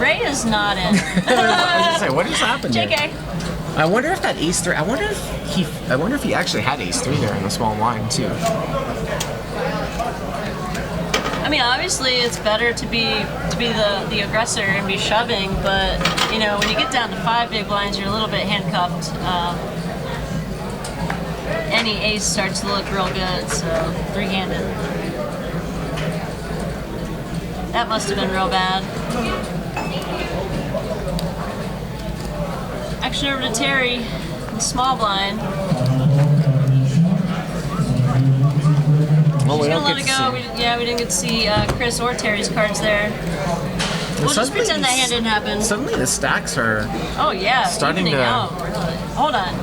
Ray is not in. I was gonna say, what just happened here? JK. I wonder if that ace 3. I wonder if he actually had ace 3 there in the small line too. I mean, obviously, it's better to be the aggressor and be shoving, but when you get down to 5 big blinds, you're a little bit handcuffed. Any ace starts to look real good, so 3-handed. That must have been real bad. Action over to Terry, the small blind. Well, we He's don't gonna let get it to go. see. We didn't get to see Chris or Terry's cards there. We'll just Suddenly pretend that these- hand didn't happen. Suddenly the stacks are Oh yeah, starting evening to- out. Really. Hold on.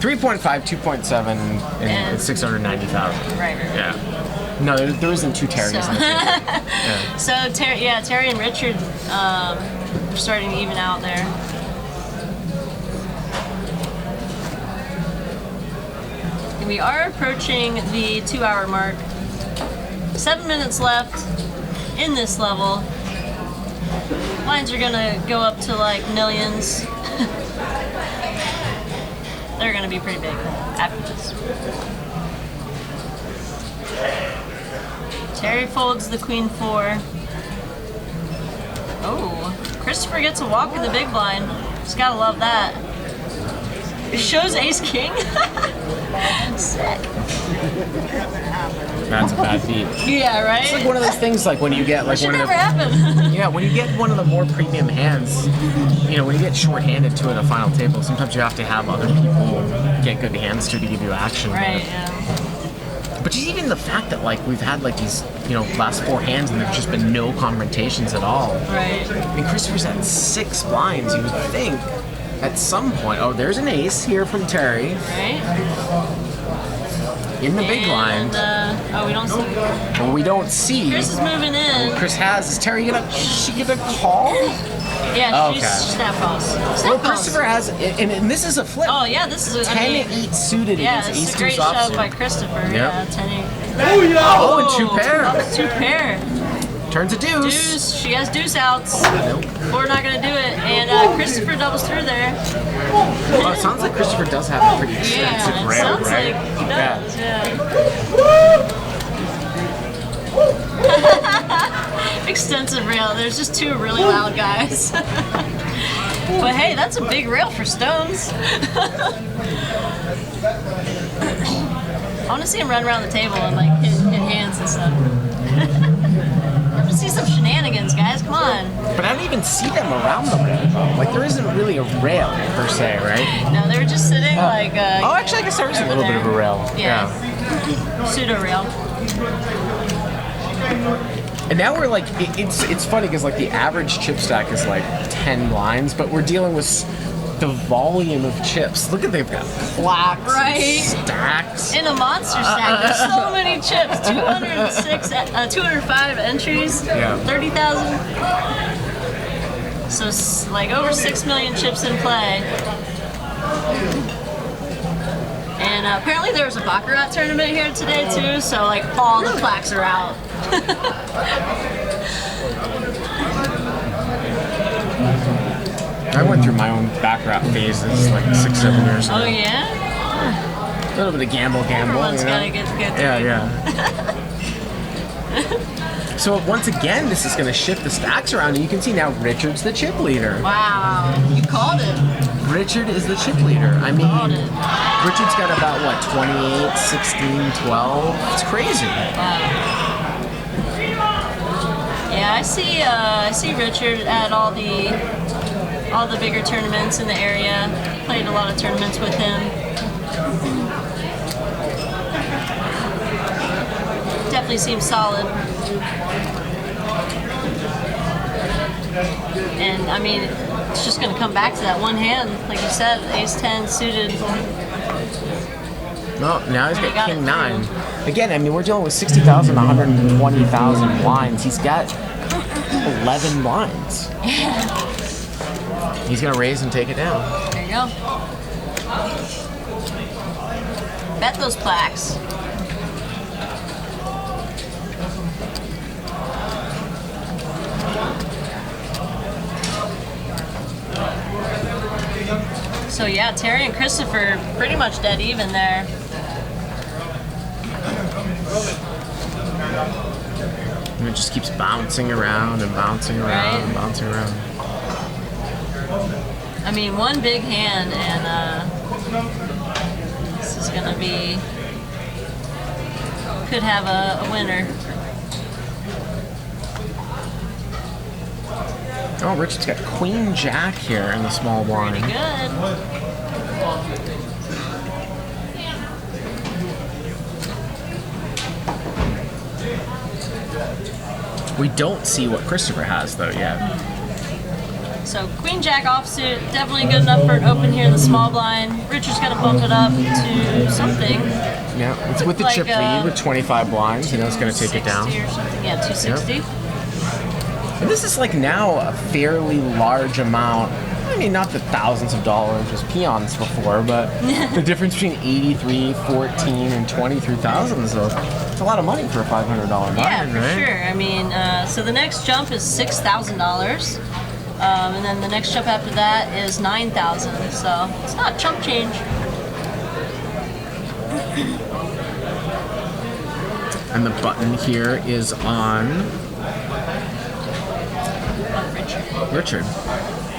3.5, 2.7, and 690,000. Right. Yeah. No, there isn't 2 Terrys So- in the table. Yeah. So Terry and Richard are starting to even out there. And we are approaching the 2-hour mark. 7 minutes left in this level. Lines are gonna go up to millions. They're gonna be pretty big after this. Terry folds the queen 4. Oh, Christopher gets a walk in the big blind. Just gotta love that. It shows ace king. Sick. That's a bad beat. Yeah, right? It's like one of those things like when you get like Should one of never the happen. yeah, when you get one of the more premium hands, when you get short-handed to at a final table, sometimes you have to have other people get good hands to give you action. Right, yeah. But just even the fact that like we've had like these, last 4 hands and there's just been no confrontations at all. Right. I mean, Christopher's had 6 blinds. You would think at some point, oh, there's an ace here from Terry Right. in the big blind. We don't see. But we don't see. Chris is moving in. Chris has. Is Terry gonna? She gonna call? Yeah, Okay. she's snap calls. Well, Snap calls. Christopher has, and this is a flip. Oh yeah, this is 10-8 suited yeah, against this is ace a great 2 soft shove suit. by Christopher. Yep. Yeah, 10-8. Oh, and 2 pair. 2 pair. Turns a deuce. Deuce. She has deuce outs. We're not gonna do it, and Christopher doubles through there. Oh, it sounds like Christopher does have a pretty Yeah, extensive it rail, sounds right? like he does. Yeah. Extensive rail. There's just 2 really loud guys. But hey, that's a big rail for stones. I want to see him run around the table and like hit hands and stuff. I want to see some shenanigans, guys. Come on. But I don't even see them around the rail. Like, there isn't really a rail, per se, right? No, they were just sitting like. Oh, actually, I guess there is a over little bit of a rail. Yeah. Pseudo rail. And now we're like, it's funny because like the average chip stack is like 10 blinds, but we're dealing with the volume of chips. Look at they've got plaques, Right. stacks. In a monster stack, there's so many chips. 205 entries. Yeah. 30,000. So like over 6 million chips in play. And apparently there was a Baccarat tournament here today too, so like all the plaques are out. I went through my own baccarat phases like 6-7 years ago. Oh yeah? A little bit of gamble. Everyone's you know? gotta get Yeah. So once again, this is going to shift the stacks around, and you can see now Richard's the chip leader. Wow, you called it. Richard is the chip leader. I mean, Called it. Richard's got about, 28, 16, 12? It's crazy. Yeah, I see Richard at all the bigger tournaments in the area. Played a lot of tournaments with him. Definitely seems solid. And I mean, it's just going to come back to that one hand, like you said, ace 10 suited. Well, now he's He got got king it 9. Again, I mean, we're dealing with 60,000, 120,000 blinds. He's got 11 blinds. He's going to raise and take it down. There you go. Bet those plaques. So yeah, Terry and Christopher pretty much dead even there. And it just keeps bouncing around and bouncing around Right. and bouncing around. I mean, one big hand, and this is gonna be, could have a winner. Oh, Richard's got Queen Jack here in the small blind. Pretty good. We don't see what Christopher has though yet. So Queen Jack offsuit, definitely good enough for an open here in the small blind. Richard's gonna bump it up to something. Yeah, it's with the Like, chip lead with 25 blinds. You know, it's going to take it down. 260 or something. Yeah, 260. And this is like now a fairly large amount. I mean, not the thousands of dollars as peons before, but the difference between 83, 14, and 23,000 is a lot of money for a $500 blind, Yeah, for right? sure. I mean, so the next jump is $6,000. And then the next jump after that is 9,000. So it's not chump change. And the button here is on Richard.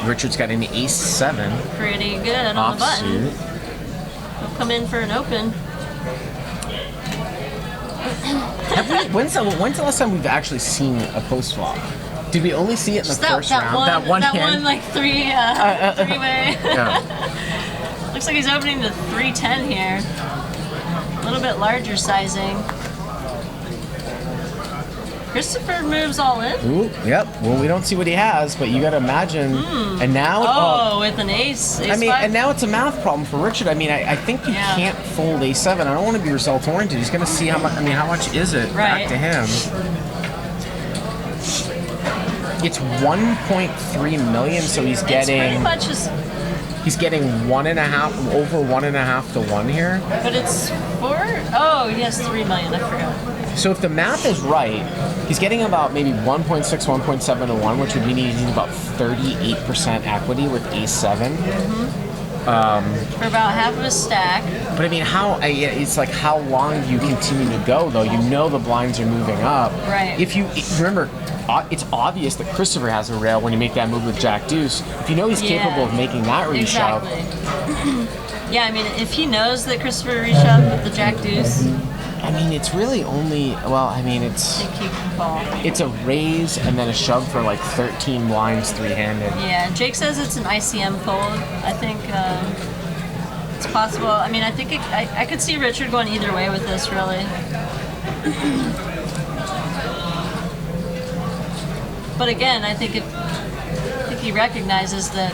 Richard's got an ace 7 Pretty good on the button. offsuit. He'll come in for an open. When's the last time we've actually seen a post flop? Did we only see it in the Just first round? that one hand? like three-way. Yeah. Looks like he's opening to 310 here. A little bit larger sizing. Christopher moves all in. Ooh, yep. Well, we don't see what he has, but you got to imagine. And now, Oh, with an ace. I mean, five. and now it's a math problem for Richard. I mean, I think you can't fold a7. I don't want to be result oriented. He's going to see how much. I mean, how much is it back to him? It's 1.3 million, so he's getting. It's pretty much just. He's getting over 1.5 to 1 here. But it's 4. Oh, he has 3 million. I forgot. So if the math is right, he's getting about maybe 1.6, 1.7 to 1, which would mean he's using about 38% equity with a7. For about half of his stack. But I mean, it's like how long do you continue to go, though? You know the blinds are moving up. Right. Remember, it's obvious that Christopher has a rail when you make that move with Jack Deuce. If you know he's capable of making that reshove. Exactly. Yeah, I mean, if he knows that Christopher reshoved with the Jack Deuce, I mean, it's really only, I think he can call. it's a raise and then a shove for like 13 blinds three-handed. Yeah, Jake says it's an ICM fold. I think it's possible. I mean, I think I could see Richard going either way with this, really. But again, I think he recognizes that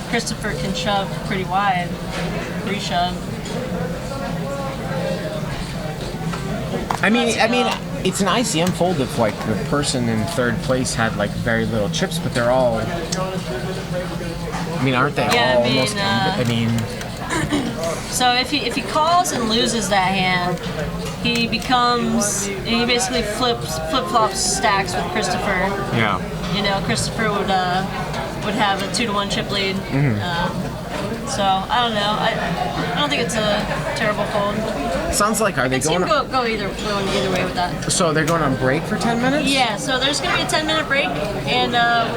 Christopher can shove pretty wide, reshove. I mean, it's an ICM fold if like the person in third place had like very little chips, but they're all. I mean, aren't they all almost? So if he calls and loses that hand, he basically flip flops stacks with Christopher. Yeah. You know, Christopher would have a 2-to-1 chip lead. So I don't know. I don't think it's a terrible fold. Sounds like are they going? Go either way with that. So they're going on break for 10 minutes? Yeah. So there's gonna be a 10-minute break, and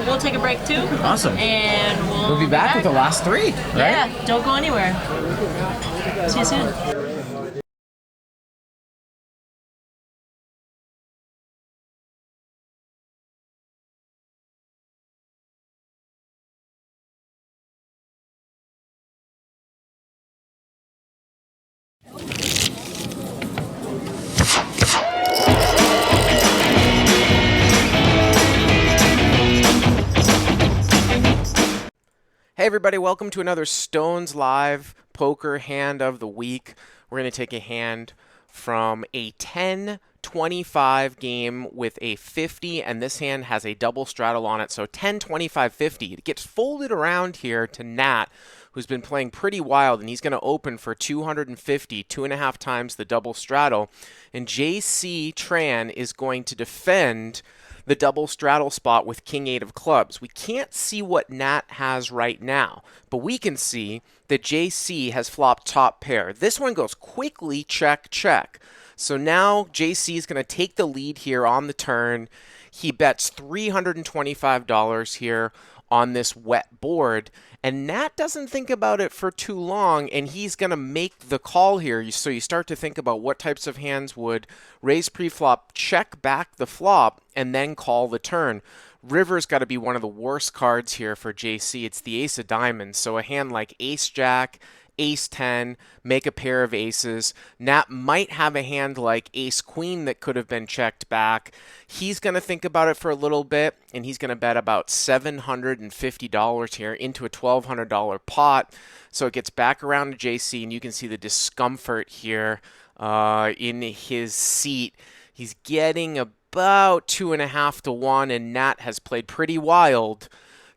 we'll take a break too. Awesome. And we'll be back with the last 3. Right? Yeah. Don't go anywhere. See you soon. Hey everybody, welcome to another Stones Live Poker Hand of the Week. We're going to take a hand from a 10-25 game with a 50, and this hand has a double straddle on it, so 10-25-50. It gets folded around here to Nat, who's been playing pretty wild, and he's going to open for 250, 2.5 times the double straddle, and JC Tran is going to defend the double straddle spot with King 8 of clubs. We can't see what Nat has right now, but we can see that JC has flopped top pair. This one goes quickly check, check. So now JC is going to take the lead here on the turn. He bets $325 here on this wet board, and Nat doesn't think about it for too long, and he's going to make the call here. So you start to think about what types of hands would raise pre-flop, check back the flop, and then call the turn. River's got to be one of the worst cards here for JC. It's the ace of diamonds, so a hand like ace-jack, ace-10, make a pair of aces. Nat might have a hand like ace-queen that could have been checked back. He's going to think about it for a little bit, and he's going to bet about $750 here into a $1,200 pot. So it gets back around to JC, and you can see the discomfort here in his seat. He's getting about 2.5 to 1, and Nat has played pretty wild.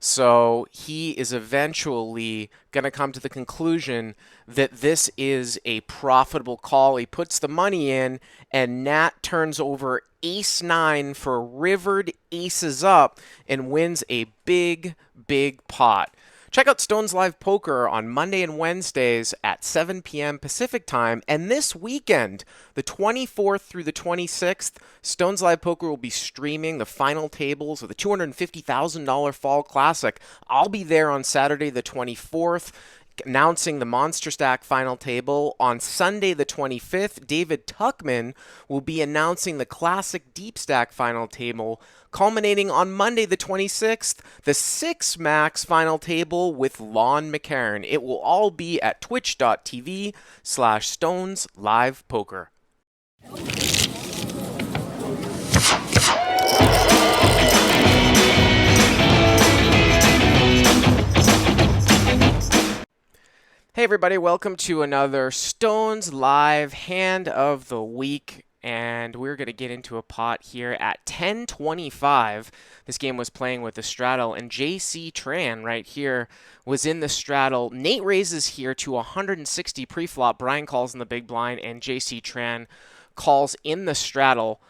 So he is eventually going to come to the conclusion that this is a profitable call. He puts the money in, and Nat turns over ace-9 for rivered aces up and wins a big, big pot. Check out Stones Live Poker on Monday and Wednesdays at 7 p.m. Pacific Time. And this weekend, the 24th through the 26th, Stones Live Poker will be streaming the final tables of the $250,000 Fall Classic. I'll be there on Saturday the 24th, announcing the Monster Stack final table. On Sunday the 25th, David Tuckman will be announcing the Classic Deep Stack final table, culminating on Monday the 26th, the 6 Max final table with Lon McCarron. It will all be at twitch.tv/Stones Live Poker. everybody, welcome to another Stones Live Hand of the Week, and we're going to get into a pot here at 1025. This game was playing with the straddle, and JC Tran right here was in the straddle. Nate raises here to 160 pre-flop. Brian calls in the big blind, and JC Tran calls in the straddle.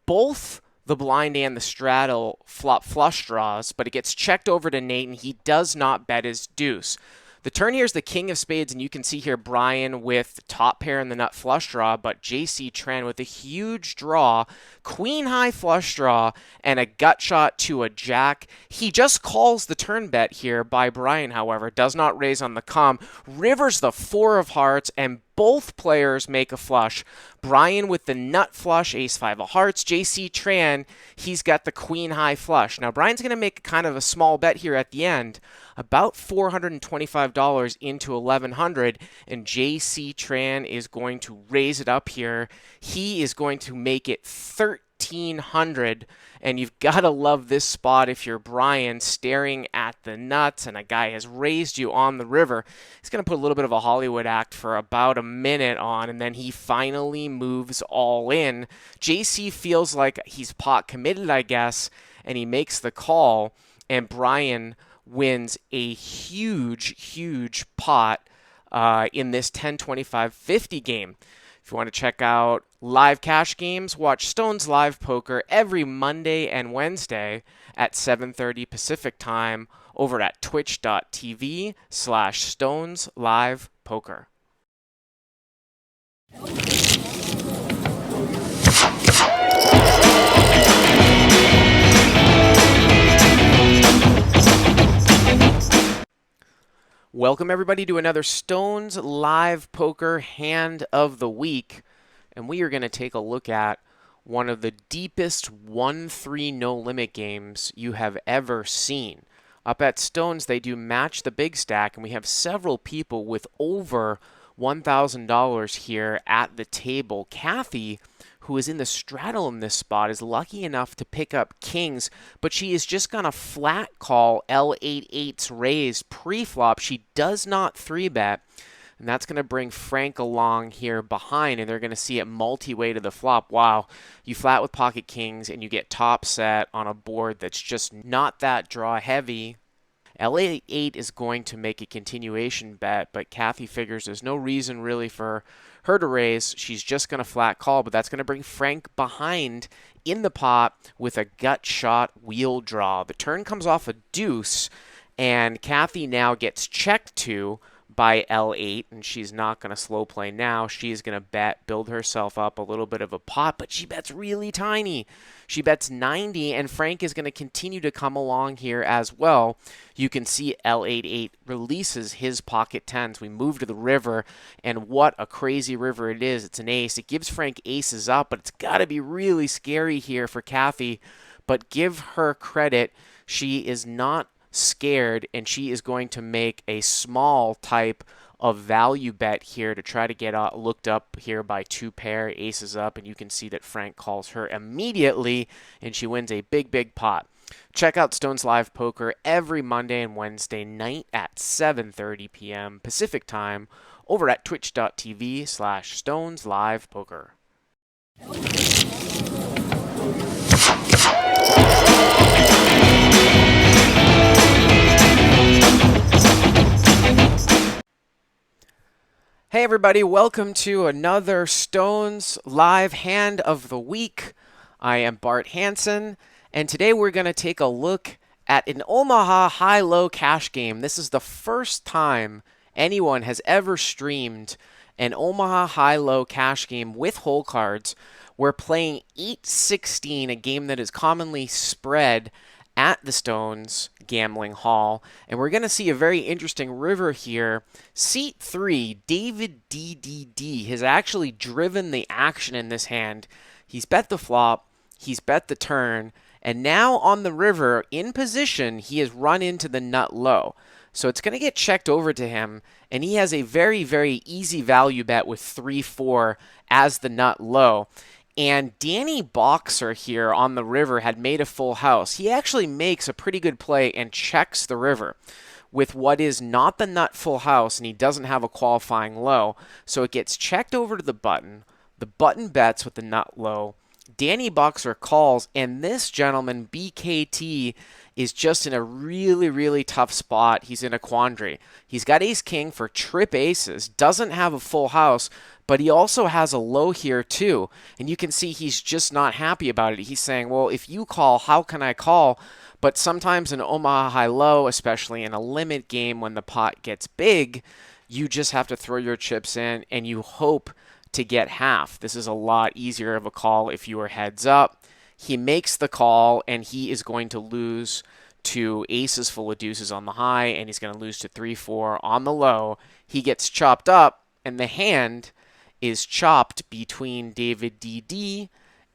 Both the blind and the straddle flop flush draws, but it gets checked over to Nate, and he does not bet his deuce. The turn here is the king of spades, and you can see here Brian with the top pair and the nut flush draw, but JC Tran with a huge draw, queen high flush draw, and a gut shot to a jack. He just calls the turn bet here by Brian, however, does not raise on the come, rivers the four of hearts, and both players make a flush. Brian with the nut flush, ace-5 of hearts. JC Tran, he's got the queen high flush. Now, Brian's going to make kind of a small bet here at the end, about $425 into $1,100, and JC Tran is going to raise it up here. He is going to make it $1,300, and you've got to love this spot if you're Brian staring at the nuts and a guy has raised you on the river. He's going to put a little bit of a Hollywood act for about a minute on, and then he finally moves all in. JC feels like he's pot committed, I guess, and he makes the call, and Brian wins a huge pot in this 10-25-50 game. If you want to check out live cash games, watch Stones Live Poker every Monday and Wednesday at 7:30 Pacific Time over at twitch.tv/Stones Live Poker. Welcome everybody to another Stones Live Poker Hand of the Week, and we are going to take a look at one of the deepest 1-3 no-limit games you have ever seen. Up at Stones, they do Match the Big Stack, and we have several people with over $1,000 here at the table. Kathy, who is in the straddle in this spot, is lucky enough to pick up kings, but she is just going to flat call L8-8's raise pre-flop. She does not 3-bet, and that's going to bring Frank along here behind, and they're going to see it multi-way to the flop. Wow, you flat with pocket kings, and you get top set on a board that's just not that draw heavy. L8 is going to make a continuation bet, but Kathy figures there's no reason really for her to raise. She's just going to flat call, but that's going to bring Frank behind in the pot with a gut shot wheel draw. The turn comes off a deuce, and Kathy now gets checked to by L8, and she's not going to slow play now. She's going to bet, build herself up a little bit of a pot, but she bets really tiny. She bets 90, and Frank is going to continue to come along here as well. You can see L8-8 releases his pocket tens. We move to the river, and what a crazy river it is. It's an ace. It gives Frank aces up, but it's got to be really scary here for Kathy. But give her credit. She is not scared, and she is going to make a small type of value bet here to try to get looked up here by two pair, aces up, and you can see that Frank calls her immediately, and she wins a big pot. Check out Stones Live Poker every Monday and Wednesday night at 7:30 p.m. Pacific Time over at twitch.tv/Stones Live Poker. Hey everybody, welcome to another Stones Live Hand of the Week. I am Bart Hansen, and today we're going to take a look at an Omaha high-low cash game. This is the first time anyone has ever streamed an Omaha high-low cash game with hole cards. We're playing 8-16, a game that is commonly spread at the Stones Gambling Hall, and we're going to see a very interesting river here. Seat 3, David DDD, has actually driven the action in this hand. He's bet the flop, he's bet the turn, and now on the river, in position, he has run into the nut low. So it's going to get checked over to him, and he has a very easy value bet with 3-4 as the nut low. And Danny Boxer here on the river had made a full house. He actually makes a pretty good play and checks the river. with what is not the nut full house, and he doesn't have a qualifying low. So it gets checked over to the button. The button bets with the nut low. Danny Boxer calls, and this gentleman, BKT, is just in a really, really tough spot. He's in a quandary. He's got ace-king for trip aces, doesn't have a full house, but he also has a low here too. And you can see he's just not happy about it. He's saying, well, if you call, how can I call? But sometimes in Omaha high-low, especially in a limit game when the pot gets big, you just have to throw your chips in and you hope to get half. This is a lot easier of a call if you are heads up. He makes the call, and he is going to lose to aces full of deuces on the high, and he's going to lose to 3-4 on the low. He gets chopped up, and the hand is chopped between David DD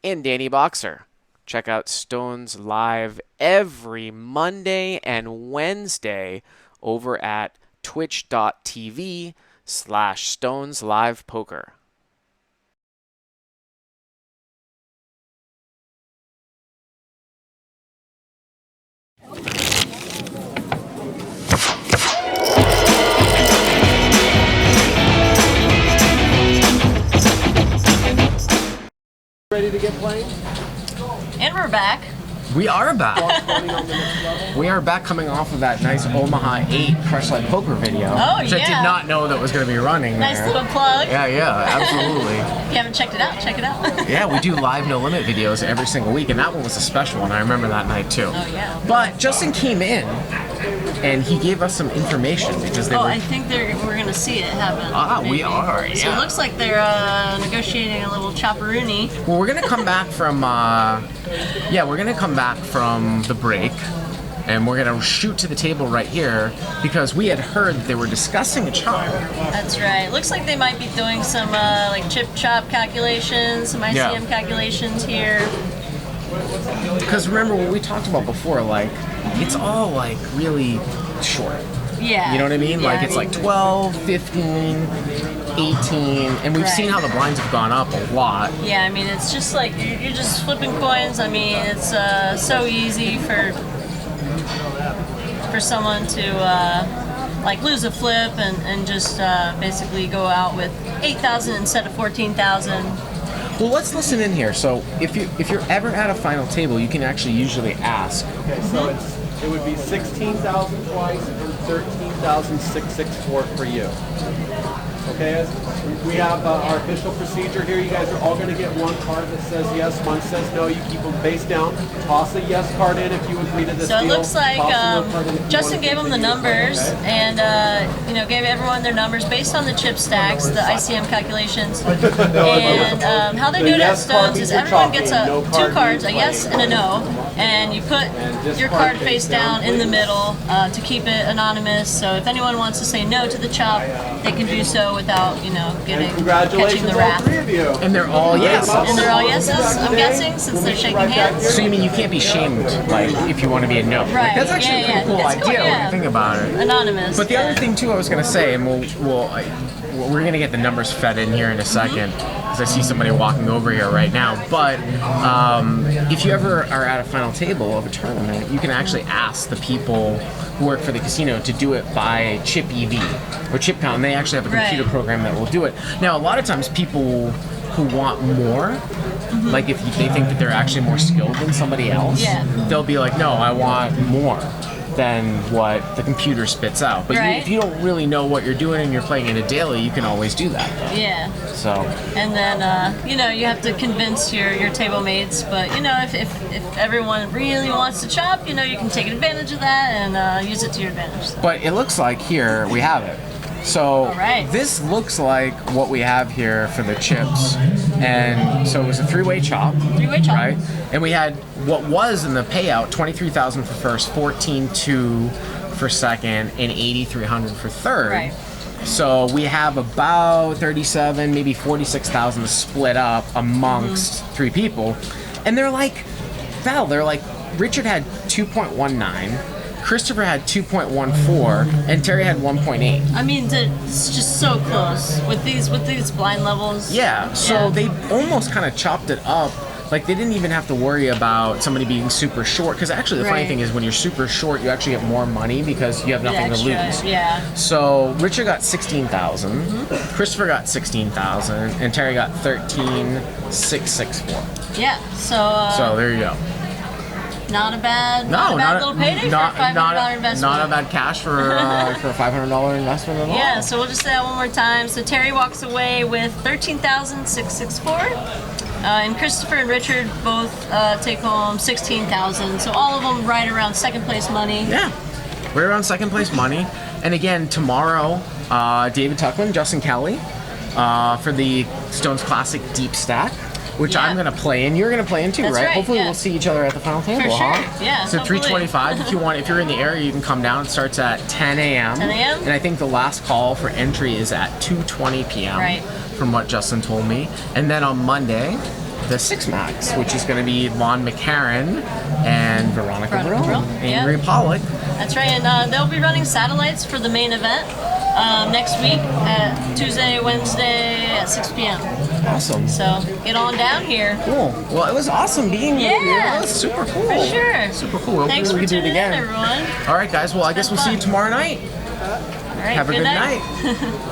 and Danny Boxer. Check out Stones live every Monday and Wednesday over at twitch.tv/Stones Live Poker. Ready to get playing? And we're back. We are back. We are back coming off of that nice Omaha 8 Crush Light Poker video. Oh, which I did yeah. not know that was going to be running Nice there. little plug. Yeah, absolutely. If you haven't checked it out, check it out. Yeah, we do live No Limit videos every single week, and that one was a special one. I remember that night too. Oh, yeah. But Justin came in, and he gave us some information because they Oh, were... I think we're going to see it happen. We maybe. are, So yeah. it looks like they're negotiating a little chopperoonie. Well, we're going to come back from... we're going to come back from the break, and we're going to shoot to the table right here because we had heard that they were discussing a chop. That's right. Looks like they might be doing some like chip chop calculations, some ICM calculations here. Because remember what we talked about before, like, it's all, like, really short. Yeah. You know what I mean? Yeah, Like, it's like 12, 15, 18, and we've seen how the blinds have gone up a lot. Yeah, I mean, it's just like you're just flipping coins. I mean, it's so easy for someone to like lose a flip and just basically go out with 8,000 instead of 14,000. Well, let's listen in here. So, if you're ever at a final table, you can actually usually ask. Okay, so it would be 16,000 twice and 13,664 for you. Okay, we have our official procedure here. You guys are all going to get one card that says yes, one says no. You keep them face down. Toss a yes card in if you agree to this So it deal. looks like Toss a no card in if you Justin want to gave them the continue. numbers Okay. and gave everyone their numbers based on the chip stacks, the ICM calculations, and how they do it at yes card Stones means is you're everyone chalking. gets No two card cards, a means yes and a no, and you put this your card card face down in the middle to keep it anonymous. So if anyone wants to say no to the chop, they can do so without catching Congratulations, the all wrath. three of you. And they're all yes. And they're all yeses, I'm guessing, since they're shaking hands. So you mean you can't be shamed, like, if you want to be a no? Like, Right, that's actually yeah, a pretty cool yeah. It's idea cool, when yeah. you think about it. Anonymous. But the yeah. other thing too, I was gonna say, and we're gonna get the numbers fed in here in a second, because I see somebody walking over here right now. But if you ever are at a final table of a tournament, you can actually ask the people who work for the casino to do it by chip EV or chip count. And they actually have a computer Right. program that will do it. Now, a lot of times people who want more, like if they think that they're actually more skilled than somebody else, Yeah. they'll be like, no, I want more than what the computer spits out. But Right. if you don't really know what you're doing and you're playing in a daily, you can always do that. Yeah. So, And then, you have to convince your table mates. But, if everyone really wants to chop, you can take advantage of that and use it to your advantage. but it looks like here we have it. So right. this looks like what we have here for the chips. And so it was a three-way chop. Three-way chop. Right? And we had what was in the payout, 23,000 for first, 14,200 for second, and 8,300 for third. Right. So we have about 37, maybe 46,000 split up amongst three people. And they're like, Val, Richard had 2.19, Christopher had 2.14, and Terry had 1.8. I mean, it's just so close with these blind levels. Yeah, so they almost kind of chopped it up Like, they didn't even have to worry about somebody being super short. Because actually, the funny Right. thing is, when you're super short, you actually get more money because you have nothing to lose. Yeah. So Richard got 16,000, Christopher got 16,000, and Terry got 13,664. Yeah. So, So there you go. not a bad, No, not a bad little payday for a $500 investment. Not a bad cash for for a $500 investment at all. Yeah, so we'll just say that one more time. So Terry walks away with 13,664, and Christopher and Richard both take home 16,000. So all of them right around second place money. Yeah, we're around second place money. And again, tomorrow, David Tuckman, Justin Kelly, for the Stones Classic Deep Stack, which Yeah. I'm gonna play in. You're gonna play in too, That's right? right, Hopefully, yeah. we'll see each other at the final table, sure, huh? yeah, So hopefully. 325. If you want, if you're in the area, you can come down. It starts at 10 a.m. 10 a.m.? And I think the last call for entry is at 2:20 p.m. Right. From what Justin told me. And then on Monday, the Six Max, which is going to be Lon McCarran and Veronica Veronica Brill, Brill, yeah. Angry Pollock. That's right, and they'll be running satellites for the main event next week, Tuesday, Wednesday at 6 p.m. Awesome. So get on down here. Cool. Well, it was awesome being here. Yeah. It was super cool. For sure. Super cool. Hopefully Thanks we for can do it tuning in, again. everyone. All right, guys. Well, I guess we'll see you tomorrow night. All right, Have a good night. night.